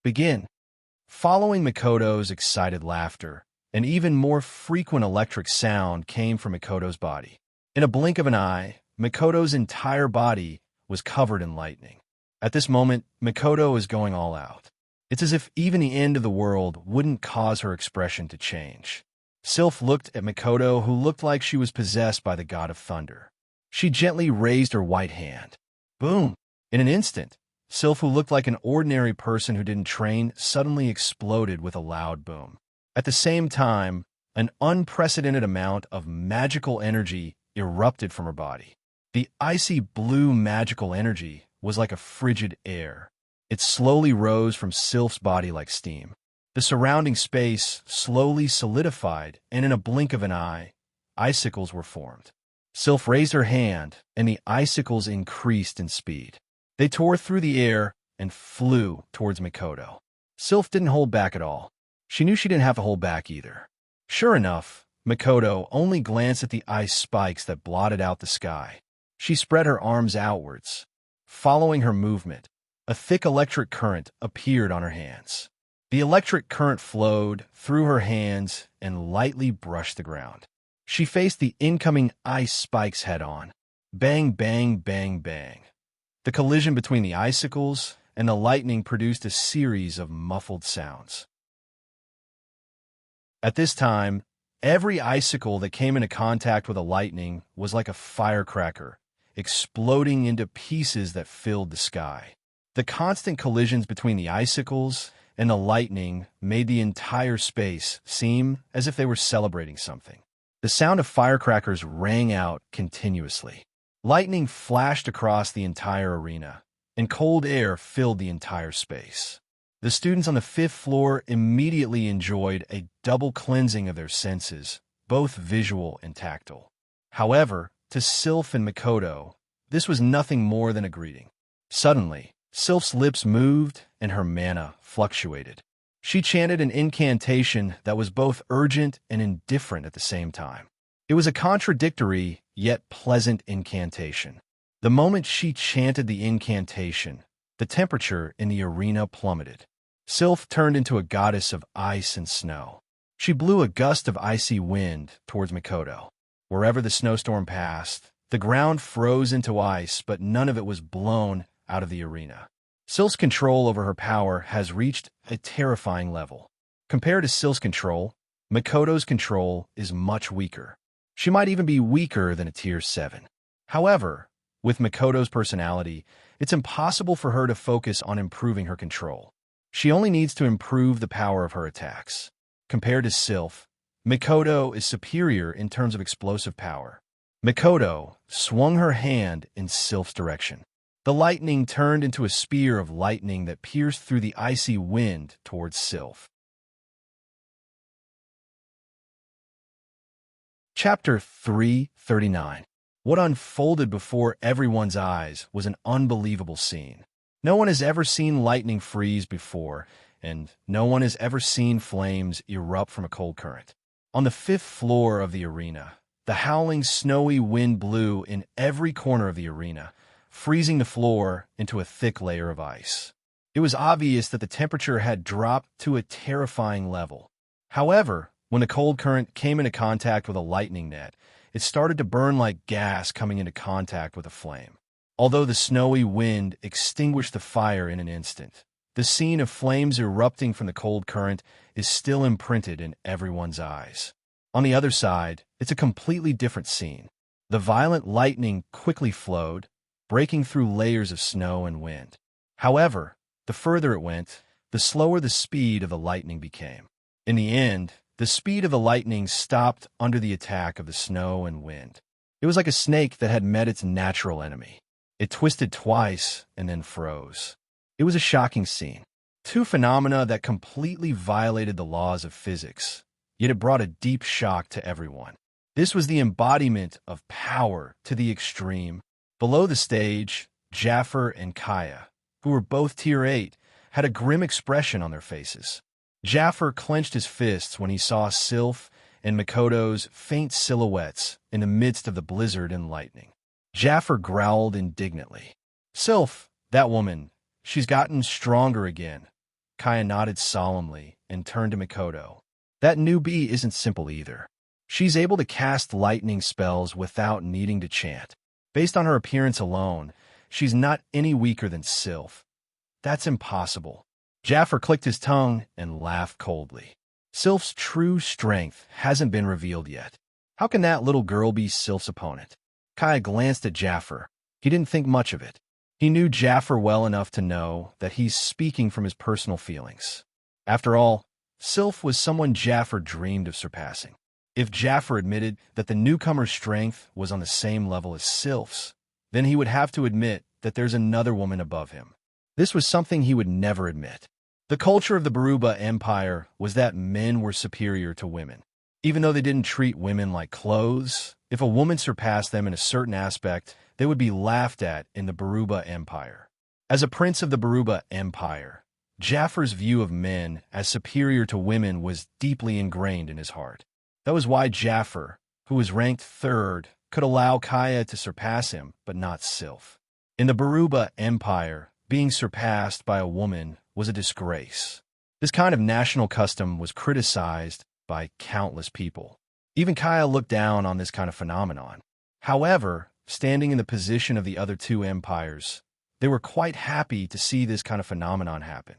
Begin. Following Mikoto's excited laughter, an even more frequent electric sound came from Mikoto's body. In a blink of an eye, Mikoto's entire body was covered in lightning. At this moment, Mikoto is going all out. It's as if even the end of the world wouldn't cause her expression to change. Sylph looked at Mikoto, who looked like she was possessed by the god of thunder. She gently raised her white hand. Boom! In an instant, Sylph, who looked like an ordinary person who didn't train, suddenly exploded with a loud boom. At the same time, an unprecedented amount of magical energy erupted from her body. The icy blue magical energy was like a frigid air. It slowly rose from Sylph's body like steam. The surrounding space slowly solidified, and in a blink of an eye, icicles were formed. Sylph raised her hand, and the icicles increased in speed. They tore through the air and flew towards Mikoto. Sylph didn't hold back at all. She knew she didn't have to hold back either. Sure enough, Mikoto only glanced at the ice spikes that blotted out the sky. She spread her arms outwards. Following her movement, a thick electric current appeared on her hands. The electric current flowed through her hands and lightly brushed the ground. She faced the incoming ice spikes head-on. Bang, bang, bang, bang. The collision between the icicles and the lightning produced a series of muffled sounds. At this time, every icicle that came into contact with the lightning was like a firecracker, exploding into pieces that filled the sky. The constant collisions between the icicles and the lightning made the entire space seem as if they were celebrating something. The sound of firecrackers rang out continuously. Lightning flashed across the entire arena, and cold air filled the entire space. The students on the 5th floor immediately enjoyed a double cleansing of their senses, both visual and tactile. However, to Sylph and Mikoto, this was nothing more than a greeting. Suddenly, Sylph's lips moved and her mana fluctuated. She chanted an incantation that was both urgent and indifferent at the same time. It was a contradictory yet pleasant incantation. The moment she chanted the incantation, the temperature in the arena plummeted. Sylph turned into a goddess of ice and snow. She blew a gust of icy wind towards Mikoto. Wherever the snowstorm passed, the ground froze into ice, but none of it was blown out of the arena. Sylph's control over her power has reached a terrifying level. Compared to Sylph's control, Mikoto's control is much weaker. She might even be weaker than a Tier 7. However, with Mikoto's personality, it's impossible for her to focus on improving her control. She only needs to improve the power of her attacks. Compared to Sylph, Mikoto is superior in terms of explosive power. Mikoto swung her hand in Sylph's direction. The lightning turned into a spear of lightning that pierced through the icy wind towards Sylph. Chapter 339. What unfolded before everyone's eyes was an unbelievable scene. No one has ever seen lightning freeze before, and no one has ever seen flames erupt from a cold current. On the 5th floor of the arena, the howling snowy wind blew in every corner of the arena, freezing the floor into a thick layer of ice. It was obvious that the temperature had dropped to a terrifying level. However, when the cold current came into contact with a lightning net, it started to burn like gas coming into contact with a flame. Although the snowy wind extinguished the fire in an instant, the scene of flames erupting from the cold current is still imprinted in everyone's eyes. On the other side, it's a completely different scene. The violent lightning quickly flowed, breaking through layers of snow and wind. However, the further it went, the slower the speed of the lightning became. In the end, the speed of the lightning stopped under the attack of the snow and wind. It was like a snake that had met its natural enemy. It twisted twice and then froze. It was a shocking scene. Two phenomena that completely violated the laws of physics, yet it brought a deep shock to everyone. This was the embodiment of power to the extreme. Below the stage, Jaffer and Kaya, who were both Tier 8, had a grim expression on their faces. Jaffer clenched his fists when he saw Sylph and Makoto's faint silhouettes in the midst of the blizzard and lightning. Jaffer growled indignantly. "Sylph, that woman, she's gotten stronger again." Kaya nodded solemnly and turned to Makoto. "That newbie isn't simple either. She's able to cast lightning spells without needing to chant. Based on her appearance alone, she's not any weaker than Sylph. That's impossible." Jaffer clicked his tongue and laughed coldly. "Sylph's true strength hasn't been revealed yet. How can that little girl be Sylph's opponent?" Kaya glanced at Jaffer. He didn't think much of it. He knew Jaffer well enough to know that he's speaking from his personal feelings. After all, Sylph was someone Jaffer dreamed of surpassing. If Jaffer admitted that the newcomer's strength was on the same level as Sylph's, then he would have to admit that there's another woman above him. This was something he would never admit. The culture of the Baruba Empire was that men were superior to women. Even though they didn't treat women like clothes, if a woman surpassed them in a certain aspect, they would be laughed at in the Baruba Empire. As a prince of the Baruba Empire, Jaffer's view of men as superior to women was deeply ingrained in his heart. That was why Jaffer, who was ranked 3rd, could allow Kaya to surpass him, but not Sylph. In the Baruba Empire, being surpassed by a woman was a disgrace. This kind of national custom was criticized by countless people. Even Kaya looked down on this kind of phenomenon. However, standing in the position of the other two empires, they were quite happy to see this kind of phenomenon happen.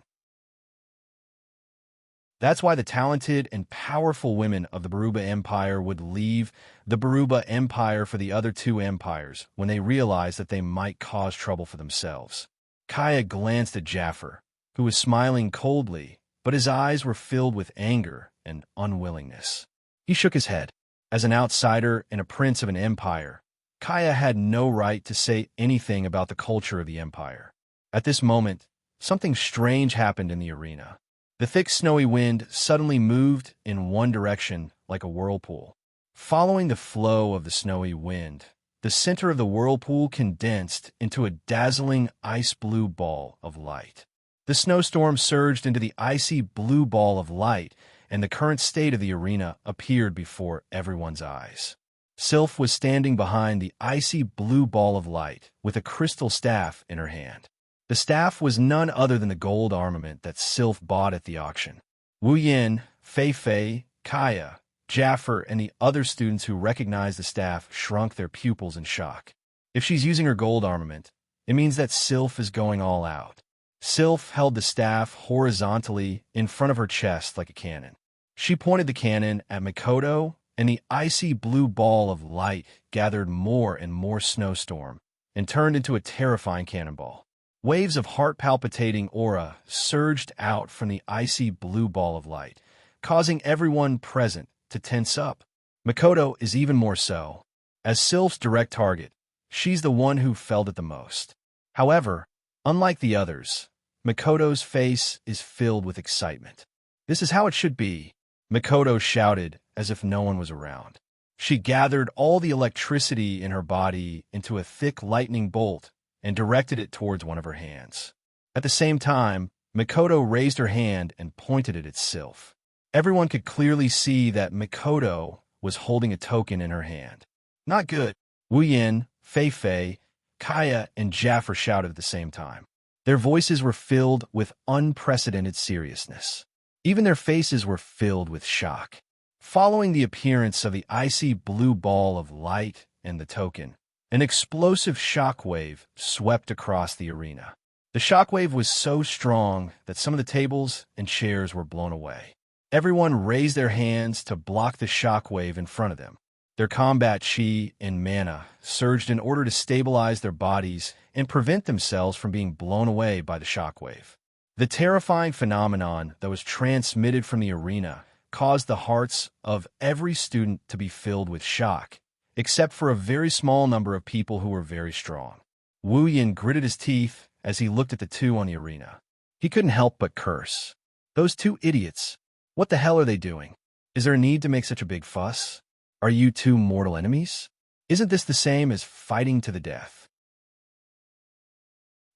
That's why the talented and powerful women of the Baruba Empire would leave the Baruba Empire for the other two empires when they realized that they might cause trouble for themselves. Kaya glanced at Jaffer, who was smiling coldly, but his eyes were filled with anger and unwillingness. He shook his head. As an outsider and a prince of an empire, Kaya had no right to say anything about the culture of the empire. At this moment, something strange happened in the arena. The thick snowy wind suddenly moved in one direction like a whirlpool. Following the flow of the snowy wind, the center of the whirlpool condensed into a dazzling ice blue ball of light. The snowstorm surged into the icy blue ball of light, and the current state of the arena appeared before everyone's eyes. Sylph was standing behind the icy blue ball of light with a crystal staff in her hand. The staff was none other than the gold armament that Sylph bought at the auction. Wu Yin, Fei Fei, Kaya, Jaffer, and the other students who recognized the staff shrunk their pupils in shock. If she's using her gold armament, it means that Sylph is going all out. Sylph held the staff horizontally in front of her chest like a cannon. She pointed the cannon at Makoto, and the icy blue ball of light gathered more and more snowstorm and turned into a terrifying cannonball. Waves of heart-palpitating aura surged out from the icy blue ball of light, causing everyone present to tense up. Makoto is even more so. As Sylph's direct target, she's the one who felt it the most. However, unlike the others, Makoto's face is filled with excitement. "This is how it should be," Makoto shouted as if no one was around. She gathered all the electricity in her body into a thick lightning bolt and directed it towards one of her hands. At the same time, Makoto raised her hand and pointed it at Sylph. Everyone could clearly see that Makoto was holding a token in her hand. "Not good," Wu Yin, Fei Fei, Kaya, and Jaffer shouted at the same time. Their voices were filled with unprecedented seriousness. Even their faces were filled with shock. Following the appearance of the icy blue ball of light and the token, an explosive shockwave swept across the arena. The shockwave was so strong that some of the tables and chairs were blown away. Everyone raised their hands to block the shockwave in front of them. Their combat chi and mana surged in order to stabilize their bodies and prevent themselves from being blown away by the shockwave. The terrifying phenomenon that was transmitted from the arena caused the hearts of every student to be filled with shock, except for a very small number of people who were very strong. Wu Yin gritted his teeth as he looked at the two on the arena. He couldn't help but curse. Those two idiots. What the hell are they doing? Is there a need to make such a big fuss? Are you two mortal enemies? Isn't this the same as fighting to the death?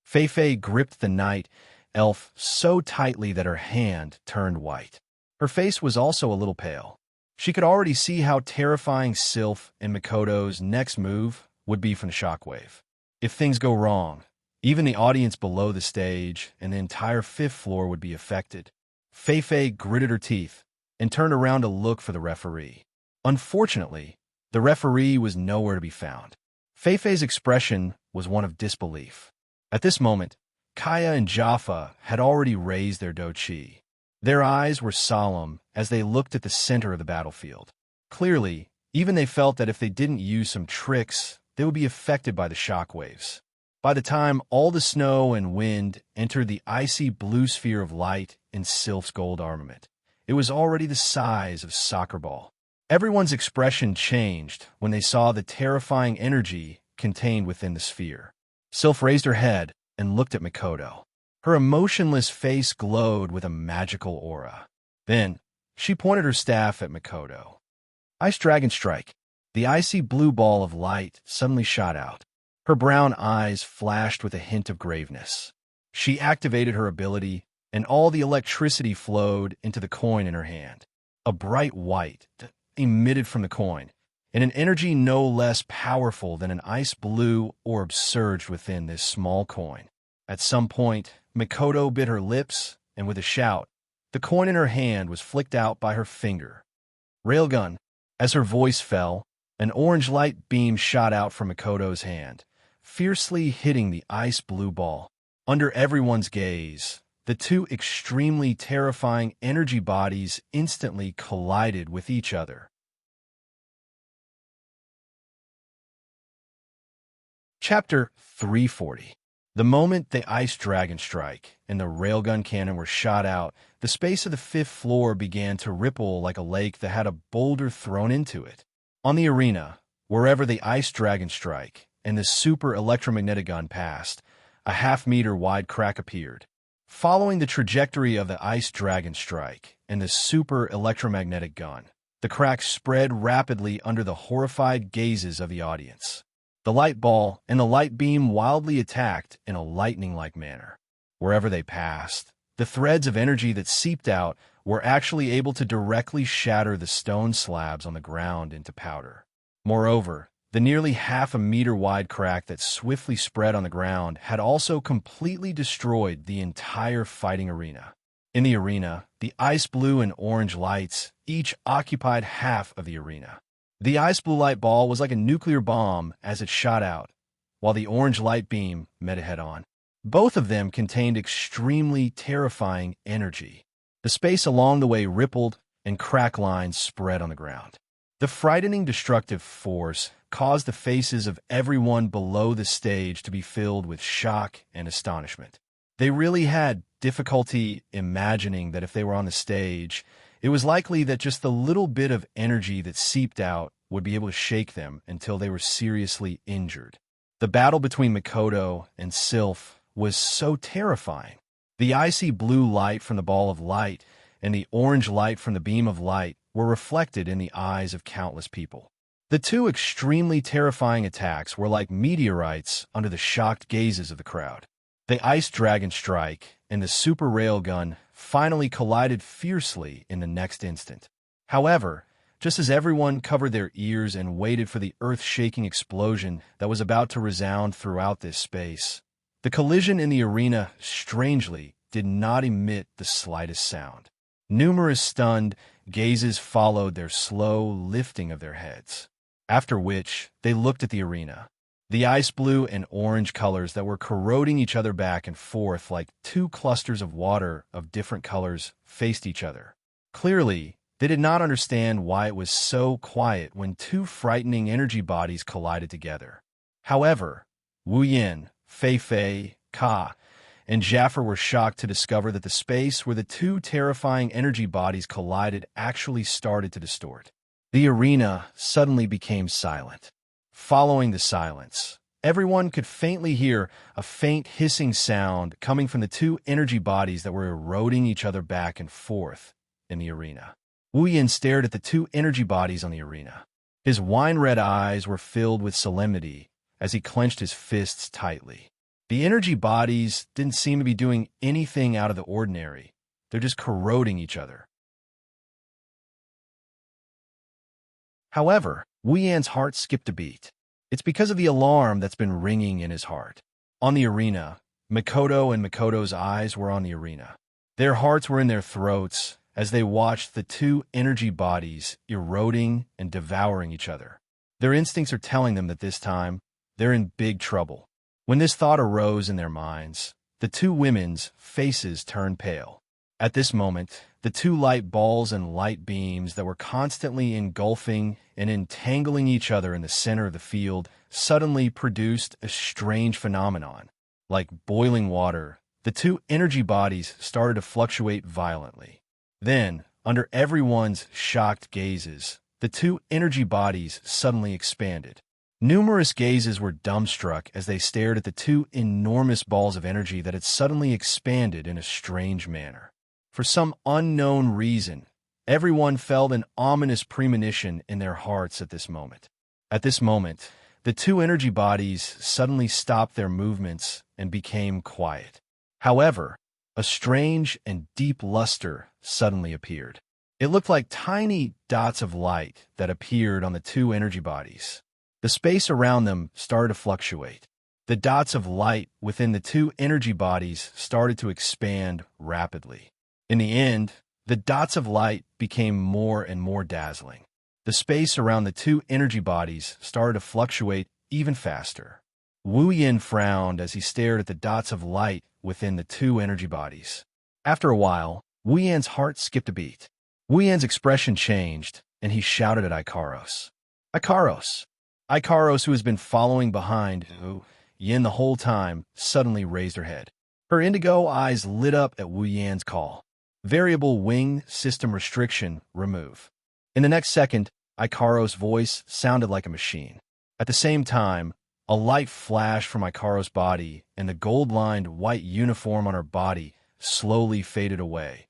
Fei Fei gripped the night elf so tightly that her hand turned white. Her face was also a little pale. She could already see how terrifying Sylph and Mikoto's next move would be from the shockwave. If things go wrong, even the audience below the stage and the entire fifth floor would be affected. Fei Fei gritted her teeth and turned around to look for the referee. Unfortunately, the referee was nowhere to be found. Fei Fei's expression was one of disbelief. At this moment, Kaya and Jaffa had already raised their douchi. Their eyes were solemn as they looked at the center of the battlefield. Clearly, even they felt that if they didn't use some tricks, they would be affected by the shockwaves. By the time all the snow and wind entered the icy blue sphere of light in Sylph's gold armament, it was already the size of a soccer ball. Everyone's expression changed when they saw the terrifying energy contained within the sphere. Sylph raised her head and looked at Mikoto. Her emotionless face glowed with a magical aura. Then, she pointed her staff at Mikoto. Ice Dragon Strike. The icy blue ball of light suddenly shot out. Her brown eyes flashed with a hint of graveness. She activated her ability, and all the electricity flowed into the coin in her hand. A bright white emitted from the coin, and an energy no less powerful than an ice blue orb surged within this small coin. At some point, Mikoto bit her lips, and with a shout, the coin in her hand was flicked out by her finger. Railgun. As her voice fell, an orange light beam shot out from Mikoto's hand, fiercely hitting the ice blue ball. Under everyone's gaze, the two extremely terrifying energy bodies instantly collided with each other. Chapter 340. The moment the Ice Dragon Strike and the Railgun Cannon were shot out, the space of the fifth floor began to ripple like a lake that had a boulder thrown into it. On the arena, wherever the Ice Dragon Strike and the Super Electromagnetic Gun passed, a half-meter wide crack appeared. Following the trajectory of the Ice Dragon Strike and the Super Electromagnetic Gun, the crack spread rapidly under the horrified gazes of the audience. The light ball and the light beam wildly attacked in a lightning-like manner. Wherever they passed, the threads of energy that seeped out were actually able to directly shatter the stone slabs on the ground into powder. Moreover, the nearly half-a-meter-wide crack that swiftly spread on the ground had also completely destroyed the entire fighting arena. In the arena, the ice blue and orange lights each occupied half of the arena. The ice blue light ball was like a nuclear bomb as it shot out, while the orange light beam met it head-on. Both of them contained extremely terrifying energy. The space along the way rippled, and crack lines spread on the ground. The frightening destructive force caused the faces of everyone below the stage to be filled with shock and astonishment. They really had difficulty imagining that if they were on the stage, it was likely that just the little bit of energy that seeped out would be able to shake them until they were seriously injured. The battle between Mikoto and Sylph was so terrifying. The icy blue light from the ball of light and the orange light from the beam of light were reflected in the eyes of countless people. The two extremely terrifying attacks were like meteorites under the shocked gazes of the crowd. The Ice Dragon Strike and the Super Railgun finally collided fiercely in the next instant. However, just as everyone covered their ears and waited for the earth-shaking explosion that was about to resound throughout this space, the collision in the arena, strangely, did not emit the slightest sound. Numerous stunned, Gazes followed their slow lifting of their heads, after which they looked at the arena. The ice blue and orange colors that were corroding each other back and forth like two clusters of water of different colors faced each other. Clearly, they did not understand why it was so quiet when two frightening energy bodies collided together. However, Wu Yin, Fei Fei, Ka, and Jaffer were shocked to discover that the space where the two terrifying energy bodies collided actually started to distort. The arena suddenly became silent. Following the silence, everyone could faintly hear a faint hissing sound coming from the two energy bodies that were eroding each other back and forth in the arena. Wu Yin stared at the two energy bodies on the arena. His wine-red eyes were filled with solemnity as he clenched his fists tightly. The energy bodies didn't seem to be doing anything out of the ordinary. They're just corroding each other. However, Wu Yan's heart skipped a beat. It's because of the alarm that's been ringing in his heart. On the arena, Mikoto and Mikoto's eyes were on the arena. Their hearts were in their throats as they watched the two energy bodies eroding and devouring each other. Their instincts are telling them that this time, they're in big trouble. When this thought arose in their minds, the two women's faces turned pale. At this moment, the two light balls and light beams that were constantly engulfing and entangling each other in the center of the field suddenly produced a strange phenomenon. Like boiling water, the two energy bodies started to fluctuate violently. Then, under everyone's shocked gazes, the two energy bodies suddenly expanded. Numerous gazes were dumbstruck as they stared at the two enormous balls of energy that had suddenly expanded in a strange manner. For some unknown reason, everyone felt an ominous premonition in their hearts at this moment. At this moment, the two energy bodies suddenly stopped their movements and became quiet. However, a strange and deep luster suddenly appeared. It looked like tiny dots of light that appeared on the two energy bodies. The space around them started to fluctuate. The dots of light within the two energy bodies started to expand rapidly. In the end, the dots of light became more and more dazzling. The space around the two energy bodies started to fluctuate even faster. Wu Yin frowned as he stared at the dots of light within the two energy bodies. After a while, Wu Yan's heart skipped a beat. Wu Yan's expression changed, and he shouted at Ikaros. Ikaros! Ikaros, who has been following behind Wu Yin the whole time, suddenly raised her head. Her indigo eyes lit up at Wu Yan's call. Variable wing system restriction remove. In the next second, Ikaros' voice sounded like a machine. At the same time, a light flashed from Ikaros' body, and the gold-lined white uniform on her body slowly faded away.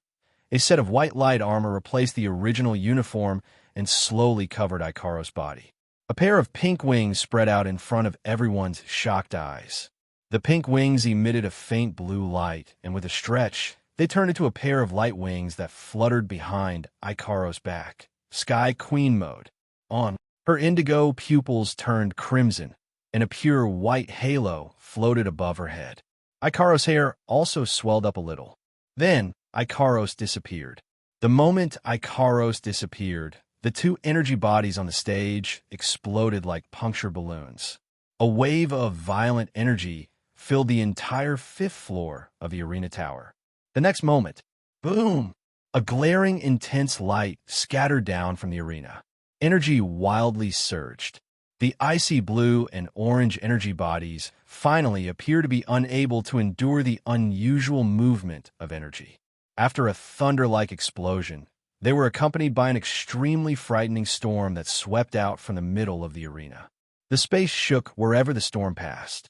A set of white light armor replaced the original uniform and slowly covered Ikaros' body. A pair of pink wings spread out in front of everyone's shocked eyes. The pink wings emitted a faint blue light, and with a stretch, they turned into a pair of light wings that fluttered behind Ikaros' back. Sky Queen mode. On. Her indigo pupils turned crimson, and a pure white halo floated above her head. Ikaros' hair also swelled up a little. Then, Ikaros disappeared. The moment Ikaros disappeared, the two energy bodies on the stage exploded like puncture balloons. A wave of violent energy filled the entire fifth floor of the arena tower. The next moment, boom! A glaring, intense light scattered down from the arena. Energy wildly surged. The icy blue and orange energy bodies finally appear to be unable to endure the unusual movement of energy. After a thunder-like explosion, they were accompanied by an extremely frightening storm that swept out from the middle of the arena. The space shook wherever the storm passed.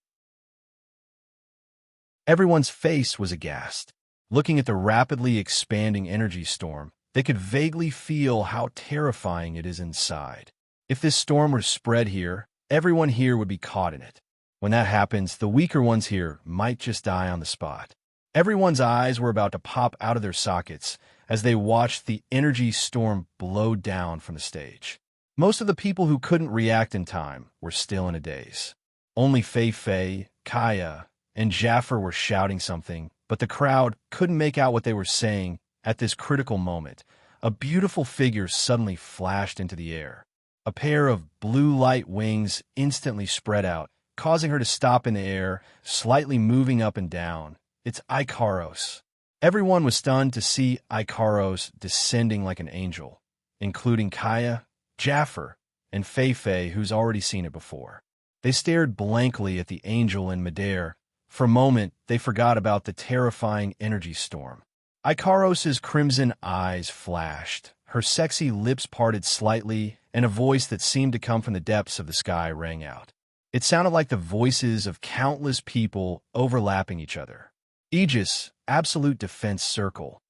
Everyone's face was aghast. Looking at the rapidly expanding energy storm, they could vaguely feel how terrifying it is inside. If this storm were spread here, everyone here would be caught in it. When that happens, the weaker ones here might just die on the spot. Everyone's eyes were about to pop out of their sockets as they watched the energy storm blow down from the stage. Most of the people who couldn't react in time were still in a daze. Only Fei Fei, Kaya, and Jaffer were shouting something, but the crowd couldn't make out what they were saying at this critical moment. a beautiful figure suddenly flashed into the air. A pair of blue light wings instantly spread out, causing her to stop in the air, slightly moving up and down. It's Ikaros. Everyone was stunned to see Ikaros descending like an angel, including Kaya, Jaffer, and Feifei, who's already seen it before. They stared blankly at the angel in midair. For a moment, they forgot about the terrifying energy storm. Ikaros's crimson eyes flashed. Her sexy lips parted slightly, and a voice that seemed to come from the depths of the sky rang out. It sounded like the voices of countless people overlapping each other. Aegis, absolute defense circle.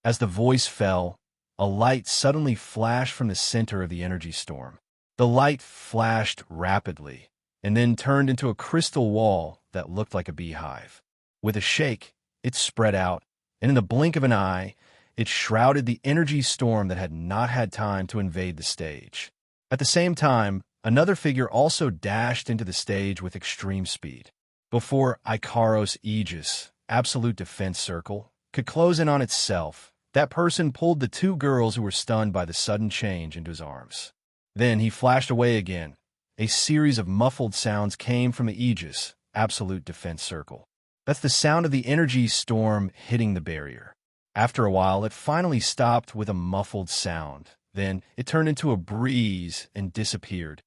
As the voice fell, a light suddenly flashed from the center of the energy storm. The light flashed rapidly, and then turned into a crystal wall that looked like a beehive. With a shake, it spread out, and in the blink of an eye, it shrouded the energy storm that had not had time to invade the stage. At the same time, another figure also dashed into the stage with extreme speed. Before Ikaros' Aegis, absolute defense circle, could close in on itself, that person pulled the two girls who were stunned by the sudden change into his arms. Then he flashed away again. A series of muffled sounds came from the Aegis, absolute defense circle. That's the sound of the energy storm hitting the barrier. After a while, it finally stopped with a muffled sound. Then it turned into a breeze and disappeared.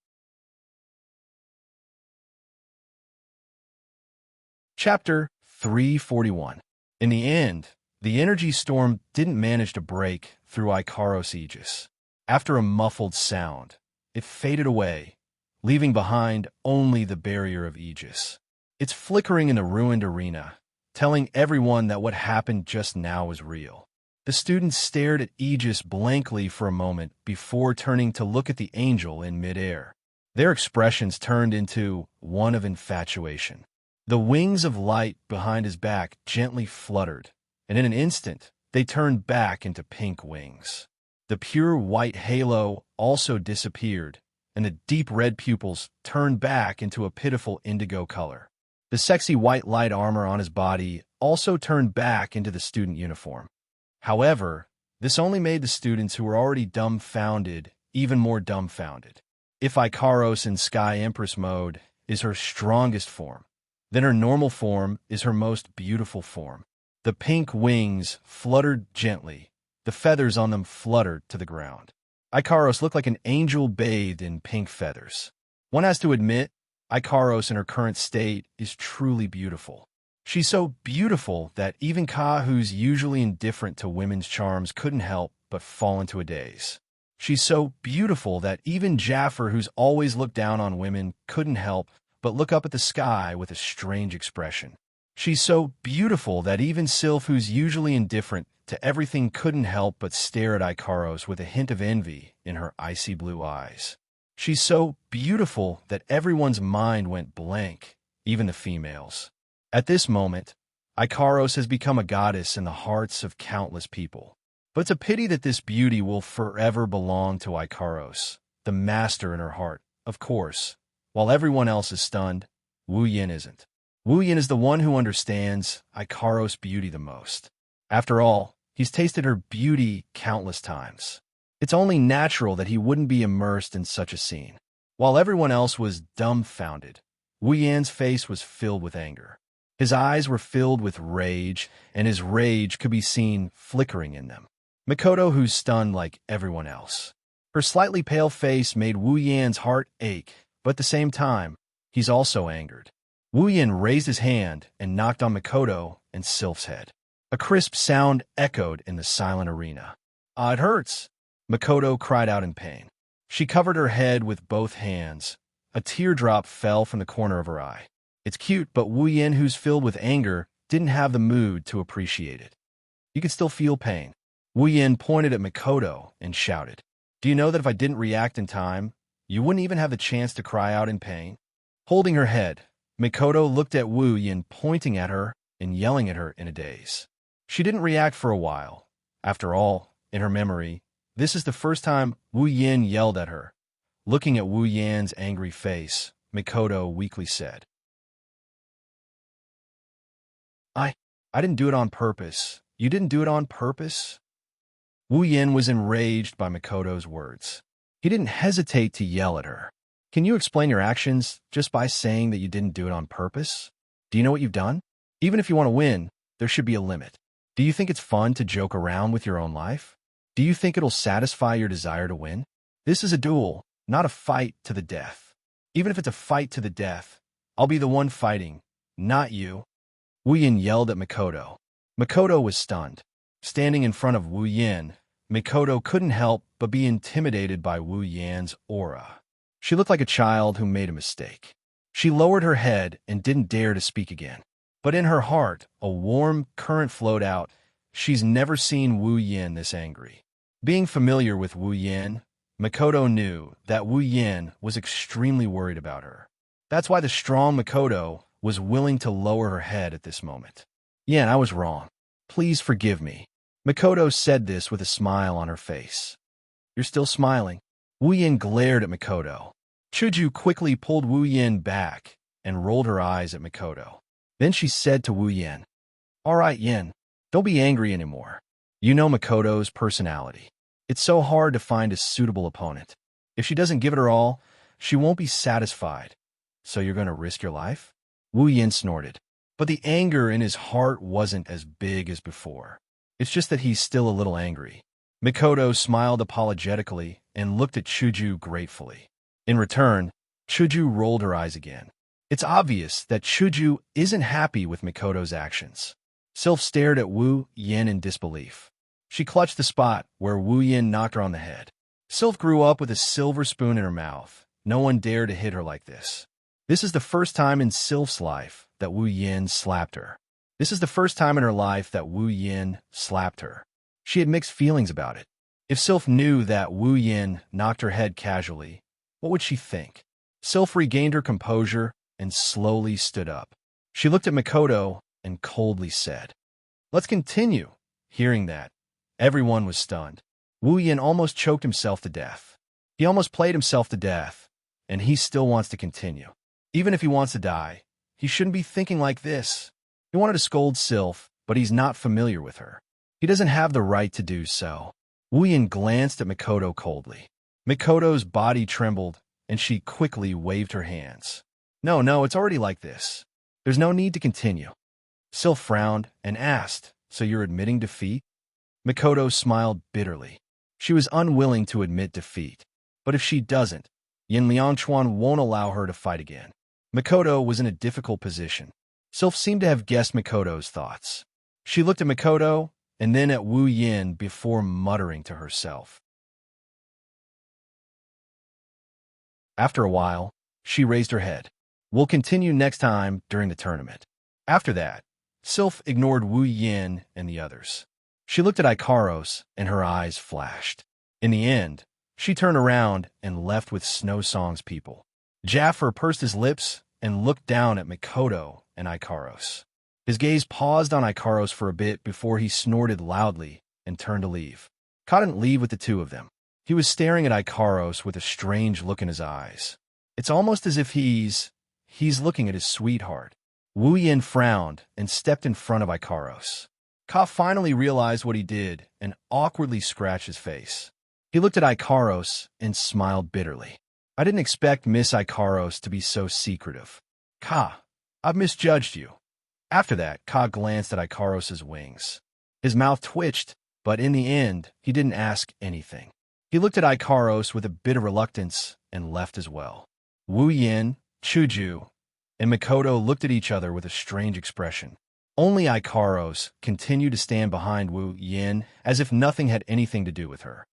Chapter 341. In the end, the energy storm didn't manage to break through Ikaros' Aegis. After a muffled sound, it faded away, leaving behind only the barrier of Aegis. It's flickering in the ruined arena, telling everyone that what happened just now was real. The students stared at Aegis blankly for a moment before turning to look at the angel in midair. Their expressions turned into one of infatuation. The wings of light behind his back gently fluttered, and in an instant, they turned back into pink wings. The pure white halo also disappeared, and the deep red pupils turned back into a pitiful indigo color. The sexy white light armor on his body also turned back into the student uniform. However, this only made the students who were already dumbfounded even more dumbfounded. If Ikaros in Sky Empress mode is her strongest form, then her normal form is her most beautiful form. The pink wings fluttered gently. The feathers on them fluttered to the ground. Ikaros looked like an angel bathed in pink feathers. One has to admit, Ikaros in her current state is truly beautiful. She's so beautiful that even Ka, who's usually indifferent to women's charms, couldn't help but fall into a daze. She's so beautiful that even Jaffer, who's always looked down on women, couldn't help but look up at the sky with a strange expression. She's so beautiful that even Sylph, who's usually indifferent to everything, couldn't help but stare at Ikaros with a hint of envy in her icy blue eyes. She's so beautiful that everyone's mind went blank, even the females. At this moment, Ikaros has become a goddess in the hearts of countless people. But it's a pity that this beauty will forever belong to Ikaros, the master in her heart, of course. While everyone else is stunned, Wu Yin isn't. Wu Yin is the one who understands Ikaros' beauty the most. After all, he's tasted her beauty countless times. It's only natural that he wouldn't be immersed in such a scene. While everyone else was dumbfounded, Wu Yan's face was filled with anger. His eyes were filled with rage, and his rage could be seen flickering in them. Mikoto, who's stunned like everyone else. Her slightly pale face made Wu Yan's heart ache, but at the same time, he's also angered. Wu Yan raised his hand and knocked on Mikoto and Sylph's head. A crisp sound echoed in the silent arena. "Ah, it hurts!" Mikoto cried out in pain. She covered her head with both hands. A teardrop fell from the corner of her eye. It's cute, but Wu Yan, who's filled with anger, didn't have the mood to appreciate it. You could still feel pain. Wu Yan pointed at Mikoto and shouted, "Do you know that if I didn't react in time, you wouldn't even have the chance to cry out in pain?" Holding her head, Mikoto looked at Wu Yan, pointing at her and yelling at her in a daze. She didn't react for a while. After all, in her memory, this is the first time Wu Yan yelled at her. Looking at Wu Yan's angry face, Mikoto weakly said, I didn't do it on purpose. You didn't do it on purpose?" Wu Yin was enraged by Makoto's words. He didn't hesitate to yell at her. Can you explain your actions just by saying that you didn't do it on purpose? Do you know what you've done? Even if you want to win, there should be a limit. Do you think it's fun to joke around with your own life? Do you think it'll satisfy your desire to win? This is a duel, not a fight to the death. Even if it's a fight to the death, I'll be the one fighting, not you. Wu Yin yelled at Makoto. Makoto was stunned. Standing in front of Wu Yin, Makoto couldn't help but be intimidated by Wu Yan's aura. She looked like a child who made a mistake. She lowered her head and didn't dare to speak again. But in her heart, a warm current flowed out. She's never seen Wu Yin this angry. Being familiar with Wu Yin, Makoto knew that Wu Yin was extremely worried about her. That's why the strong Makoto was willing to lower her head at this moment. Yin, I was wrong. Please forgive me. Makoto said this with a smile on her face. You're still smiling. Wu Yin glared at Makoto. Chuju quickly pulled Wu Yin back and rolled her eyes at Makoto. Then she said to Wu Yin, All right, Yin, don't be angry anymore. You know Makoto's personality. It's so hard to find a suitable opponent. If she doesn't give it her all, she won't be satisfied. So you're going to risk your life? Wu Yin snorted. But the anger in his heart wasn't as big as before. It's just that he's still a little angry. Makoto smiled apologetically and looked at Chuju gratefully. In return, Chuju rolled her eyes again. It's obvious that Chuju isn't happy with Makoto's actions. Sylph stared at Wu Yin in disbelief. She clutched the spot where Wu Yin knocked her on the head. Sylph grew up with a silver spoon in her mouth. No one dared to hit her like this. This is the first time in Sylph's life that Wu Yin slapped her. This is the first time in her life that Wu Yin slapped her. She had mixed feelings about it. If Sylph knew that Wu Yin knocked her head casually, what would she think? Sylph regained her composure and slowly stood up. She looked at Makoto and coldly said, Let's continue. Hearing that, everyone was stunned. Wu Yin almost choked himself to death. He almost played himself to death, and he still wants to continue. Even if he wants to die, he shouldn't be thinking like this. He wanted to scold Sylph, but he's not familiar with her. He doesn't have the right to do so. Wu Yin glanced at Makoto coldly. Makoto's body trembled, and she quickly waved her hands. No, it's already like this. There's no need to continue. Sylph frowned and asked, So you're admitting defeat? Makoto smiled bitterly. She was unwilling to admit defeat. But if she doesn't, Yin Liangchuan won't allow her to fight again. Makoto was in a difficult position. Sylph seemed to have guessed Makoto's thoughts. She looked at Makoto and then at Wu Yin before muttering to herself. After a while, she raised her head. We'll continue next time during the tournament. After that, Sylph ignored Wu Yin and the others. She looked at Ikaros and her eyes flashed. In the end, she turned around and left with Snow Song's people. Jaffer pursed his lips and looked down at Makoto and Ikaros. His gaze paused on Ikaros for a bit before he snorted loudly and turned to leave. Ka didn't leave with the two of them. He was staring at Ikaros with a strange look in his eyes. It's almost as if he's looking at his sweetheart. Wu Yin frowned and stepped in front of Ikaros. Ka finally realized what he did and awkwardly scratched his face. He looked at Ikaros and smiled bitterly. I didn't expect Miss Ikaros to be so secretive. Ka, I've misjudged you. After that, Ka glanced at Ikaros' wings. His mouth twitched, but in the end, he didn't ask anything. He looked at Ikaros with a bit of reluctance and left as well. Wu Yin, Chuju, and Makoto looked at each other with a strange expression. Only Ikaros continued to stand behind Wu Yin as if nothing had anything to do with her.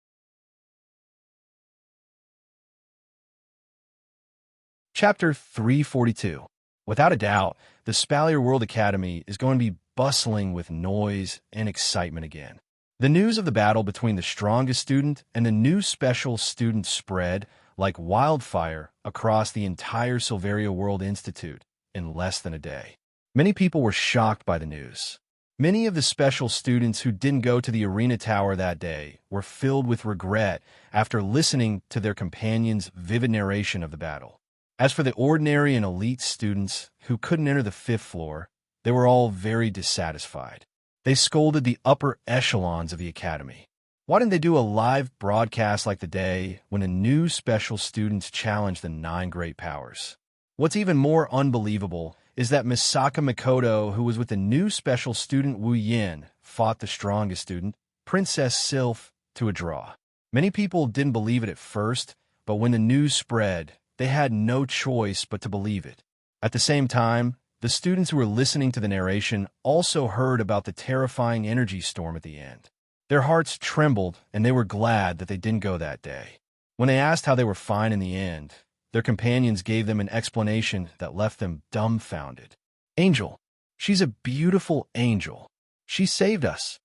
Chapter 342. Without a doubt, the Spalier World Academy is going to be bustling with noise and excitement again. The news of the battle between the strongest student and the new special student spread like wildfire across the entire Silveria World Institute in less than a day. Many people were shocked by the news. Many of the special students who didn't go to the arena tower that day were filled with regret after listening to their companions' vivid narration of the battle. As for the ordinary and elite students who couldn't enter the 5th floor, they were all very dissatisfied. They scolded the upper echelons of the academy. Why didn't they do a live broadcast like the day when a new special students challenged the 9 great powers? What's even more unbelievable is that Misaka Mikoto, who was with the new special student Wu Yin, fought the strongest student, Princess Sylph, to a draw. Many people didn't believe it at first, but when the news spread, they had no choice but to believe it. At the same time, the students who were listening to the narration also heard about the terrifying energy storm at the end. Their hearts trembled, and they were glad that they didn't go that day. When they asked how they were fine in the end, their companions gave them an explanation that left them dumbfounded. Angel. She's a beautiful angel. She saved us.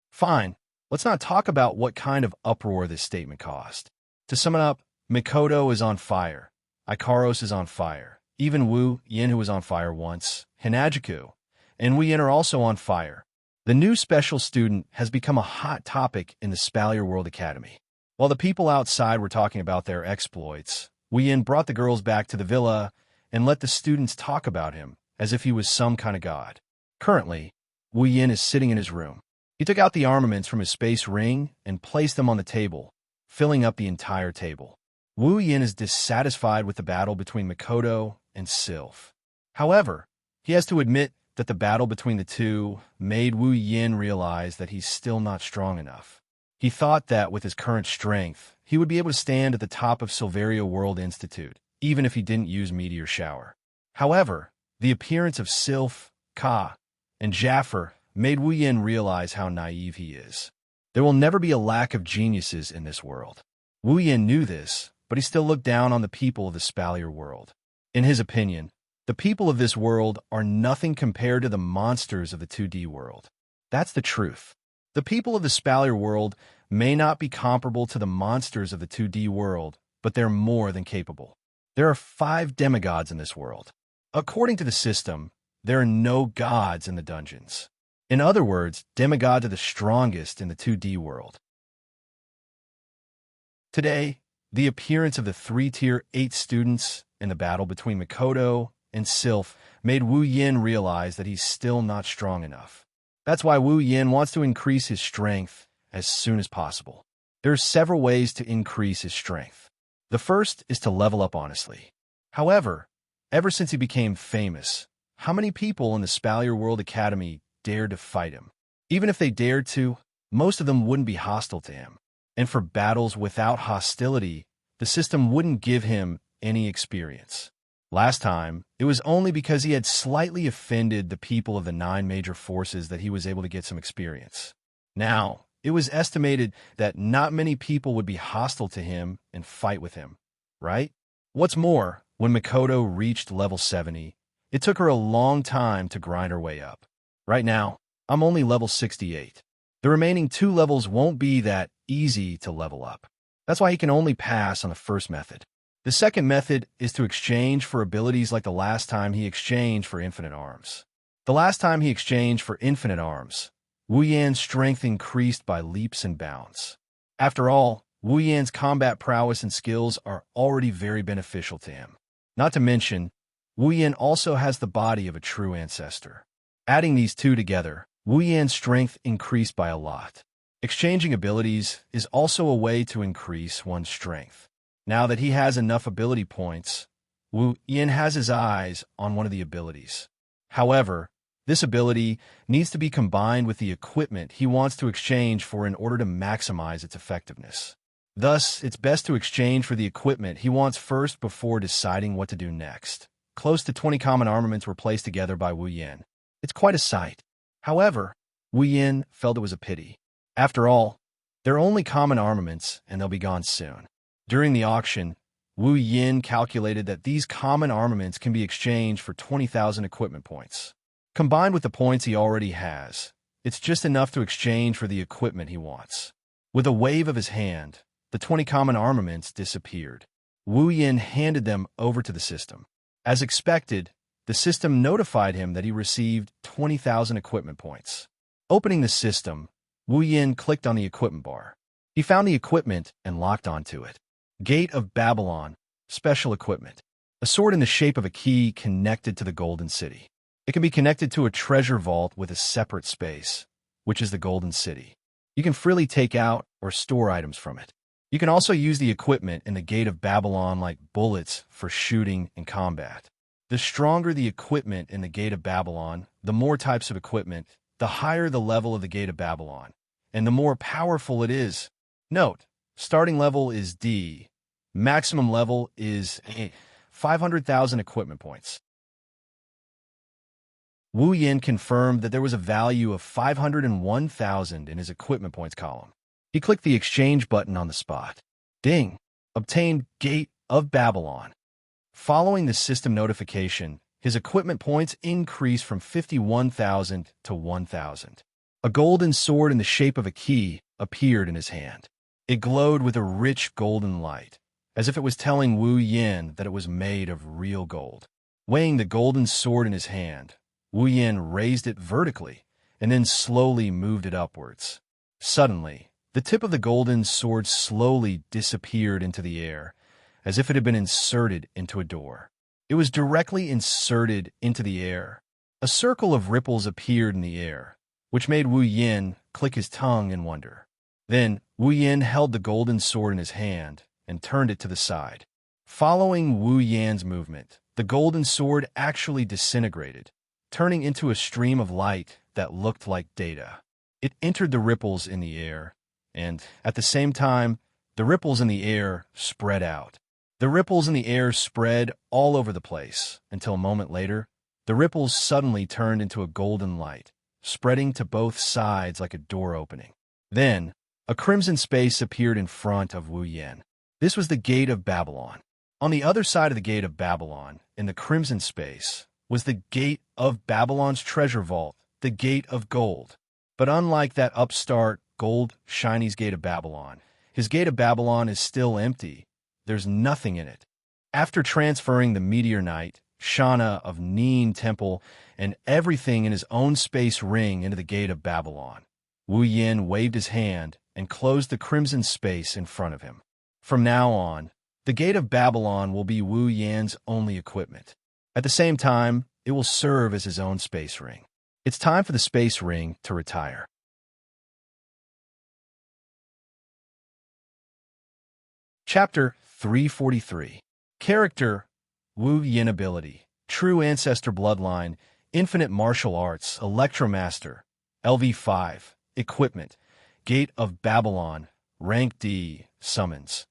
Fine, let's not talk about what kind of uproar this statement caused. To sum it up, Mikoto is on fire. Ikaros is on fire. Even Wu Yin, who was on fire once, Hinajuku, and Wu Yin are also on fire. The new special student has become a hot topic in the Spalier World Academy. While the people outside were talking about their exploits, Wu Yin brought the girls back to the villa and let the students talk about him as if he was some kind of god. Currently, Wu Yin is sitting in his room. He took out the armaments from his space ring and placed them on the table, filling up the entire table. Wu Yin is dissatisfied with the battle between Mikoto and Sylph. However, he has to admit that the battle between the two made Wu Yin realize that he's still not strong enough. He thought that with his current strength, he would be able to stand at the top of Silveria World Institute, even if he didn't use Meteor Shower. However, the appearance of Sylph, Ka, and Jaffer made Wu Yin realize how naive he is. There will never be a lack of geniuses in this world. Wu Yin knew this, but he still looked down on the people of the Spalier world. In his opinion, the people of this world are nothing compared to the monsters of the 2D world. That's the truth. The people of the Spalier world may not be comparable to the monsters of the 2D world, but they're more than capable. There are 5 demigods in this world. According to the system, there are no gods in the dungeons. In other words, demigods are the strongest in the 2D world. Today, the appearance of the 3-tier 8 students in the battle between Mikoto and Sylph made Wu Yin realize that he's still not strong enough. That's why Wu Yin wants to increase his strength as soon as possible. There are several ways to increase his strength. The first is to level up honestly. However, ever since he became famous, how many people in the Spalier World Academy dared to fight him? Even if they dared to, most of them wouldn't be hostile to him. And for battles without hostility, the system wouldn't give him any experience. Last time, it was only because he had slightly offended the people of the 9 major forces that he was able to get some experience. Now, it was estimated that not many people would be hostile to him and fight with him, right? What's more, when Mikoto reached level 70, it took her a long time to grind her way up. Right now, I'm only level 68. The remaining 2 levels won't be that easy to level up. That's why he can only pass on the first method. The second method is to exchange for abilities like the last time he exchanged for Infinite Arms. The last time he exchanged for Infinite Arms, Wu Yan's strength increased by leaps and bounds. After all, Wu Yan's combat prowess and skills are already very beneficial to him. Not to mention, Wu Yan also has the body of a true ancestor. Adding these 2 together, Wu Yan's strength increased by a lot. Exchanging abilities is also a way to increase one's strength. Now that he has enough ability points, Wu Yan has his eyes on one of the abilities. However, this ability needs to be combined with the equipment he wants to exchange for in order to maximize its effectiveness. Thus, it's best to exchange for the equipment he wants first before deciding what to do next. Close to 20 common armaments were placed together by Wu Yan. It's quite a sight. However, Wu Yan felt it was a pity. After all, they're only common armaments, and they'll be gone soon. During the auction, Wu Yin calculated that these common armaments can be exchanged for 20,000 equipment points. Combined with the points he already has, it's just enough to exchange for the equipment he wants. With a wave of his hand, the 20 common armaments disappeared. Wu Yin handed them over to the system. As expected, the system notified him that he received 20,000 equipment points. Opening the system, Wu Yin clicked on the equipment bar. He found the equipment and locked onto it. Gate of Babylon, special equipment. A sword in the shape of a key connected to the Golden City. It can be connected to a treasure vault with a separate space, which is the Golden City. You can freely take out or store items from it. You can also use the equipment in the Gate of Babylon like bullets for shooting and combat. The stronger the equipment in the Gate of Babylon, the more types of equipment, the higher the level of the Gate of Babylon, and the more powerful it is. Note, starting level is D. Maximum level is 500,000 equipment points. Wu Yin confirmed that there was a value of 501,000 in his equipment points column. He clicked the exchange button on the spot. Ding! Obtained Gate of Babylon. Following the system notification, his equipment points increased from 51,000 to 1,000. A golden sword in the shape of a key appeared in his hand. It glowed with a rich golden light, as if it was telling Wu Yin that it was made of real gold. Weighing the golden sword in his hand, Wu Yin raised it vertically and then slowly moved it upwards. Suddenly, the tip of the golden sword slowly disappeared into the air, as if it had been inserted into a door. It was directly inserted into the air. A circle of ripples appeared in the air, which made Wu Yin click his tongue in wonder. Then, Wu Yin held the golden sword in his hand and turned it to the side. Following Wu Yan's movement, the golden sword actually disintegrated, turning into a stream of light that looked like data. It entered the ripples in the air, and, at the same time, the ripples in the air spread out. The ripples in the air spread all over the place, until a moment later, the ripples suddenly turned into a golden light, spreading to both sides like a door opening. Then, a crimson space appeared in front of Wu Yin. This was the Gate of Babylon. On the other side of the Gate of Babylon, in the crimson space, was the Gate of Babylon's treasure vault, the Gate of Gold. But unlike that upstart, gold, shiny's Gate of Babylon, his Gate of Babylon is still empty. There's nothing in it. After transferring the Meteor Knight, Shana of Neen Temple, and everything in his own space ring into the Gate of Babylon, Wu Yin waved his hand and closed the crimson space in front of him. From now on, the Gate of Babylon will be Wu Yan's only equipment. At the same time, it will serve as his own space ring. It's time for the space ring to retire. Chapter 343. Character: Wu Yin ability, true ancestor bloodline, infinite martial arts, Electromaster, LV5, equipment, Gate of Babylon, rank D, summons,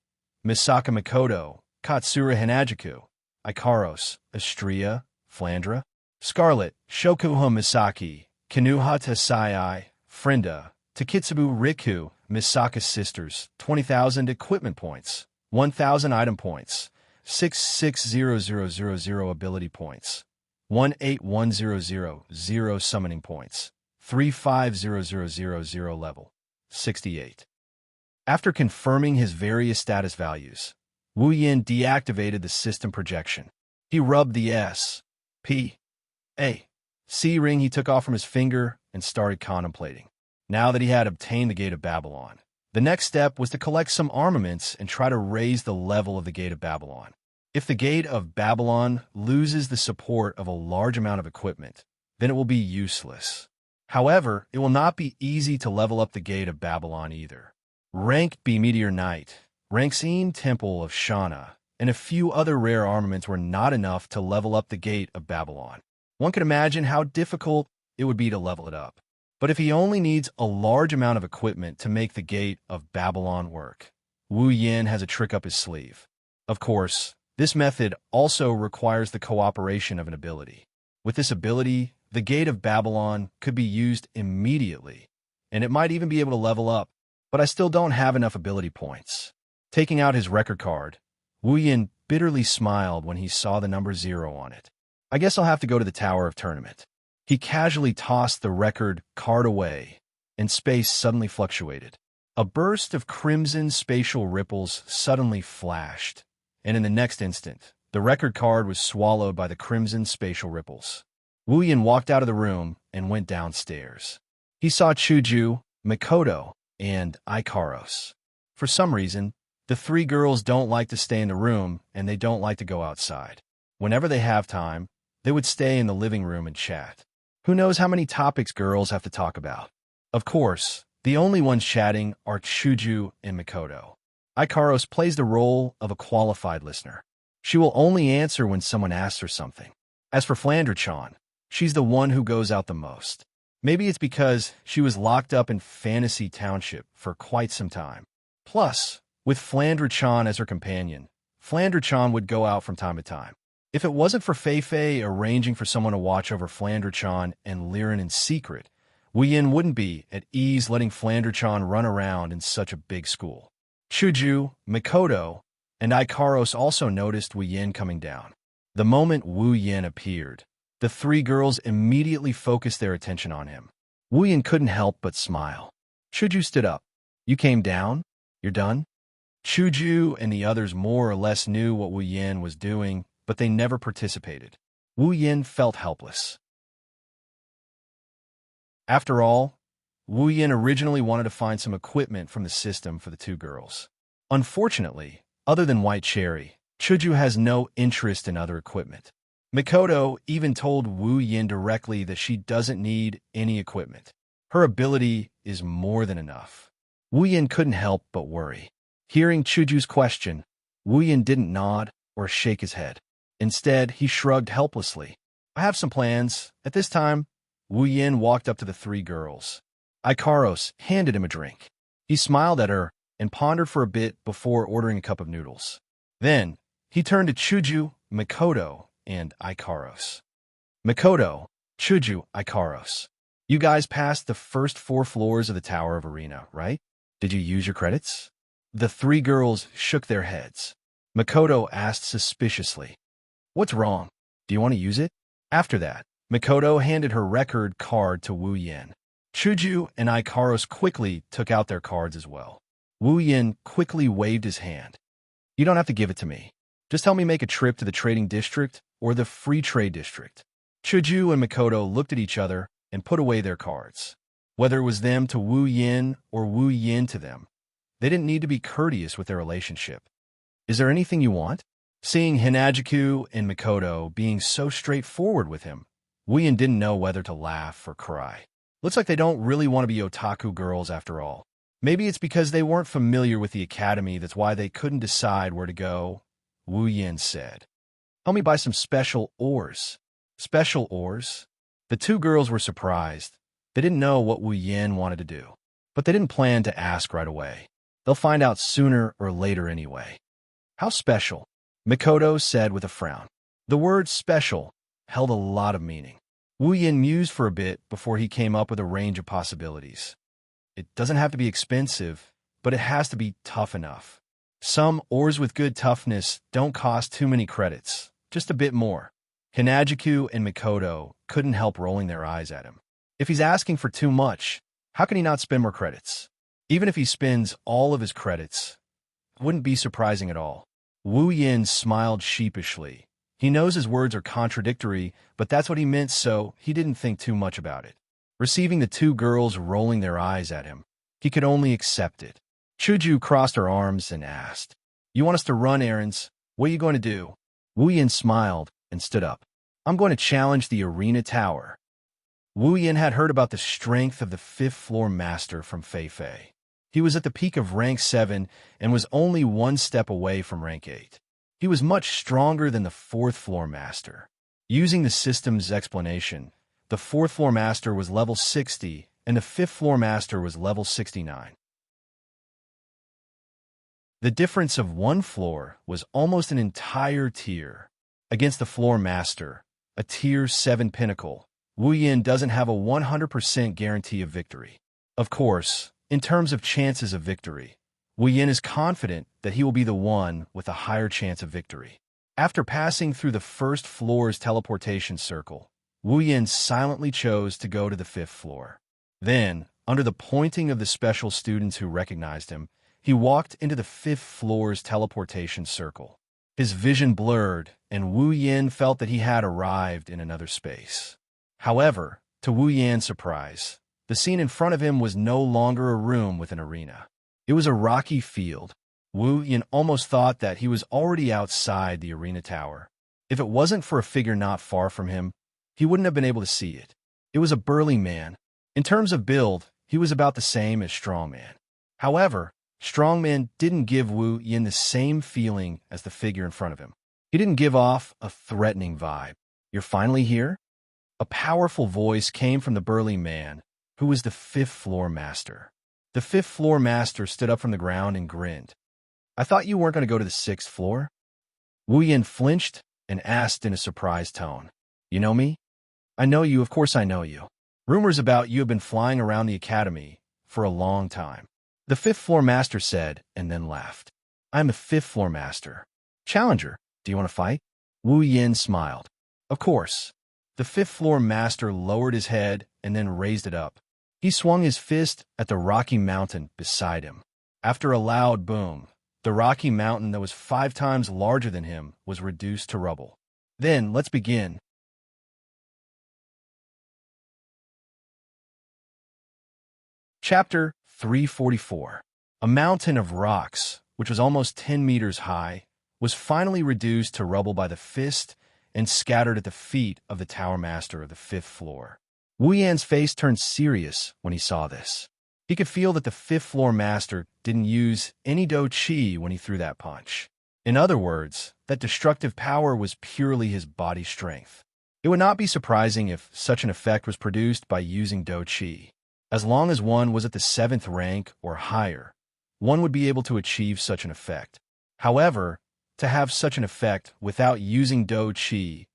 Misaka Mikoto, Katsura Hanajiku, Ikaros, Astria, Flandra, Scarlet, Shokuha Misaki, Kinuhata Sai, Frenda, Takitsubu Riku, Misaka Sisters, 20,000 equipment points, 1,000 item points, 660000 ability points, 181000 summoning points, 350000 level, 68. After confirming his various status values, Wu Yin deactivated the system projection. He rubbed the S, P, A, C ring he took off from his finger and started contemplating. Now that he had obtained the Gate of Babylon, the next step was to collect some armaments and try to raise the level of the Gate of Babylon. If the Gate of Babylon loses the support of a large amount of equipment, then it will be useless. However, it will not be easy to level up the Gate of Babylon either. Rank B Meteor Knight, rank C Temple of Shana, and a few other rare armaments were not enough to level up the Gate of Babylon. One can imagine how difficult it would be to level it up. But if he only needs a large amount of equipment to make the Gate of Babylon work, Wu Yin has a trick up his sleeve. Of course, this method also requires the cooperation of an ability. With this ability, the Gate of Babylon could be used immediately, and it might even be able to level up, but I still don't have enough ability points. Taking out his record card, Wu Yin bitterly smiled when he saw the number 0 on it. I guess I'll have to go to the Tower of Tournament. He casually tossed the record card away, and space suddenly fluctuated. A burst of crimson spatial ripples suddenly flashed, and in the next instant, the record card was swallowed by the crimson spatial ripples. Wu Yin walked out of the room and went downstairs. He saw Chuju, Mikoto, and Ikaros. For some reason, the 3 girls don't like to stay in the room, and they don't like to go outside. Whenever they have time, they would stay in the living room and chat. Who knows how many topics girls have to talk about? Of course, The only ones chatting are Chuju and Mikoto. Ikaros plays the role of a qualified listener. She will only answer when someone asks her something. As for Flandre-chan, she's the one who goes out the most. Maybe it's because she was locked up in Fantasy Township for quite some time. Plus, with Flandre-chan as her companion, Flandre-chan would go out from time to time. If it wasn't for Fei arranging for someone to watch over Flandre-chan and Liren in secret, Yin wouldn't be at ease letting Flandre-chan run around in such a big school. Chuju, Mikoto, and Ikaros also noticed Yin coming down. The moment Yin appeared, the three girls immediately focused their attention on him. Yin couldn't help but smile. Chuju stood up. You came down? You're done? Chuju and the others more or less knew what Yin was doing, but they never participated. Yin felt helpless. After all, Yin originally wanted to find some equipment from the system for the two girls. Unfortunately, other than White Cherry, Chuju has no interest in other equipment. Mikoto even told Yin directly that she doesn't need any equipment. Her ability is more than enough. Yin couldn't help but worry. Hearing Chuju's question, Yin didn't nod or shake his head. Instead, he shrugged helplessly. I have some plans. At this time, Yin walked up to the three girls. Ikaros handed him a drink. He smiled at her and pondered for a bit before ordering a cup of noodles. Then, he turned to Chuju, Mikoto, and Ikaros. Mikoto, Chuju, Ikaros. You guys passed the first 4 floors of the Tower of Arena, right? Did you use your credits? The three girls shook their heads. Mikoto asked suspiciously, What's wrong? Do you want to use it? After that, Mikoto handed her record card to Yin. Chuju and Ikaros quickly took out their cards as well. Yin quickly waved his hand. You don't have to give it to me. Just help me make a trip to the trading district or the free trade district. Chuju and Mikoto looked at each other and put away their cards. Whether it was them to Yin or Yin to them, they didn't need to be courteous with their relationship. Is there anything you want? Seeing Hinajuku and Mikoto being so straightforward with him, Yin didn't know whether to laugh or cry. Looks like they don't really want to be otaku girls after all. Maybe it's because they weren't familiar with the academy, that's why they couldn't decide where to go. Yin said, Help me buy some special ores. Special ores? The two girls were surprised. They didn't know what Yin wanted to do, but they didn't plan to ask right away. They'll find out sooner or later anyway. How special? Mikoto said with a frown. The word special held a lot of meaning. Yin mused for a bit before he came up with a range of possibilities. It doesn't have to be expensive, but it has to be tough enough. Some ores with good toughness don't cost too many credits, just a bit more. Hinajuku and Mikoto couldn't help rolling their eyes at him. If he's asking for too much, how can he not spend more credits? Even if he spends all of his credits, it wouldn't be surprising at all. Yin smiled sheepishly. He knows his words are contradictory, but that's what he meant, so he didn't think too much about it. Receiving the two girls rolling their eyes at him, he could only accept it. Chuju crossed her arms and asked, You want us to run errands? What are you going to do? Yin smiled and stood up. I'm going to challenge the arena tower. Yin had heard about the strength of the 5th floor master from Fei. He was at the peak of rank 7 and was only 1 step away from rank 8. He was much stronger than the 4th floor master. Using the system's explanation, the 4th floor master was level 60 and the 5th floor master was level 69. The difference of 1 floor was almost an entire tier. Against the floor master, a tier 7 pinnacle, Yin doesn't have a 100% guarantee of victory. Of course, in terms of chances of victory, Yin is confident that he will be the one with a higher chance of victory. After passing through the 1st floor's teleportation circle, Yin silently chose to go to the 5th floor. Then, under the pointing of the special students who recognized him, he walked into the 5th floor's teleportation circle. His vision blurred, and Yin felt that he had arrived in another space. However, to Yin's surprise, the scene in front of him was no longer a room with an arena. It was a rocky field. Yin almost thought that he was already outside the arena tower. If it wasn't for a figure not far from him, he wouldn't have been able to see it. It was a burly man. In terms of build, he was about the same as Strongman. However, Strongman didn't give Wu Yin the same feeling as the figure in front of him. He didn't give off a threatening vibe. "You're finally here?" A powerful voice came from the burly man, who was the fifth-floor master. The fifth-floor master stood up from the ground and grinned. "I thought you weren't going to go to the sixth floor?" Wu Yin flinched and asked in a surprised tone. "You know me?" "I know you, of course I know you. Rumors about you have been flying around the academy for a long time," the fifth-floor master said, and then laughed. "I'm a fifth-floor master. Challenger, do you want to fight?" Wu Yin smiled. "Of course." The fifth-floor master lowered his head and then raised it up. He swung his fist at the rocky mountain beside him. After a loud boom, the rocky mountain that was 5 times larger than him was reduced to rubble. "Then, let's begin." Chapter 344. A mountain of rocks, which was almost 10 meters high, was finally reduced to rubble by the fist and scattered at the feet of the tower master of the 5th floor. Wu Yan's face turned serious when he saw this. He could feel that the 5th floor master didn't use any do chi when he threw that punch. In other words, that destructive power was purely his body strength. It would not be surprising if such an effect was produced by using do chi. As long as one was at the 7th rank or higher, one would be able to achieve such an effect. However, to have such an effect without using do chi,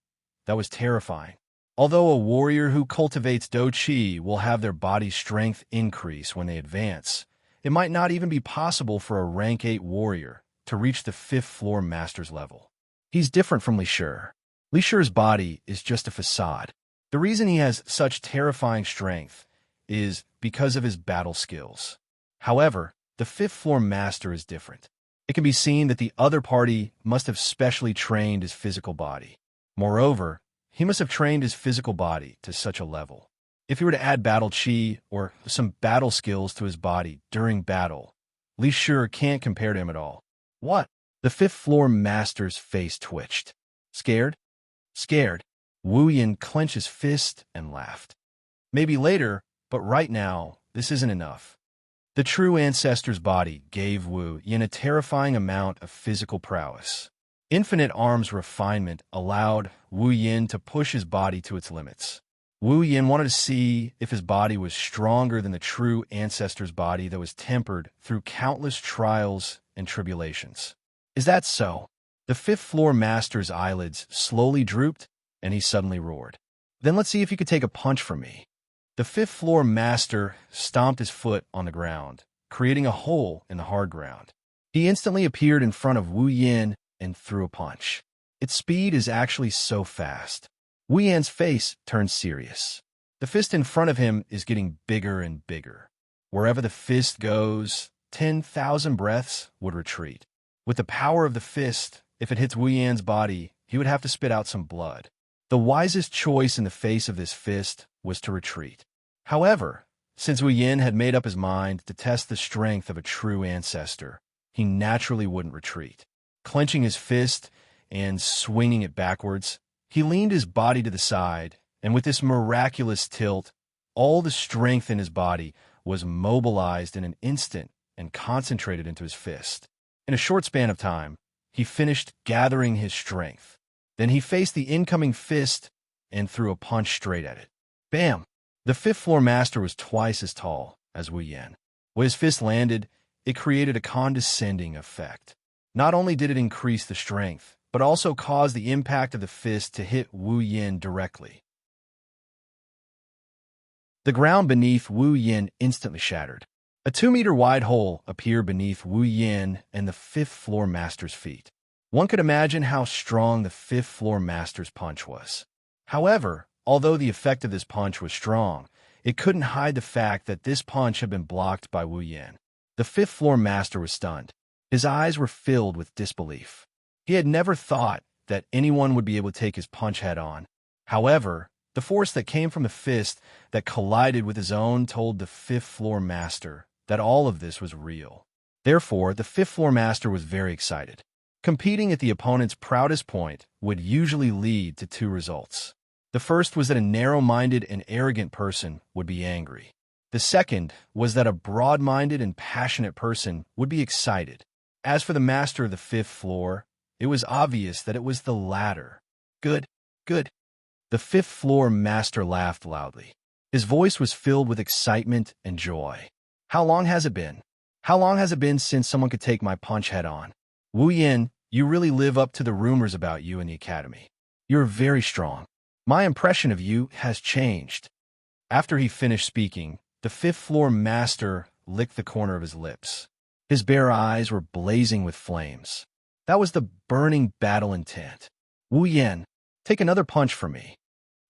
that was terrifying. Although a warrior who cultivates do chi will have their body strength increase when they advance, it might not even be possible for a rank 8 warrior to reach the 5th floor master's level. He's different from Li Shi. Li Shi's body is just a facade. The reason he has such terrifying strength is because of his battle skills. However, the 5th floor master is different. It can be seen that the other party must have specially trained his physical body. Moreover, he must have trained his physical body to such a level. If he were to add battle chi or some battle skills to his body during battle, Li Shi can't compare to him at all. "What?" The 5th floor master's face twitched. "Scared?" "Scared." Wu Yin clenched his fist and laughed. "Maybe later, but right now, this isn't enough." The true ancestor's body gave Wu Yin a terrifying amount of physical prowess. Infinite arms refinement allowed Wu Yin to push his body to its limits. Wu Yin wanted to see if his body was stronger than the true ancestor's body that was tempered through countless trials and tribulations. "Is that so?" The 5th floor master's eyelids slowly drooped, and he suddenly roared. "Then let's see if you could take a punch from me." The 5th floor master stomped his foot on the ground, creating a hole in the hard ground. He instantly appeared in front of Wu Yin and threw a punch. Its speed is actually so fast. Wu Yan's face turned serious. The fist in front of him is getting bigger and bigger. Wherever the fist goes, 10,000 breaths would retreat. With the power of the fist, if it hits Wu Yan's body, he would have to spit out some blood. The wisest choice in the face of this fist was to retreat. However, since Wu Yin had made up his mind to test the strength of a true ancestor, he naturally wouldn't retreat. Clenching his fist and swinging it backwards, he leaned his body to the side, and with this miraculous tilt, all the strength in his body was mobilized in an instant and concentrated into his fist. In a short span of time, he finished gathering his strength. Then he faced the incoming fist and threw a punch straight at it. Bam! The 5th floor master was twice as tall as Wu Yin. When his fist landed, it created a condescending effect. Not only did it increase the strength, but also caused the impact of the fist to hit Wu Yin directly. The ground beneath Wu Yin instantly shattered. A 2-meter wide hole appeared beneath Wu Yin and the 5th floor master's feet. One could imagine how strong the 5th floor master's punch was. However, although the effect of this punch was strong, it couldn't hide the fact that this punch had been blocked by Wu Yin. The 5th floor master was stunned. His eyes were filled with disbelief. He had never thought that anyone would be able to take his punch head-on. However, the force that came from the fist that collided with his own told the 5th floor master that all of this was real. Therefore, the 5th floor master was very excited. Competing at the opponent's proudest point would usually lead to 2 results. The first was that a narrow-minded and arrogant person would be angry. The second was that a broad-minded and passionate person would be excited. As for the master of the fifth floor, it was obvious that it was the latter. Good, good. The fifth floor master laughed loudly. His voice was filled with excitement and joy. How long has it been? How long has it been since someone could take my punch head on? Wu Yin, you really live up to the rumors about you in the academy. You're very strong. My impression of you has changed. After he finished speaking, the fifth floor master licked the corner of his lips. His bare eyes were blazing with flames. That was the burning battle intent. Wu Yin, take another punch from me.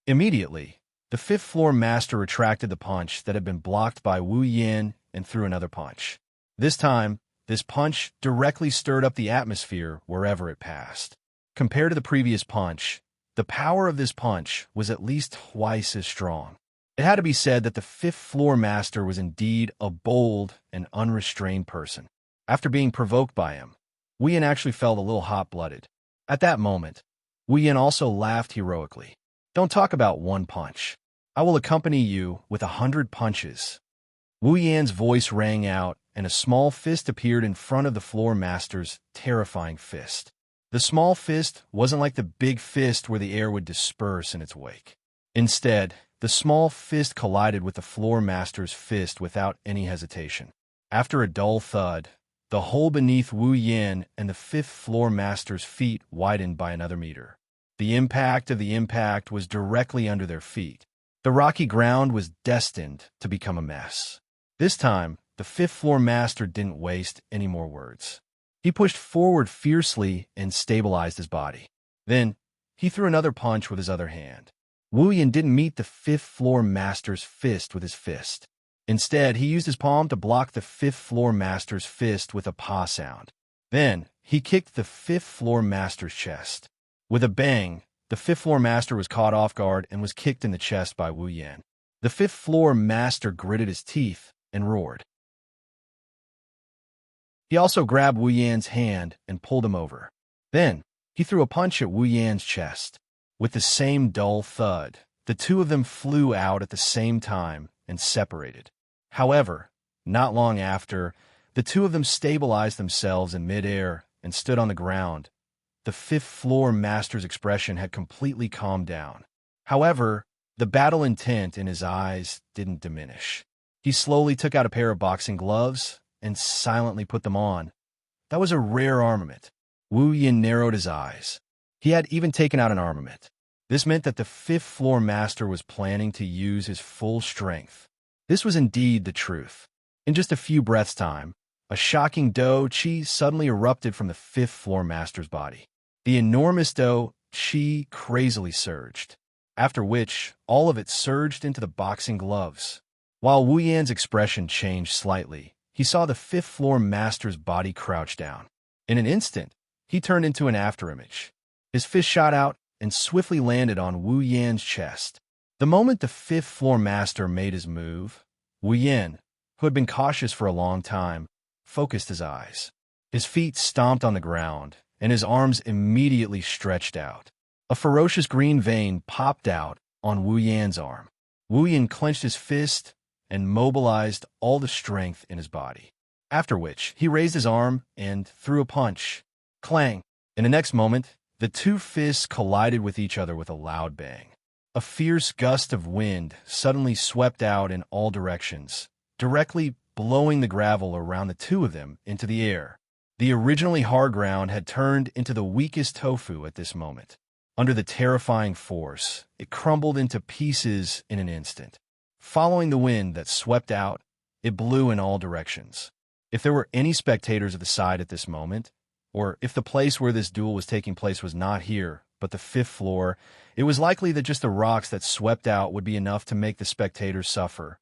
Immediately, the fifth floor master retracted the punch that had been blocked by Wu Yin and threw another punch. This time, this punch directly stirred up the atmosphere wherever it passed. Compared to the previous punch, the power of this punch was at least twice as strong. It had to be said that the fifth floor master was indeed a bold and unrestrained person. After being provoked by him, Wu Yin actually felt a little hot-blooded. At that moment, Wu Yin also laughed heroically. Don't talk about one punch. I will accompany you with 100 punches. Wu Yan's voice rang out, and a small fist appeared in front of the floor master's terrifying fist. The small fist wasn't like the big fist where the air would disperse in its wake. Instead, the small fist collided with the floor master's fist without any hesitation. After a dull thud, the hole beneath Wu Yin and the fifth floor master's feet widened by another meter. The impact of the impact was directly under their feet. The rocky ground was destined to become a mess. This time, the fifth floor master didn't waste any more words. He pushed forward fiercely and stabilized his body. Then, he threw another punch with his other hand. Wu Yin didn't meet the fifth floor master's fist with his fist. Instead, he used his palm to block the fifth floor master's fist with a pa sound. Then, he kicked the fifth floor master's chest. With a bang, the fifth floor master was caught off guard and was kicked in the chest by Wu Yin. The fifth floor master gritted his teeth and roared. He also grabbed Wu Yan's hand and pulled him over. Then, he threw a punch at Wu Yan's chest. With the same dull thud, the two of them flew out at the same time and separated. However, not long after, the two of them stabilized themselves in midair and stood on the ground. The fifth floor master's expression had completely calmed down. However, the battle intent in his eyes didn't diminish. He slowly took out a pair of boxing gloves and silently put them on. That was a rare armament. Wu Yin narrowed his eyes. He had even taken out an armament. This meant that the fifth floor master was planning to use his full strength. This was indeed the truth. In just a few breaths' time, a shocking do chi suddenly erupted from the fifth floor master's body. The enormous do chi crazily surged, after which all of it surged into the boxing gloves. While Wu Yan's expression changed slightly, he saw the fifth floor master's body crouch down. In an instant, he turned into an afterimage. His fist shot out and swiftly landed on Wu Yan's chest. The moment the fifth floor master made his move, Wu Yan, who had been cautious for a long time, focused his eyes. His feet stomped on the ground, and his arms immediately stretched out. A ferocious green vein popped out on Wu Yan's arm. Wu Yan clenched his fist and mobilized all the strength in his body. After which, he raised his arm and threw a punch. Clang! In the next moment, the two fists collided with each other with a loud bang. A fierce gust of wind suddenly swept out in all directions, directly blowing the gravel around the two of them into the air. The originally hard ground had turned into the weakest tofu at this moment. Under the terrifying force, it crumbled into pieces in an instant. Following the wind that swept out, it blew in all directions. If there were any spectators at the side at this moment, or if the place where this duel was taking place was not here, but the fifth floor, it was likely that just the rocks that swept out would be enough to make the spectators suffer.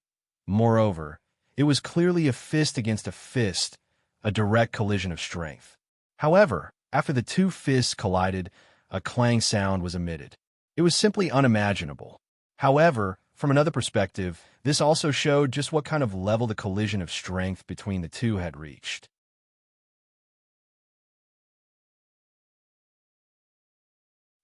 Moreover, it was clearly a fist against a fist, a direct collision of strength. However, after the two fists collided, a clang sound was emitted. It was simply unimaginable. However, from another perspective, this also showed just what kind of level the collision of strength between the two had reached.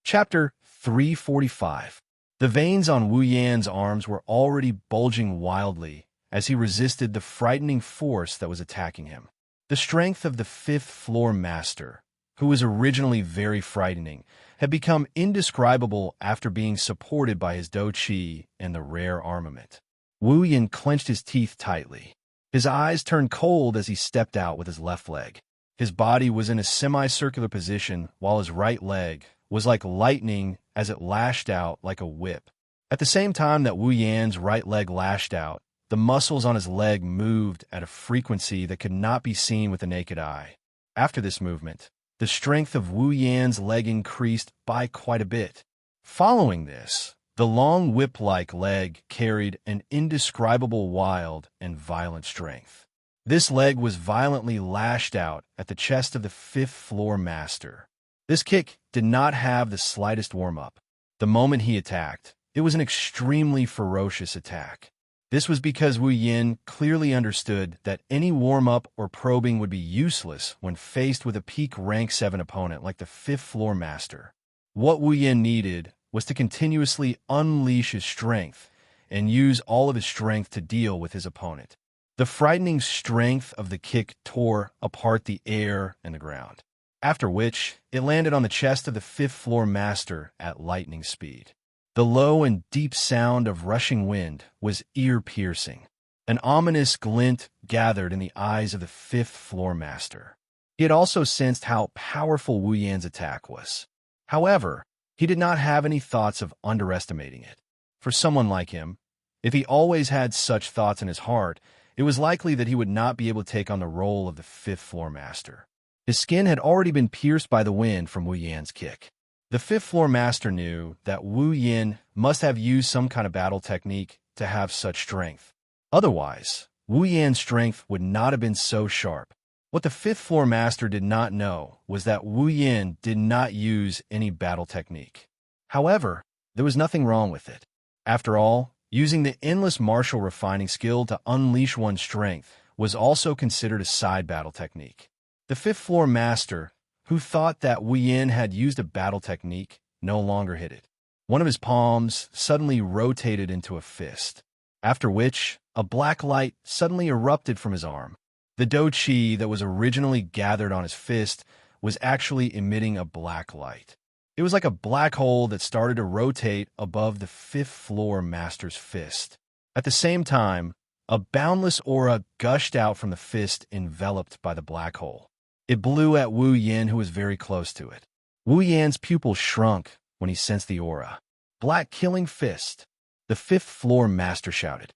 Chapter 345. The veins on Wu Yan's arms were already bulging wildly, as he resisted the frightening force that was attacking him. The strength of the fifth-floor master, who was originally very frightening, had become indescribable after being supported by his Do Chi and the rare armament. Wu Yin clenched his teeth tightly. His eyes turned cold as he stepped out with his left leg. His body was in a semicircular position, while his right leg was like lightning as it lashed out like a whip. At the same time that Wu Yan's right leg lashed out, the muscles on his leg moved at a frequency that could not be seen with the naked eye. After this movement, the strength of Wu Yan's leg increased by quite a bit. Following this, the long whip-like leg carried an indescribable wild and violent strength. This leg was violently lashed out at the chest of the fifth-floor master. This kick did not have the slightest warm-up. The moment he attacked, it was an extremely ferocious attack. This was because Wu Yin clearly understood that any warm-up or probing would be useless when faced with a peak rank 7 opponent like the fifth-floor master. What Wu Yin needed was to continuously unleash his strength and use all of his strength to deal with his opponent. The frightening strength of the kick tore apart the air and the ground, after which it landed on the chest of the fifth-floor master at lightning speed. The low and deep sound of rushing wind was ear-piercing. An ominous glint gathered in the eyes of the fifth-floor master. He had also sensed how powerful Wu Yan's attack was. However, he did not have any thoughts of underestimating it. For someone like him, if he always had such thoughts in his heart, it was likely that he would not be able to take on the role of the fifth-floor master. His skin had already been pierced by the wind from Wu Yan's kick. The fifth-floor master knew that Wu Yin must have used some kind of battle technique to have such strength. Otherwise, Wu Yan's strength would not have been so sharp. What the fifth-floor master did not know was that Wu Yin did not use any battle technique. However, there was nothing wrong with it. After all, using the endless martial refining skill to unleash one's strength was also considered a side battle technique. The fifth-floor master, who thought that Wu Yin had used a battle technique, no longer hit it. One of his palms suddenly rotated into a fist, after which a black light suddenly erupted from his arm. The Do Chi that was originally gathered on his fist was actually emitting a black light. It was like a black hole that started to rotate above the fifth-floor master's fist. At the same time, a boundless aura gushed out from the fist enveloped by the black hole. It blew at Wu Yin, who was very close to it. Wu Yan's pupils shrunk when he sensed the aura. "Black killing fist," the fifth-floor master shouted.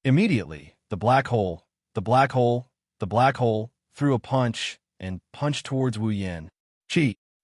Immediately, the black hole threw a punch and punched towards Wu Yin.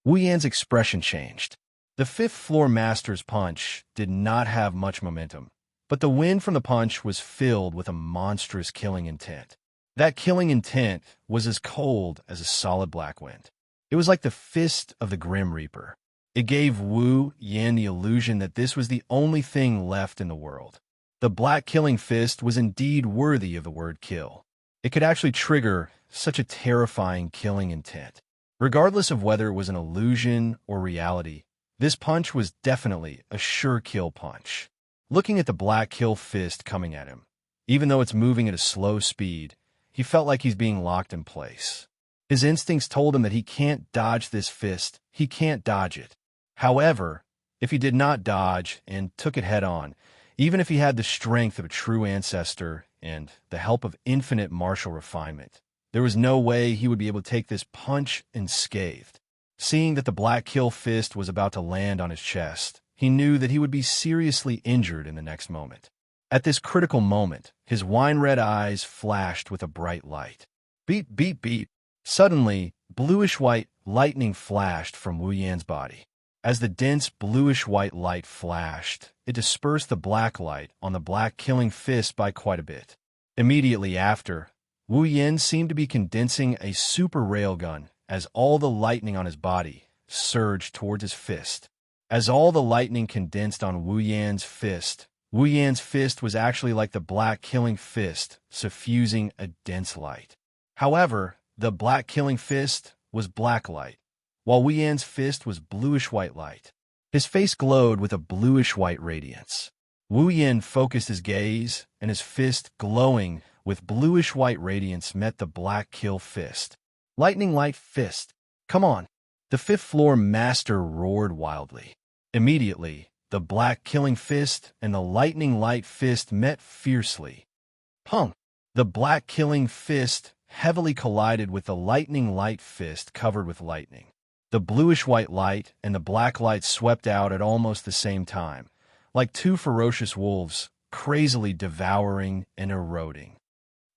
Wu Yan's expression changed. The fifth-floor master's punch did not have much momentum, but the wind from the punch was filled with a monstrous killing intent. That killing intent was as cold as a solid black wind. It was like the fist of the Grim Reaper. It gave Wu Yin the illusion that this was the only thing left in the world. The black killing fist was indeed worthy of the word kill. It could actually trigger such a terrifying killing intent. Regardless of whether it was an illusion or reality, this punch was definitely a sure kill punch. Looking at the black kill fist coming at him, even though it's moving at a slow speed, he felt like he's being locked in place. His instincts told him that he can't dodge this fist, he can't dodge it. However, if he did not dodge and took it head-on, even if he had the strength of a true ancestor and the help of infinite martial refinement, there was no way he would be able to take this punch unscathed. Seeing that the black kill fist was about to land on his chest, he knew that he would be seriously injured in the next moment. At this critical moment, his wine-red eyes flashed with a bright light. Beep, beep, beep. Suddenly, bluish-white lightning flashed from Wu Yan's body. As the dense bluish-white light flashed, it dispersed the black light on the black killing fist by quite a bit. Immediately after, Wu Yin seemed to be condensing a super railgun as all the lightning on his body surged towards his fist. As all the lightning condensed on Wu Yan's fist was actually like the black killing fist, suffusing a dense light. However, the black killing fist was black light, while Wu Yan's fist was bluish-white light. His face glowed with a bluish-white radiance. Wu Yin focused his gaze, and his fist, glowing with bluish-white radiance, met the black kill fist. Lightning light fist. Come on. The fifth floor master roared wildly. Immediately, the black killing fist and the lightning light fist met fiercely. Punk! The black killing fist heavily collided with the lightning light fist covered with lightning. The bluish-white light and the black light swept out at almost the same time, like two ferocious wolves, crazily devouring and eroding.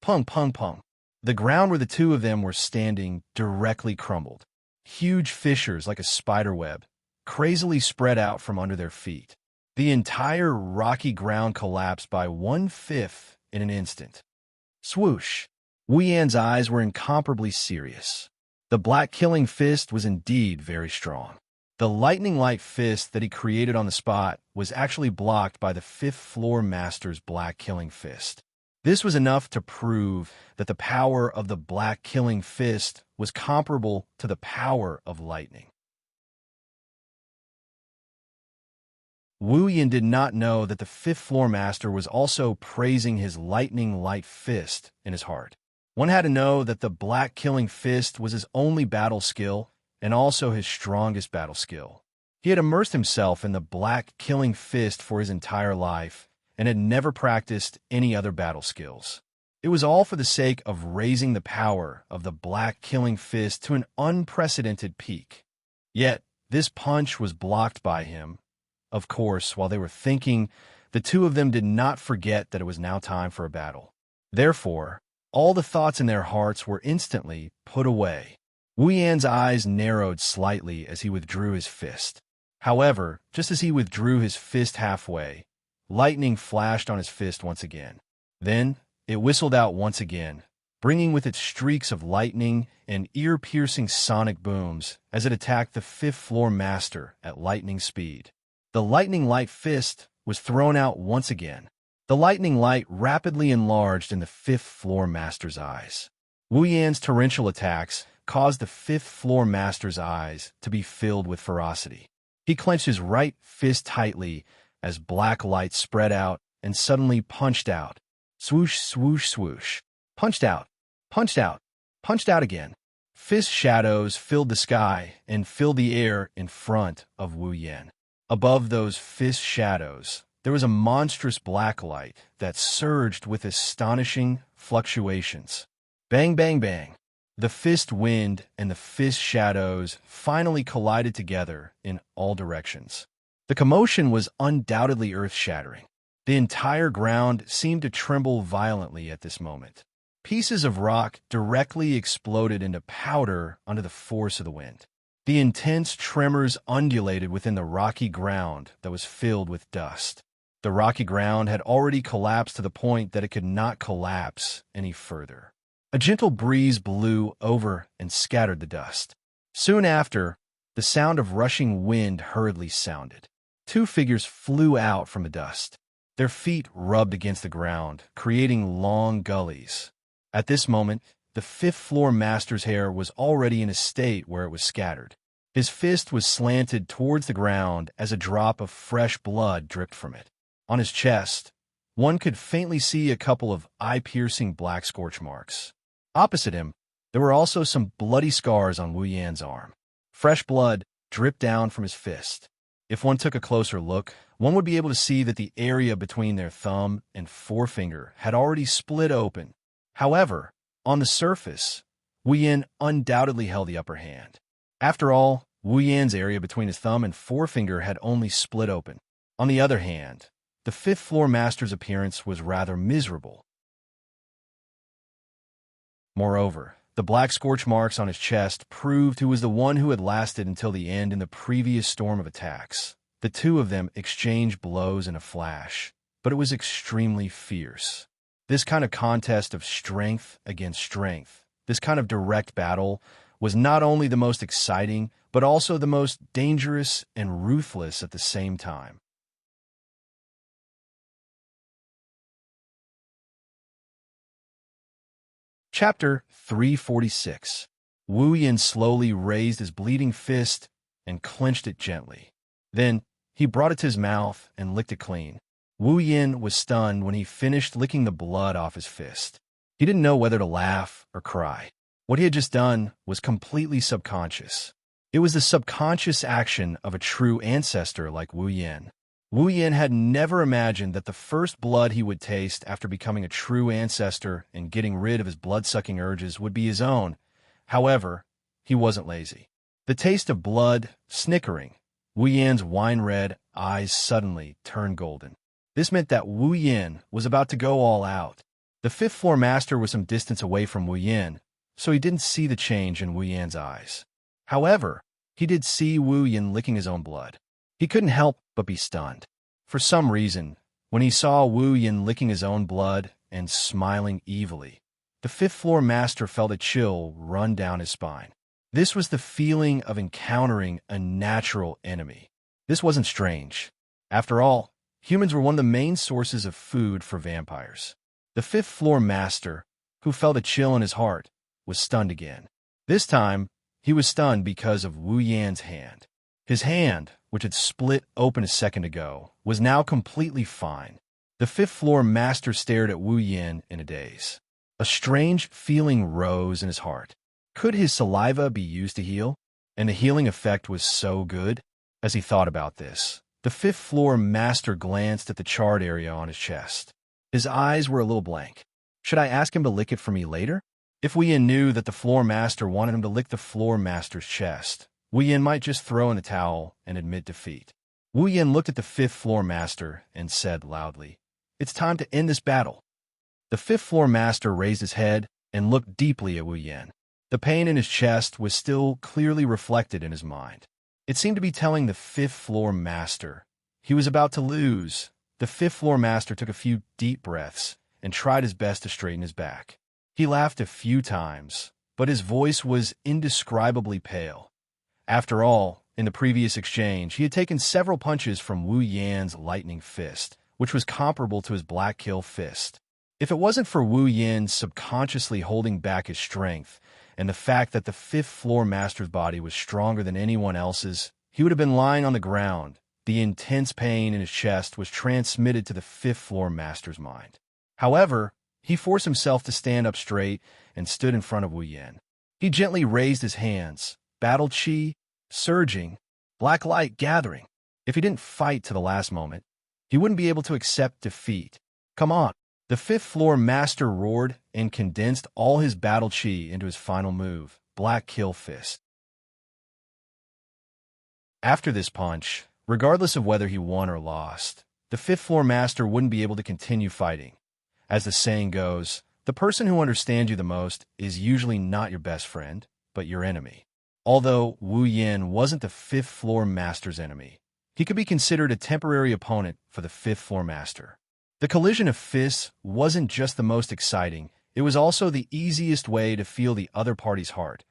Pung, pung, pung. The ground where the two of them were standing directly crumbled. Huge fissures like a spider web crazily spread out from under their feet. The entire rocky ground collapsed by 1/5 in an instant. Swoosh! Wu Yan's eyes were incomparably serious. The black killing fist was indeed very strong. The lightning light fist that he created on the spot was actually blocked by the fifth floor master's black killing fist. This was enough to prove that the power of the black killing fist was comparable to the power of lightning. Wu Yan did not know that the fifth floor master was also praising his lightning light fist in his heart. One had to know that the black killing fist was his only battle skill and also his strongest battle skill. He had immersed himself in the black killing fist for his entire life and had never practiced any other battle skills. It was all for the sake of raising the power of the black killing fist to an unprecedented peak. Yet, this punch was blocked by him. Of course, while they were thinking, the two of them did not forget that it was now time for a battle. Therefore, all the thoughts in their hearts were instantly put away. Wu Yan's eyes narrowed slightly as he withdrew his fist. However, just as he withdrew his fist halfway, lightning flashed on his fist once again. Then, it whistled out once again, bringing with it streaks of lightning and ear-piercing sonic booms as it attacked the fifth floor master at lightning speed. The lightning light fist was thrown out once again. The lightning light rapidly enlarged in the fifth floor master's eyes. Wu Yan's torrential attacks caused the fifth floor master's eyes to be filled with ferocity. He clenched his right fist tightly as black light spread out and suddenly punched out. Swoosh, swoosh, swoosh. Punched out, punched out, punched out again. Fist shadows filled the sky and filled the air in front of Wu Yan. Above those fist shadows, there was a monstrous black light that surged with astonishing fluctuations. Bang, bang, bang. The fist wind and the fist shadows finally collided together in all directions. The commotion was undoubtedly earth-shattering. The entire ground seemed to tremble violently at this moment. Pieces of rock directly exploded into powder under the force of the wind. The intense tremors undulated within the rocky ground that was filled with dust. The rocky ground had already collapsed to the point that it could not collapse any further. A gentle breeze blew over and scattered the dust. Soon after, the sound of rushing wind hurriedly sounded. Two figures flew out from the dust. Their feet rubbed against the ground, creating long gullies. At this moment, the fifth floor master's hair was already in a state where it was scattered. His fist was slanted towards the ground as a drop of fresh blood dripped from it. On his chest, one could faintly see a couple of eye-piercing black scorch marks. Opposite him, there were also some bloody scars on Wu Yan's arm. Fresh blood dripped down from his fist. If one took a closer look, one would be able to see that the area between their thumb and forefinger had already split open. However, on the surface, Wu Yan undoubtedly held the upper hand. After all, Wu Yan's area between his thumb and forefinger had only split open. On the other hand, the fifth floor master's appearance was rather miserable. Moreover, the black scorch marks on his chest proved who was the one who had lasted until the end in the previous storm of attacks. The two of them exchanged blows in a flash, but it was extremely fierce. This kind of contest of strength against strength, this kind of direct battle, was not only the most exciting, but also the most dangerous and ruthless at the same time. Chapter 346. Wu Yan slowly raised his bleeding fist and clenched it gently. Then, he brought it to his mouth and licked it clean. Wu Yin was stunned when he finished licking the blood off his fist. He didn't know whether to laugh or cry. What he had just done was completely subconscious. It was the subconscious action of a true ancestor like Wu Yin. Wu Yin had never imagined that the first blood he would taste after becoming a true ancestor and getting rid of his blood-sucking urges would be his own. However, he wasn't lazy. The taste of blood, snickering, Wu Yin's wine-red eyes suddenly turned golden. This meant that Wu Yin was about to go all out. The fifth floor master was some distance away from Wu Yin, so he didn't see the change in Wu Yin's eyes. However, he did see Wu Yin licking his own blood. He couldn't help but be stunned. For some reason, when he saw Wu Yin licking his own blood and smiling evilly, the fifth floor master felt a chill run down his spine. This was the feeling of encountering a natural enemy. This wasn't strange. After all, humans were one of the main sources of food for vampires. The fifth floor master, who felt a chill in his heart, was stunned again. This time, he was stunned because of Wu Yan's hand. His hand, which had split open a second ago, was now completely fine. The fifth floor master stared at Wu Yin in a daze. A strange feeling rose in his heart. Could his saliva be used to heal? And the healing effect was so good? As he thought about this, the fifth floor master glanced at the charred area on his chest. His eyes were a little blank. Should I ask him to lick it for me later? If Wu Yin knew that the floor master wanted him to lick the floor master's chest, Wu Yin might just throw in the towel and admit defeat. Wu Yin looked at the fifth floor master and said loudly, "It's time to end this battle." The fifth floor master raised his head and looked deeply at Wu Yin. The pain in his chest was still clearly reflected in his mind. It seemed to be telling the fifth floor master he was about to lose. The fifth floor master took a few deep breaths and tried his best to straighten his back. He laughed a few times, but his voice was indescribably pale. After all, in the previous exchange, he had taken several punches from Wu Yan's lightning fist, which was comparable to his black kill fist. If it wasn't for Wu Yin subconsciously holding back his strength, and the fact that the fifth floor master's body was stronger than anyone else's, he would have been lying on the ground. The intense pain in his chest was transmitted to the fifth floor master's mind. However, he forced himself to stand up straight and stood in front of Wu Yin. He gently raised his hands, battle chi surging, black light gathering. If he didn't fight to the last moment, he wouldn't be able to accept defeat. "Come on!" The fifth floor master roared and condensed all his battle chi into his final move, Black Kill Fist. After this punch, regardless of whether he won or lost, the fifth floor master wouldn't be able to continue fighting. As the saying goes, the person who understands you the most is usually not your best friend, but your enemy. Although Wu Yin wasn't the fifth floor master's enemy, he could be considered a temporary opponent for the fifth floor master. The collision of fists wasn't just the most exciting, it was also the easiest way to feel the other party's heart.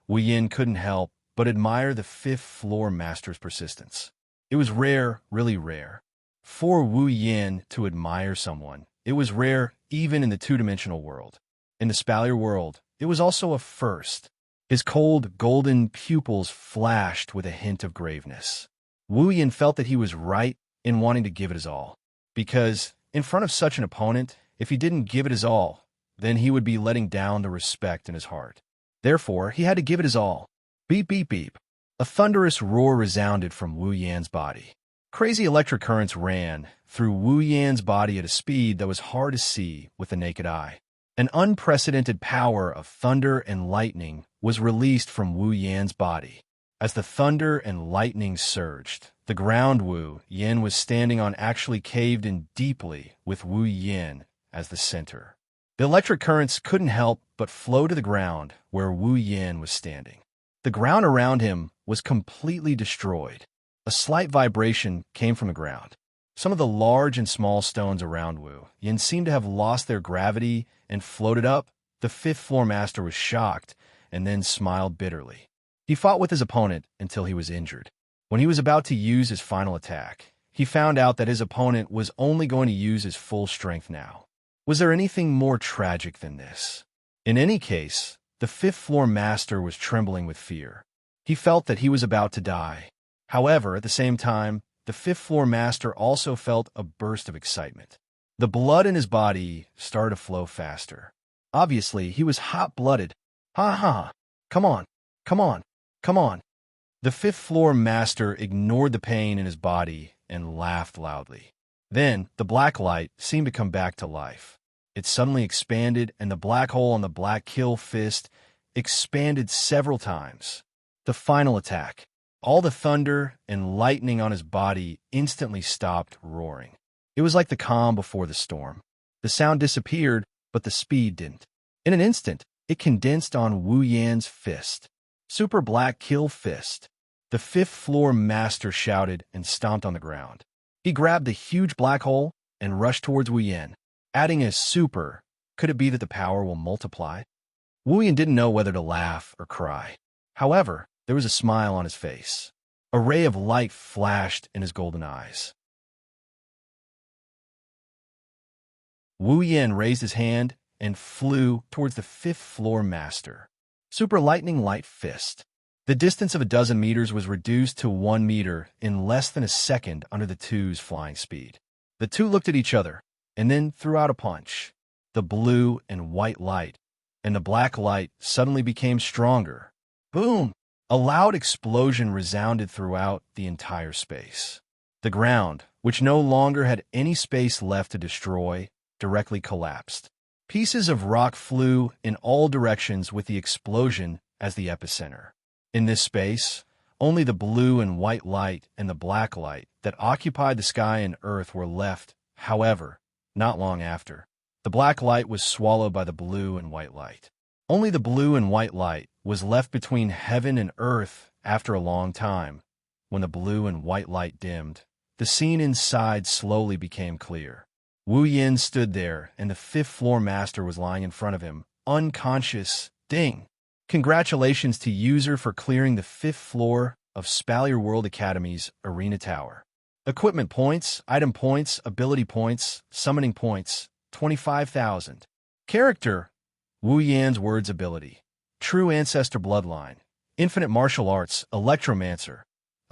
Wu Yin couldn't help but admire the fifth floor master's persistence. It was rare, really rare. For Wu Yin to admire someone, it was rare even in the two-dimensional world. In the Spalier world, it was also a first. His cold, golden pupils flashed with a hint of graveness. Wu Yin felt that he was right in wanting to give it his all. Because, in front of such an opponent, if he didn't give it his all, then he would be letting down the respect in his heart. Therefore, he had to give it his all. Beep, beep, beep. A thunderous roar resounded from Wu Yan's body. Crazy electric currents ran through Wu Yan's body at a speed that was hard to see with the naked eye. An unprecedented power of thunder and lightning was released from Wu Yan's body. As the thunder and lightning surged, the ground Wu Yin was standing on actually caved in deeply with Wu Yin as the center. The electric currents couldn't help but flow to the ground where Wu Yin was standing. The ground around him was completely destroyed. A slight vibration came from the ground. Some of the large and small stones around Wu Yin seemed to have lost their gravity and floated up. The fifth floor master was shocked and then smiled bitterly. He fought with his opponent until he was injured. When he was about to use his final attack, he found out that his opponent was only going to use his full strength now. Was there anything more tragic than this? In any case, the fifth floor master was trembling with fear. He felt that he was about to die. However, at the same time, the fifth-floor master also felt a burst of excitement. The blood in his body started to flow faster. Obviously, he was hot-blooded. Ha ha! Come on! Come on! Come on! The fifth-floor master ignored the pain in his body and laughed loudly. Then, the black light seemed to come back to life. It suddenly expanded, and the black hole on the black kill fist expanded several times. The final attack. All the thunder and lightning on his body instantly stopped roaring. It was like the calm before the storm. The sound disappeared, but the speed didn't. In an instant, it condensed on Wu Yan's fist. Super Black Kill Fist. The fifth-floor master shouted and stomped on the ground. He grabbed the huge black hole and rushed towards Wu Yan, adding a super. Could it be that the power will multiply? Wu Yan didn't know whether to laugh or cry. However, there was a smile on his face. A ray of light flashed in his golden eyes. Wu Yan raised his hand and flew towards the fifth-floor master. Super Lightning Light Fist. The distance of 12 meters was reduced to 1 meter in less than a second under the two's flying speed. The two looked at each other and then threw out a punch. The blue and white light and the black light suddenly became stronger. Boom! A loud explosion resounded throughout the entire space. The ground, which no longer had any space left to destroy, directly collapsed. Pieces of rock flew in all directions with the explosion as the epicenter. In this space, only the blue and white light and the black light that occupied the sky and earth were left. However, not long after, the black light was swallowed by the blue and white light. Only the blue and white light was left between heaven and earth after a long time. When the blue and white light dimmed, the scene inside slowly became clear. Wu Yan stood there, and the fifth-floor master was lying in front of him, unconscious. Ding! Congratulations to user for clearing the fifth floor of Spalier World Academy's Arena Tower. Equipment points, item points, ability points, summoning points, 25,000. Character, Wu Yan's words ability. True Ancestor Bloodline. Infinite Martial Arts, Electromancer.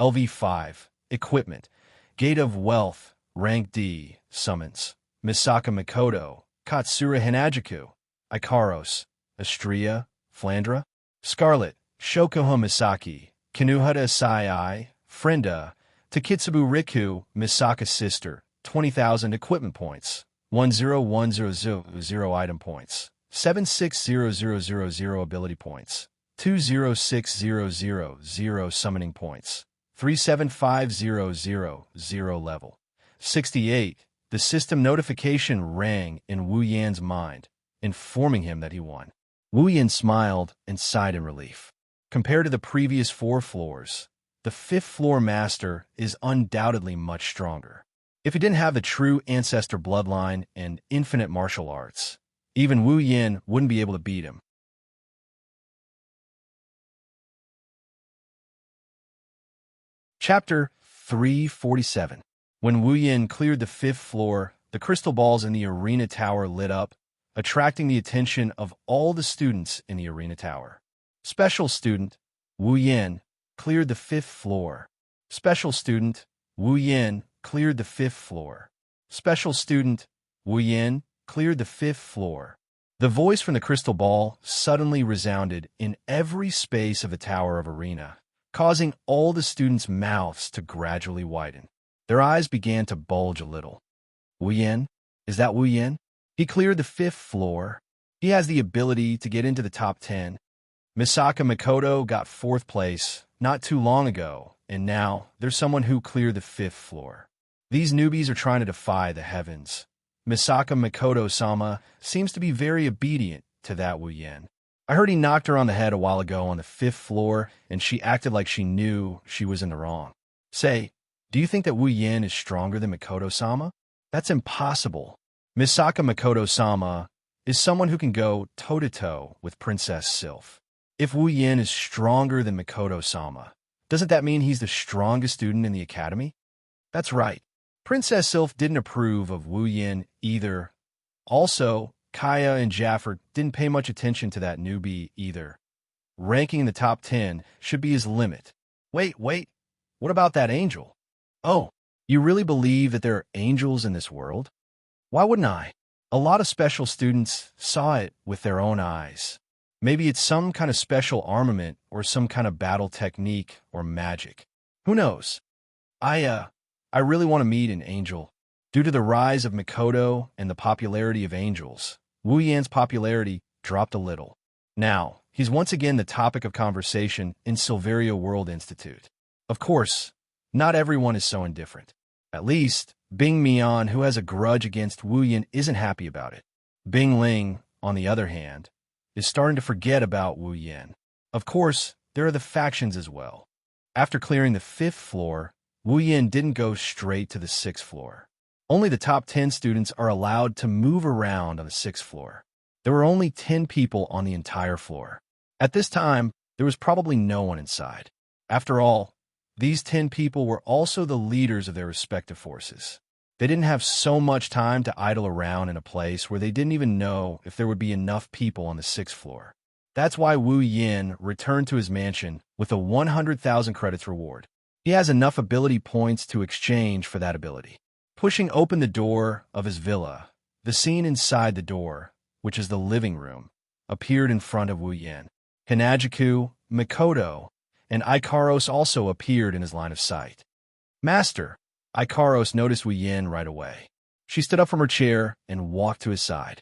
LV5. Equipment. Gate of Wealth, Rank D. Summons. Misaka Mikoto, Katsura Hinajuku, Ikaros, Astria, Flandra, Scarlet, Shokuha Misaki, Kinuhata Sai, Frenda, Takitsubu Riku, Misaka's sister, 20,000 equipment points, 101000 item points, 760000 ability points, 206000 summoning points, 37500 level. 68. The system notification rang in Wu Yan's mind, informing him that he won. Wu Yan smiled and sighed in relief. Compared to the previous 4 floors, the fifth-floor master is undoubtedly much stronger. If he didn't have the true ancestor bloodline and infinite martial arts, even Wu Yan wouldn't be able to beat him. Chapter 347. When Wu Yan cleared the fifth floor, the crystal balls in the arena tower lit up, attracting the attention of all the students in the arena tower. Special student, Wu Yan, cleared the fifth floor. Special student, Wu Yan, cleared the fifth floor. Special student, Wu Yan, cleared the fifth floor. The voice from the crystal ball suddenly resounded in every space of the tower of arena, causing all the students' mouths to gradually widen. Their eyes began to bulge a little. Wu Yan? Is that Wu Yan? He cleared the fifth floor. He has the ability to get into the top 10. Misaka Mikoto got 4th place not too long ago, and now there's someone who cleared the fifth floor. These newbies are trying to defy the heavens. Misaka Mikoto-sama seems to be very obedient to that Wu Yan. I heard he knocked her on the head a while ago on the 5th floor, and she acted like she knew she was in the wrong. Say, do you think that Wu Yan is stronger than Mikoto-sama? That's impossible. Misaka Mikoto-sama is someone who can go toe-to-toe with Princess Sylph. If Wu Yan is stronger than Mikoto-sama, doesn't that mean he's the strongest student in the academy? That's right. Princess Sylph didn't approve of Wu Yan either. Also, Kaya and Jaffer didn't pay much attention to that newbie either. Ranking in the top 10 should be his limit. Wait, what about that angel? Oh, You really believe that there are angels in this world? Why wouldn't I? A lot of special students saw it with their own eyes. Maybe it's some kind of special armament or some kind of battle technique or magic. Who knows? I really want to meet an angel. Due to the rise of Mikoto and the popularity of angels, Wu Yan's popularity dropped a little. Now, he's once again the topic of conversation in Silveria World Institute. Of course, not everyone is so indifferent. At least, Bing Mian, who has a grudge against Wu Yan, isn't happy about it. Bing Ling, on the other hand, is starting to forget about Wu Yan. Of course, there are the factions as well. After clearing the 5th floor, Wu Yan didn't go straight to the 6th floor. Only the top 10 students are allowed to move around on the 6th floor. There were only 10 people on the entire floor. At this time, there was probably no one inside. After all, these 10 people were also the leaders of their respective forces. They didn't have so much time to idle around in a place where they didn't even know if there would be enough people on the 6th floor. That's why Wu Yan returned to his mansion with a 100,000 credits reward. He has enough ability points to exchange for that ability. Pushing open the door of his villa, the scene inside the door, which is the living room, appeared in front of Wu Yan. Hanajiku, Mikoto, and Ikaros also appeared in his line of sight. Master! Ikaros noticed Wu Yan right away. She stood up from her chair and walked to his side.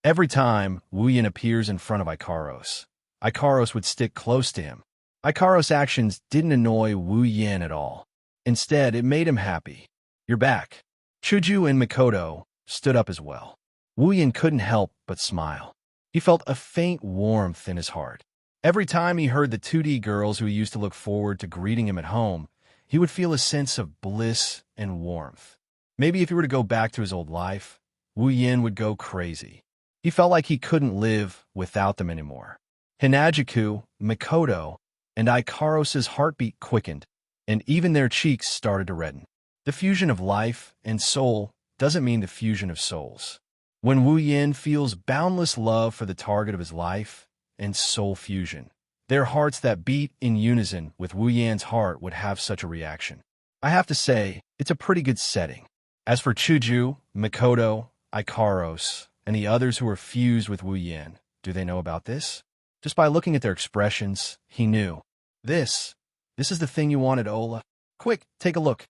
Every time Wu Yan appears in front of Ikaros, Ikaros would stick close to him. Ikaros' actions didn't annoy Wu Yan at all. Instead, it made him happy. You're back. Chuju and Mikoto stood up as well. Wu Yan couldn't help but smile. He felt a faint warmth in his heart. Every time he heard the 2D girls who he used to look forward to greeting him at home, he would feel a sense of bliss and warmth. Maybe if he were to go back to his old life, Wu Yan would go crazy. He felt like he couldn't live without them anymore. Hanajiku, Mikoto, and Ikaros' heartbeat quickened, and even their cheeks started to redden. The fusion of life and soul doesn't mean the fusion of souls. When Wu Yan feels boundless love for the target of his life and soul fusion, their hearts that beat in unison with Wu Yan's heart would have such a reaction. I have to say, it's a pretty good setting. As for Chuju, Mikoto, Ikaros, and the others who were fused with Wu Yan, do they know about this? Just by looking at their expressions, he knew. This is the thing you wanted, Ola. Quick, take a look.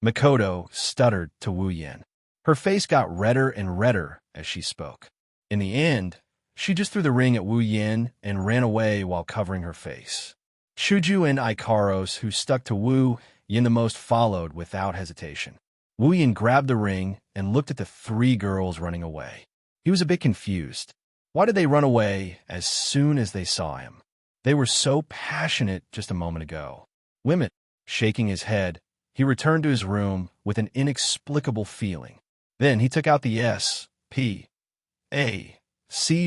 Mikoto stuttered to Wu Yan. Her face got redder and redder as she spoke. In the end, she just threw the ring at Wu Yan and ran away while covering her face. Chuju and Ikaros, who stuck to Wu Yan the most, followed without hesitation. Wu Yan grabbed the ring and looked at the 3 girls running away. He was a bit confused. Why did they run away as soon as they saw him? They were so passionate just a moment ago. Women, shaking his head, he returned to his room with an inexplicable feeling. Then he took out the S.P.A.C.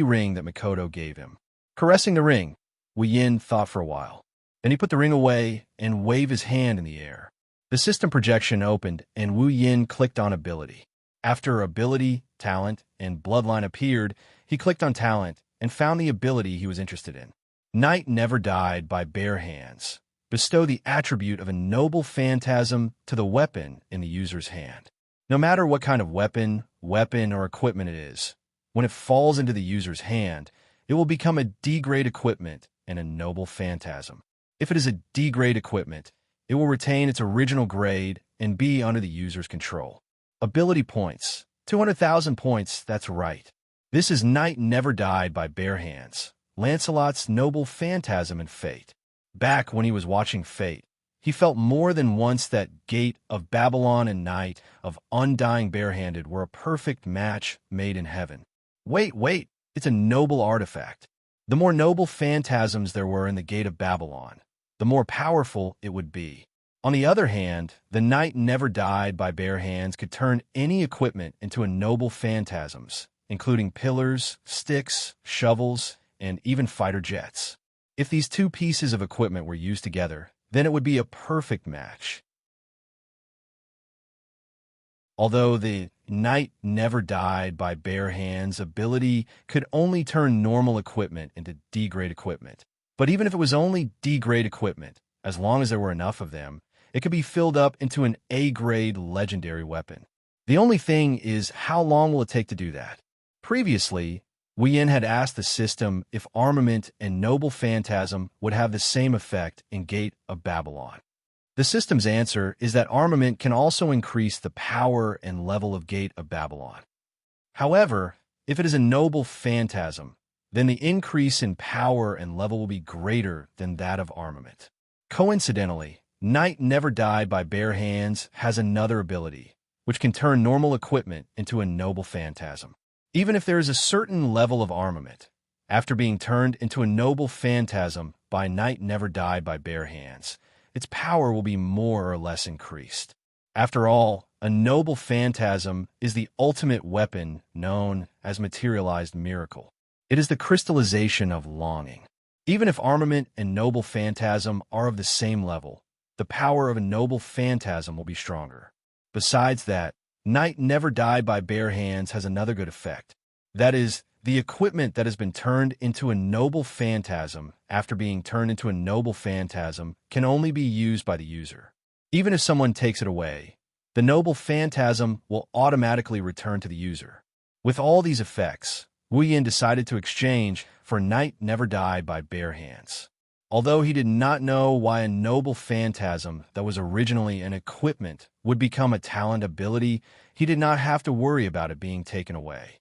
ring that Mikoto gave him. Caressing the ring, Wu Yan thought for a while. Then he put the ring away and waved his hand in the air. The system projection opened and Wu Yan clicked on ability. After ability, talent, and bloodline appeared, he clicked on talent and found the ability he was interested in. Night Never Died by Bare Hands. Bestow the attribute of a noble phantasm to the weapon in the user's hand. No matter what kind of weapon, or equipment it is, when it falls into the user's hand, it will become a D-grade equipment and a noble phantasm. If it is a D-grade equipment, it will retain its original grade and be under the user's control. Ability points. 200,000 points, that's right. This is Night Never Died by Bare Hands, Lancelot's noble phantasm in Fate. Back when he was watching Fate, he felt more than once that Gate of Babylon and Night of Undying Barehanded were a perfect match made in heaven. Wait, it's a noble artifact. The more noble phantasms there were in the Gate of Babylon, the more powerful it would be. On the other hand, the Night Never Died by Bare Hands could turn any equipment into a noble phantasms, including pillars, sticks, shovels, and even fighter jets. If these 2 pieces of equipment were used together, then it would be a perfect match. Although the Night Never Died by Bare Hands ability could only turn normal equipment into D-grade equipment. But even if it was only D-grade equipment, as long as there were enough of them, it could be filled up into an A-grade legendary weapon. The only thing is, how long will it take to do that? Previously, Wu Yin had asked the system if armament and noble phantasm would have the same effect in Gate of Babylon. The system's answer is that armament can also increase the power and level of Gate of Babylon. However, if it is a noble phantasm, then the increase in power and level will be greater than that of armament. Coincidentally, Knight Never Died by Bare Hands has another ability, which can turn normal equipment into a noble phantasm. Even if there is a certain level of armament, after being turned into a noble phantasm by Knight Never Died by Bare Hands, its power will be more or less increased. After all, a noble phantasm is the ultimate weapon known as materialized miracle. It is the crystallization of longing. Even if armament and noble phantasm are of the same level, the power of a noble phantasm will be stronger. Besides that, Knight Never Died by Bare Hands has another good effect. That is, the equipment that has been turned into a noble phantasm after being turned into a noble phantasm can only be used by the user. Even if someone takes it away, the noble phantasm will automatically return to the user. With all these effects, Wu Yin decided to exchange for Knight Never Died by Bare Hands. Although he did not know why a noble phantasm that was originally an equipment would become a talent ability, he did not have to worry about it being taken away.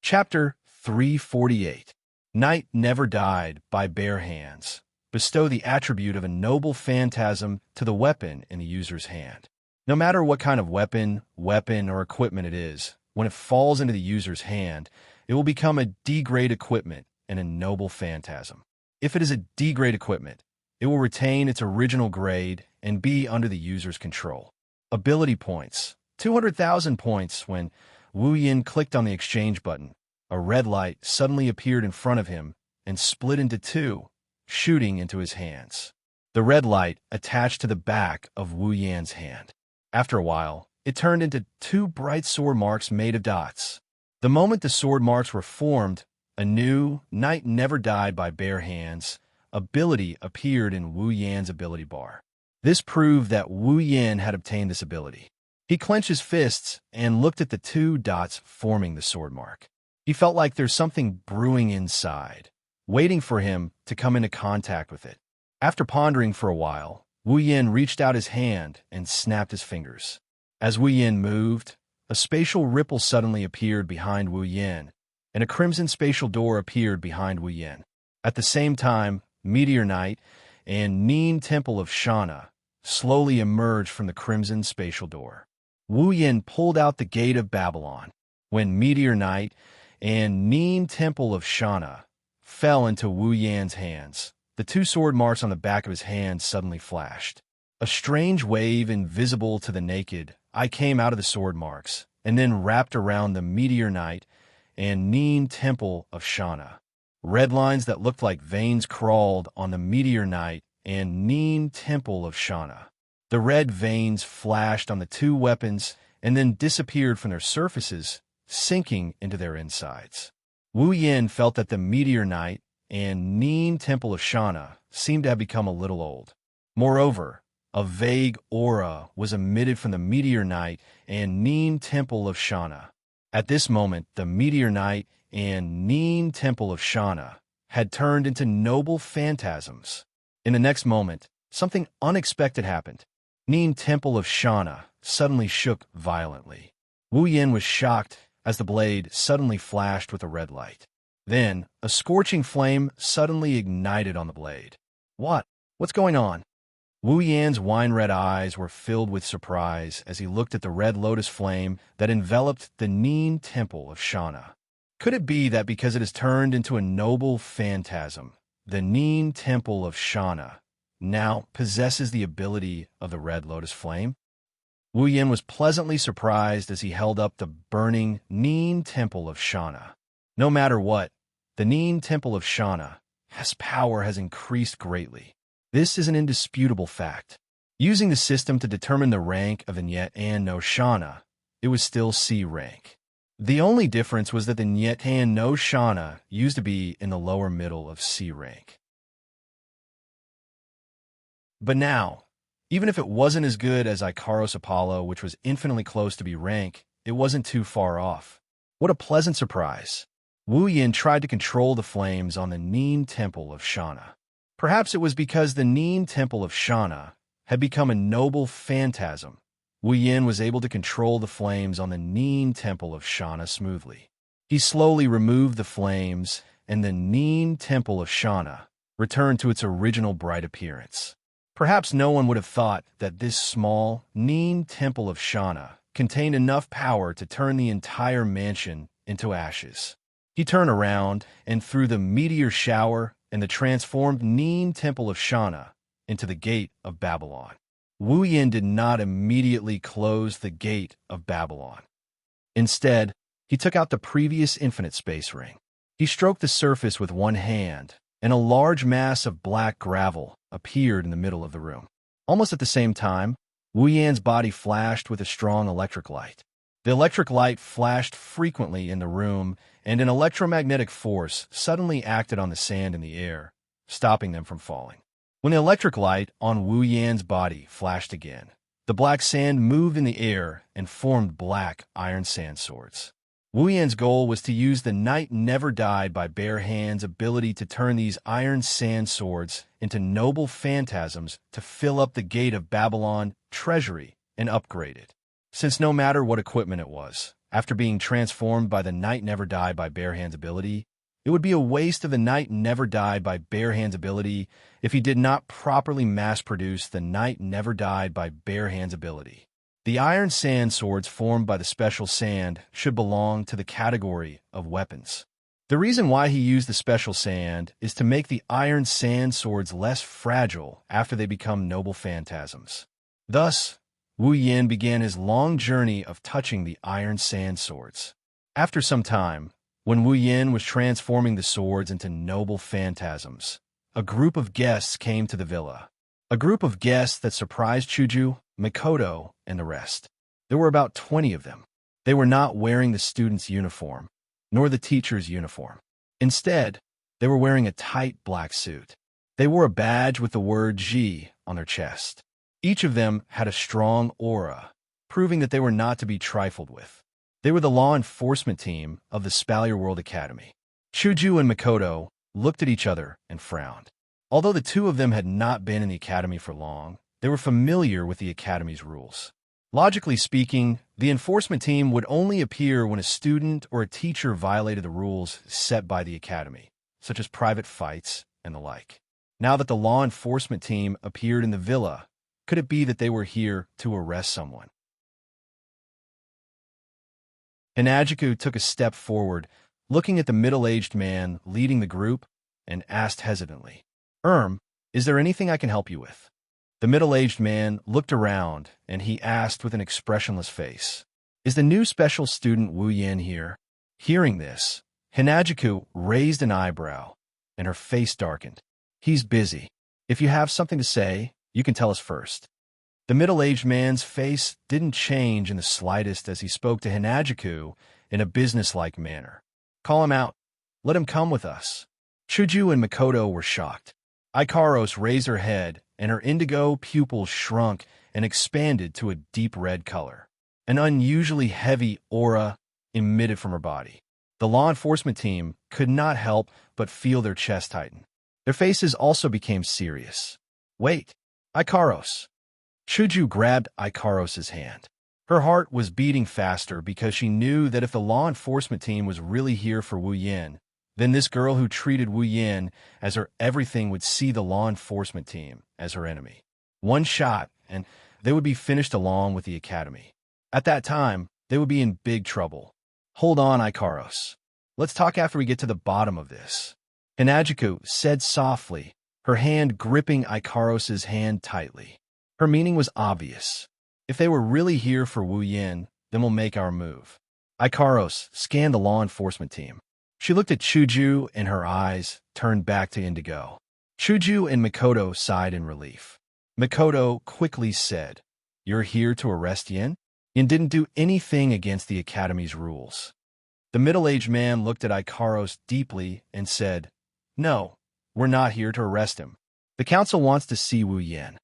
Chapter 348. Knight Never Died by Bare Hands. Bestow the attribute of a noble phantasm to the weapon in the user's hand. No matter what kind of weapon, or equipment it is, when it falls into the user's hand, it will become a D-grade equipment and a noble phantasm. If it is a D-grade equipment, it will retain its original grade and be under the user's control. Ability points. 200,000 points. When Wu Yin clicked on the exchange button, a red light suddenly appeared in front of him and split into two, shooting into his hands. The red light attached to the back of Wu Yan's hand. After a while, it turned into two bright sword marks made of dots. The moment the sword marks were formed, a new Knight Never Died by Bare Hands ability appeared in Wu Yan's ability bar. This proved that Wu Yan had obtained this ability. He clenched his fists and looked at the two dots forming the sword mark. He felt like there's something brewing inside, waiting for him to come into contact with it. After pondering for a while, Wu Yan reached out his hand and snapped his fingers. As Wu Yan moved, a spatial ripple suddenly appeared behind Wu Yan, and a crimson spatial door appeared behind Wu Yan. At the same time, Meteor Knight and Neen Temple of Shana slowly emerged from the crimson spatial door. Wu Yan pulled out the Gate of Babylon. When Meteor Knight and Neen Temple of Shana fell into Wu Yan's hands, the two sword marks on the back of his hand suddenly flashed. A strange wave invisible to the naked eye came out of the sword marks and then wrapped around the Meteor Knight and Neen Temple of Shana. Red lines that looked like veins crawled on the Meteor Knight and Neen Temple of Shana. The red veins flashed on the two weapons and then disappeared from their surfaces, sinking into their insides. Wu Yin felt that the Meteor Knight and Neen Temple of Shana seemed to have become a little old. Moreover, a vague aura was emitted from the Meteor Knight and Neen Temple of Shana. At this moment, the Meteor Knight and Neen Temple of Shana had turned into noble phantasms. In the next moment, something unexpected happened. Neen Temple of Shana suddenly shook violently. Wu Yin was shocked as the blade suddenly flashed with a red light. Then, a scorching flame suddenly ignited on the blade. What's going on? Wu Yan's wine-red eyes were filled with surprise as he looked at the red lotus flame that enveloped the Neen Temple of Shana. Could it be that because it has turned into a noble phantasm, the Neen Temple of Shana now possesses the ability of the red lotus flame? Wu Yin was pleasantly surprised as he held up the burning Neen Temple of Shana. No matter what, the Neen Temple of Shana's power has increased greatly. This is an indisputable fact. Using the system to determine the rank of the Nyet and no Shana, it was still C rank. The only difference was that the Nyetan no Shana used to be in the lower middle of C rank. But now, even if it wasn't as good as Ikaros Apollo, which was infinitely close to B rank, it wasn't too far off. What a pleasant surprise. Wu Yin tried to control the flames on the Neen Temple of Shana. Perhaps it was because the Neen Temple of Shana had become a noble phantasm. Wu Yin was able to control the flames on the Neen Temple of Shana smoothly. He slowly removed the flames, and the Neen Temple of Shana returned to its original bright appearance. Perhaps no one would have thought that this small Neen Temple of Shana contained enough power to turn the entire mansion into ashes. He turned around and threw the meteor shower and the transformed Neen Temple of Shana into the gate of Babylon. Wu Yin did not immediately close the gate of Babylon. Instead, he took out the previous infinite space ring. He stroked the surface with one hand, and a large mass of black gravel appeared in the middle of the room. Almost at the same time, Wu Yan's body flashed with a strong electric light. The electric light flashed frequently in the room, and an electromagnetic force suddenly acted on the sand in the air, stopping them from falling. When the electric light on Wu Yan's body flashed again, the black sand moved in the air and formed black iron sand swords. Wu Yan's goal was to use the Night Never Died by Bare Hands ability to turn these iron sand swords into noble phantasms to fill up the gate of Babylon treasury and upgrade it. Since no matter what equipment it was, after being transformed by the Night Never Die by Bare Hands ability, it would be a waste of the Night Never Die by Bare Hands ability if he did not properly mass-produce the Night Never Died by Bare Hands ability. The iron sand swords formed by the special sand should belong to the category of weapons. The reason why he used the special sand is to make the iron sand swords less fragile after they become noble phantasms. Thus, Wu Yin began his long journey of touching the iron sand swords. After some time, when Wu Yin was transforming the swords into noble phantasms, a group of guests came to the villa. A group of guests that surprised Chuju, Makoto, and the rest. There were about 20 of them. They were not wearing the student's uniform, nor the teacher's uniform. Instead, they were wearing a tight black suit. They wore a badge with the word G on their chest. Each of them had a strong aura, proving that they were not to be trifled with. They were the law enforcement team of the Spalier World Academy. Chuju and Makoto looked at each other and frowned. Although the two of them had not been in the academy for long, they were familiar with the academy's rules. Logically speaking, the enforcement team would only appear when a student or a teacher violated the rules set by the academy, such as private fights and the like. Now that the law enforcement team appeared in the villa, could it be that they were here to arrest someone? Hinajiku took a step forward, looking at the middle-aged man leading the group, and asked hesitantly, "Is there anything I can help you with?" The middle-aged man looked around, and he asked with an expressionless face, "Is the new special student Wu Yin here?" Hearing this, Hinajiku raised an eyebrow, and her face darkened. "He's busy. If you have something to say, you can tell us first." The middle-aged man's face didn't change in the slightest as he spoke to Hinajiku in a businesslike manner. "Call him out. Let him come with us." Chuju and Makoto were shocked. Ikaros raised her head, and her indigo pupils shrunk and expanded to a deep red color. An unusually heavy aura emitted from her body. The law enforcement team could not help but feel their chest tighten. Their faces also became serious. "Wait, Ikaros." Chuju grabbed Ikaros's hand. Her heart was beating faster because she knew that if the law enforcement team was really here for Wu Yin, then this girl who treated Wu Yin as her everything would see the law enforcement team as her enemy. One shot, and they would be finished along with the academy. At that time, they would be in big trouble. "Hold on, Ikaros. Let's talk after we get to the bottom of this," Hinajiku said softly, her hand gripping Ikaros's hand tightly. Her meaning was obvious. If they were really here for Wu Yin, then we'll make our move. Ikaros scanned the law enforcement team. She looked at Chuju, and her eyes turned back to indigo. Chuju and Makoto sighed in relief. Makoto quickly said, "You're here to arrest Yin? Yin didn't do anything against the academy's rules." The middle-aged man looked at Ikaros deeply and said, "No, we're not here to arrest him. The council wants to see Wu Yan."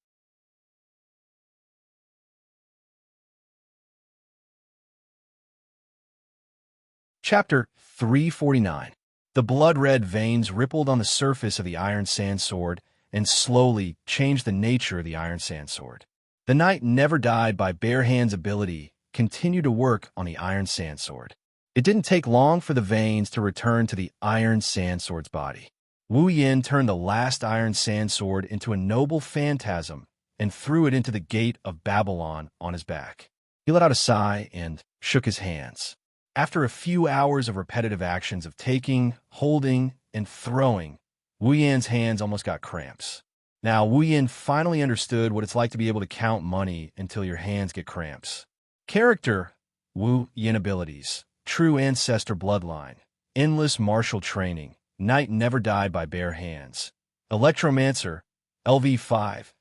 Chapter 349. The blood-red veins rippled on the surface of the iron sand sword and slowly changed the nature of the iron sand sword. The knight never died by bare hands ability continued to work on the iron sand sword. It didn't take long for the veins to return to the iron sand sword's body. Wu Yin turned the last iron sand sword into a noble phantasm and threw it into the gate of Babylon on his back. He let out a sigh and shook his hands. After a few hours of repetitive actions of taking, holding, and throwing, Wu Yan's hands almost got cramps. Now, Wu Yan finally understood what it's like to be able to count money until your hands get cramps. Character: Wu Yan abilities: true ancestor bloodline, endless martial training, knight never died by bare hands. Electromancer, LV5.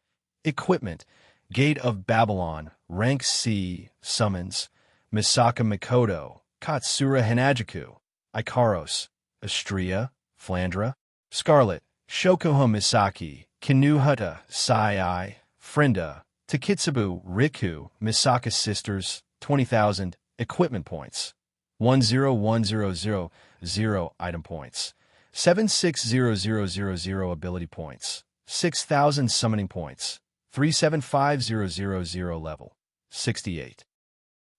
Equipment: Gate of Babylon, rank C, summons, Misaka Mikoto, Katsura Hanajiku, Ikaros, Astria, Flandra, Scarlet, Shokoha Misaki, Kinuhata, Sai, Frenda, Takitsubu, Riku, Misaka Sisters, 20,000, equipment points. 101000 item points. 760000 ability points. 6,000 summoning points. 375000 level. 68.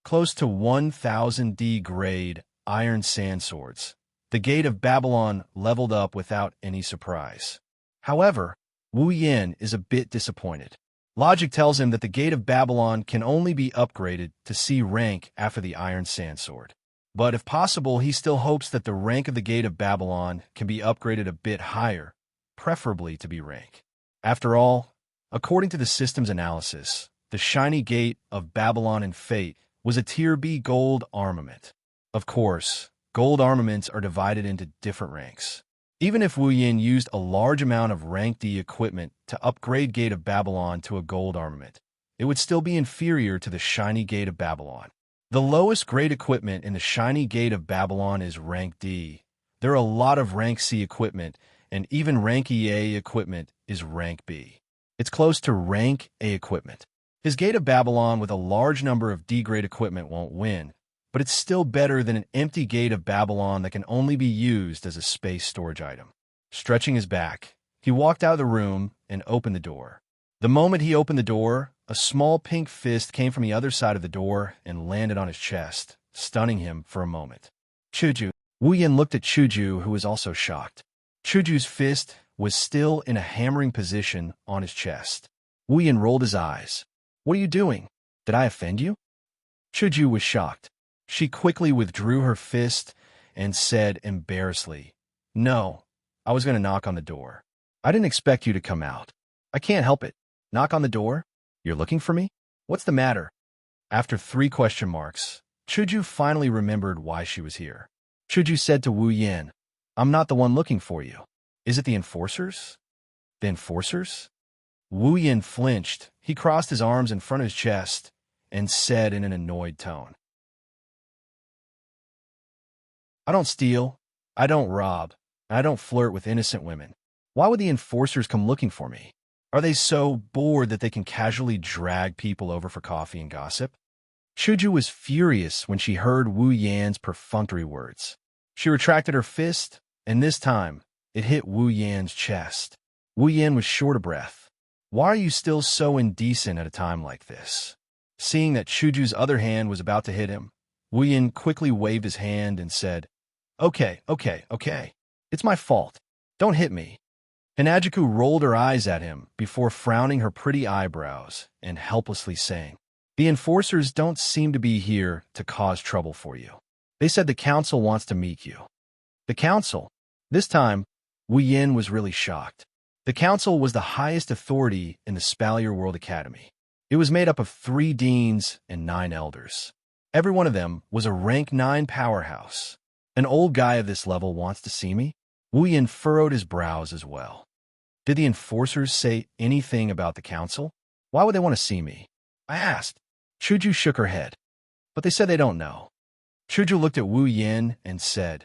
Close to 1,000 D grade iron sand swords. The Gate of Babylon leveled up without any surprise. However, Wu Yan is a bit disappointed. Logic tells him that the Gate of Babylon can only be upgraded to C rank after the iron sand sword. But if possible, he still hopes that the rank of the Gate of Babylon can be upgraded a bit higher, preferably to B rank. After all, according to the system's analysis, the shiny Gate of Babylon and Fate was a Tier B gold armament. Of course, gold armaments are divided into different ranks. Even if Wu Yan used a large amount of rank D equipment to upgrade Gate of Babylon to a gold armament, it would still be inferior to the shiny Gate of Babylon. The lowest grade equipment in the shiny Gate of Babylon is rank D. There are a lot of rank C equipment, and even rank EA equipment is rank B. It's close to rank A equipment. His Gate of Babylon with a large number of D-grade equipment won't win, but it's still better than an empty Gate of Babylon that can only be used as a space storage item. Stretching his back, he walked out of the room and opened the door. The moment he opened the door, a small pink fist came from the other side of the door and landed on his chest, stunning him for a moment. Chuju. Wu Yan looked at Chuju, who was also shocked. Chuju's fist was still in a hammering position on his chest. Wu Yan rolled his eyes. "What are you doing? Did I offend you?" Chuju was shocked. She quickly withdrew her fist and said embarrassedly, "No, I was going to knock on the door. I didn't expect you to come out. I can't help it. Knock on the door? You're looking for me? What's the matter?" After 3 question marks, Chuju finally remembered why she was here. Chuju said to Wu Yan, "I'm not the one looking for you. Is it the enforcers?" "The enforcers?" Wu Yan flinched. He crossed his arms in front of his chest and said in an annoyed tone, "I don't steal, I don't rob, and I don't flirt with innocent women. Why would the enforcers come looking for me? Are they so bored that they can casually drag people over for coffee and gossip?" Chuju was furious when she heard Wu Yan's perfunctory words. She retracted her fist, and this time, it hit Wu Yan's chest. Wu Yan was short of breath. "Why are you still so indecent at a time like this?" Seeing that Chuju's other hand was about to hit him, Wu Yan quickly waved his hand and said, Okay. It's my fault. Don't hit me." Hanajiku rolled her eyes at him before frowning her pretty eyebrows and helplessly saying, "The enforcers don't seem to be here to cause trouble for you. They said the council wants to meet you." The council? This time, Wu Yan was really shocked. The council was the highest authority in the Spalier World Academy. It was made up of 3 deans and 9 elders. Every one of them was a rank 9 powerhouse. An old guy of this level wants to see me? Wu Yan furrowed his brows as well. Did the enforcers say anything about the council? Why would they want to see me? I asked. Chuju shook her head. But they said they don't know. Chuju looked at Wu Yin and said,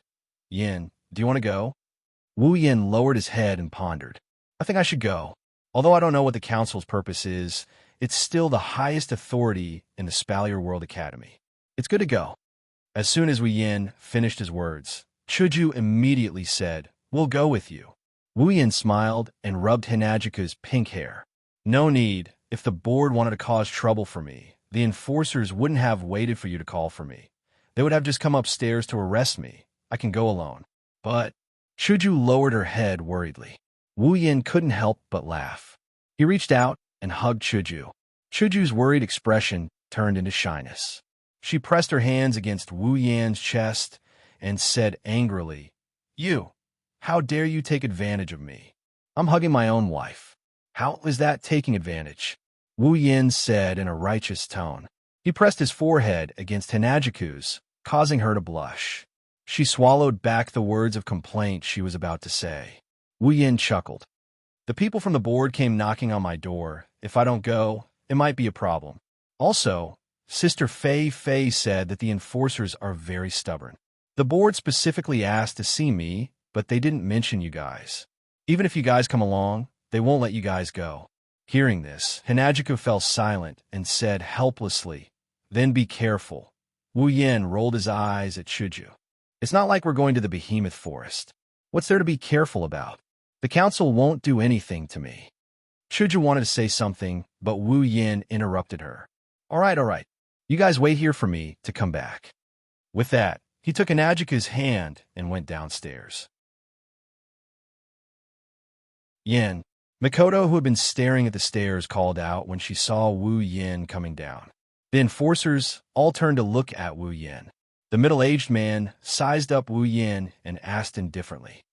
Yin, do you want to go? Wu Yin lowered his head and pondered. I think I should go. Although I don't know what the council's purpose is, it's still the highest authority in the Spalier World Academy. It's good to go. As soon as Wu Yin finished his words, Chuju immediately said, We'll go with you. Wu Yin smiled and rubbed Hinajika's pink hair. No need. If the board wanted to cause trouble for me, the enforcers wouldn't have waited for you to call for me. They would have just come upstairs to arrest me. I can go alone. But Chuju lowered her head worriedly. Wu Yin couldn't help but laugh. He reached out and hugged Chuju. Chuju's worried expression turned into shyness. She pressed her hands against Wu Yin's chest and said angrily, You, how dare you take advantage of me? I'm hugging my own wife. How is that taking advantage? Wu Yin said in a righteous tone. He pressed his forehead against Hinajiku's, causing her to blush. She swallowed back the words of complaint she was about to say. Wu Yin chuckled. The people from the board came knocking on my door. If I don't go, it might be a problem. Also, Sister Fei Fei said that the enforcers are very stubborn. The board specifically asked to see me, but they didn't mention you guys. Even if you guys come along, they won't let you guys go. Hearing this, Hinajiku fell silent and said helplessly, Then be careful. Wu Yin rolled his eyes at Chuju. It's not like we're going to the behemoth forest. What's there to be careful about? The council won't do anything to me. Chuju wanted to say something, but Wu Yin interrupted her. All right. You guys wait here for me to come back. With that, he took Hinajika's hand and went downstairs. Yin. Mikoto, who had been staring at the stairs, called out when she saw Wu Yin coming down. The enforcers all turned to look at Wu Yin. The middle-aged man sized up Wu Yin and asked indifferently,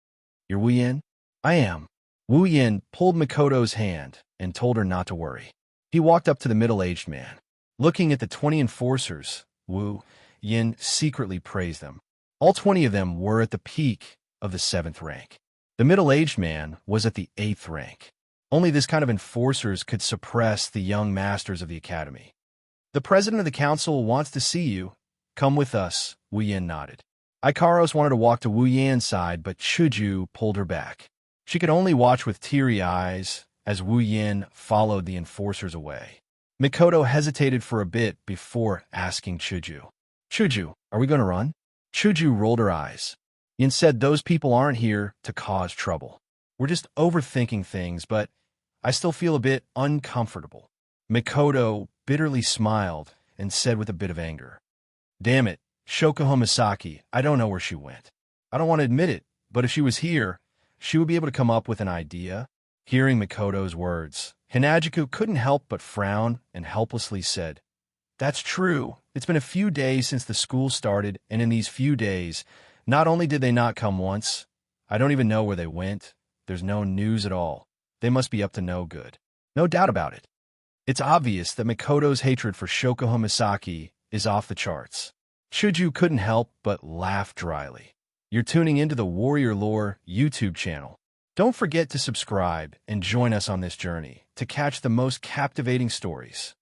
You're Wu Yin? I am. Wu Yin pulled Mikoto's hand and told her not to worry. He walked up to the middle-aged man. Looking at the 20 enforcers, Wu Yin secretly praised them. All 20 of them were at the peak of the 7th rank. The middle-aged man was at the 8th rank. Only this kind of enforcers could suppress the young masters of the academy. The president of the council wants to see you. Come with us, Wu Yin nodded. Ikaros wanted to walk to Wu Yin's side, but Chuju pulled her back. She could only watch with teary eyes as Wu Yin followed the enforcers away. Mikoto hesitated for a bit before asking Chuju. Chuju, are we going to run? Chuju rolled her eyes. Yin said those people aren't here to cause trouble. We're just overthinking things, but I still feel a bit uncomfortable. Mikoto bitterly smiled and said with a bit of anger, Damn it, Shoko Misaki, I don't know where she went. I don't want to admit it, but if she was here, she would be able to come up with an idea. Hearing Mikoto's words, Hinajiku couldn't help but frown and helplessly said, That's true. It's been a few days since the school started, and in these few days, not only did they not come once, I don't even know where they went. There's no news at all. They must be up to no good. No doubt about it. It's obvious that Mikoto's hatred for Shoko Misaki is off the charts. Chuju couldn't help but laugh dryly. You're tuning into the Warrior Lore YouTube channel. Don't forget to subscribe and join us on this journey to catch the most captivating stories.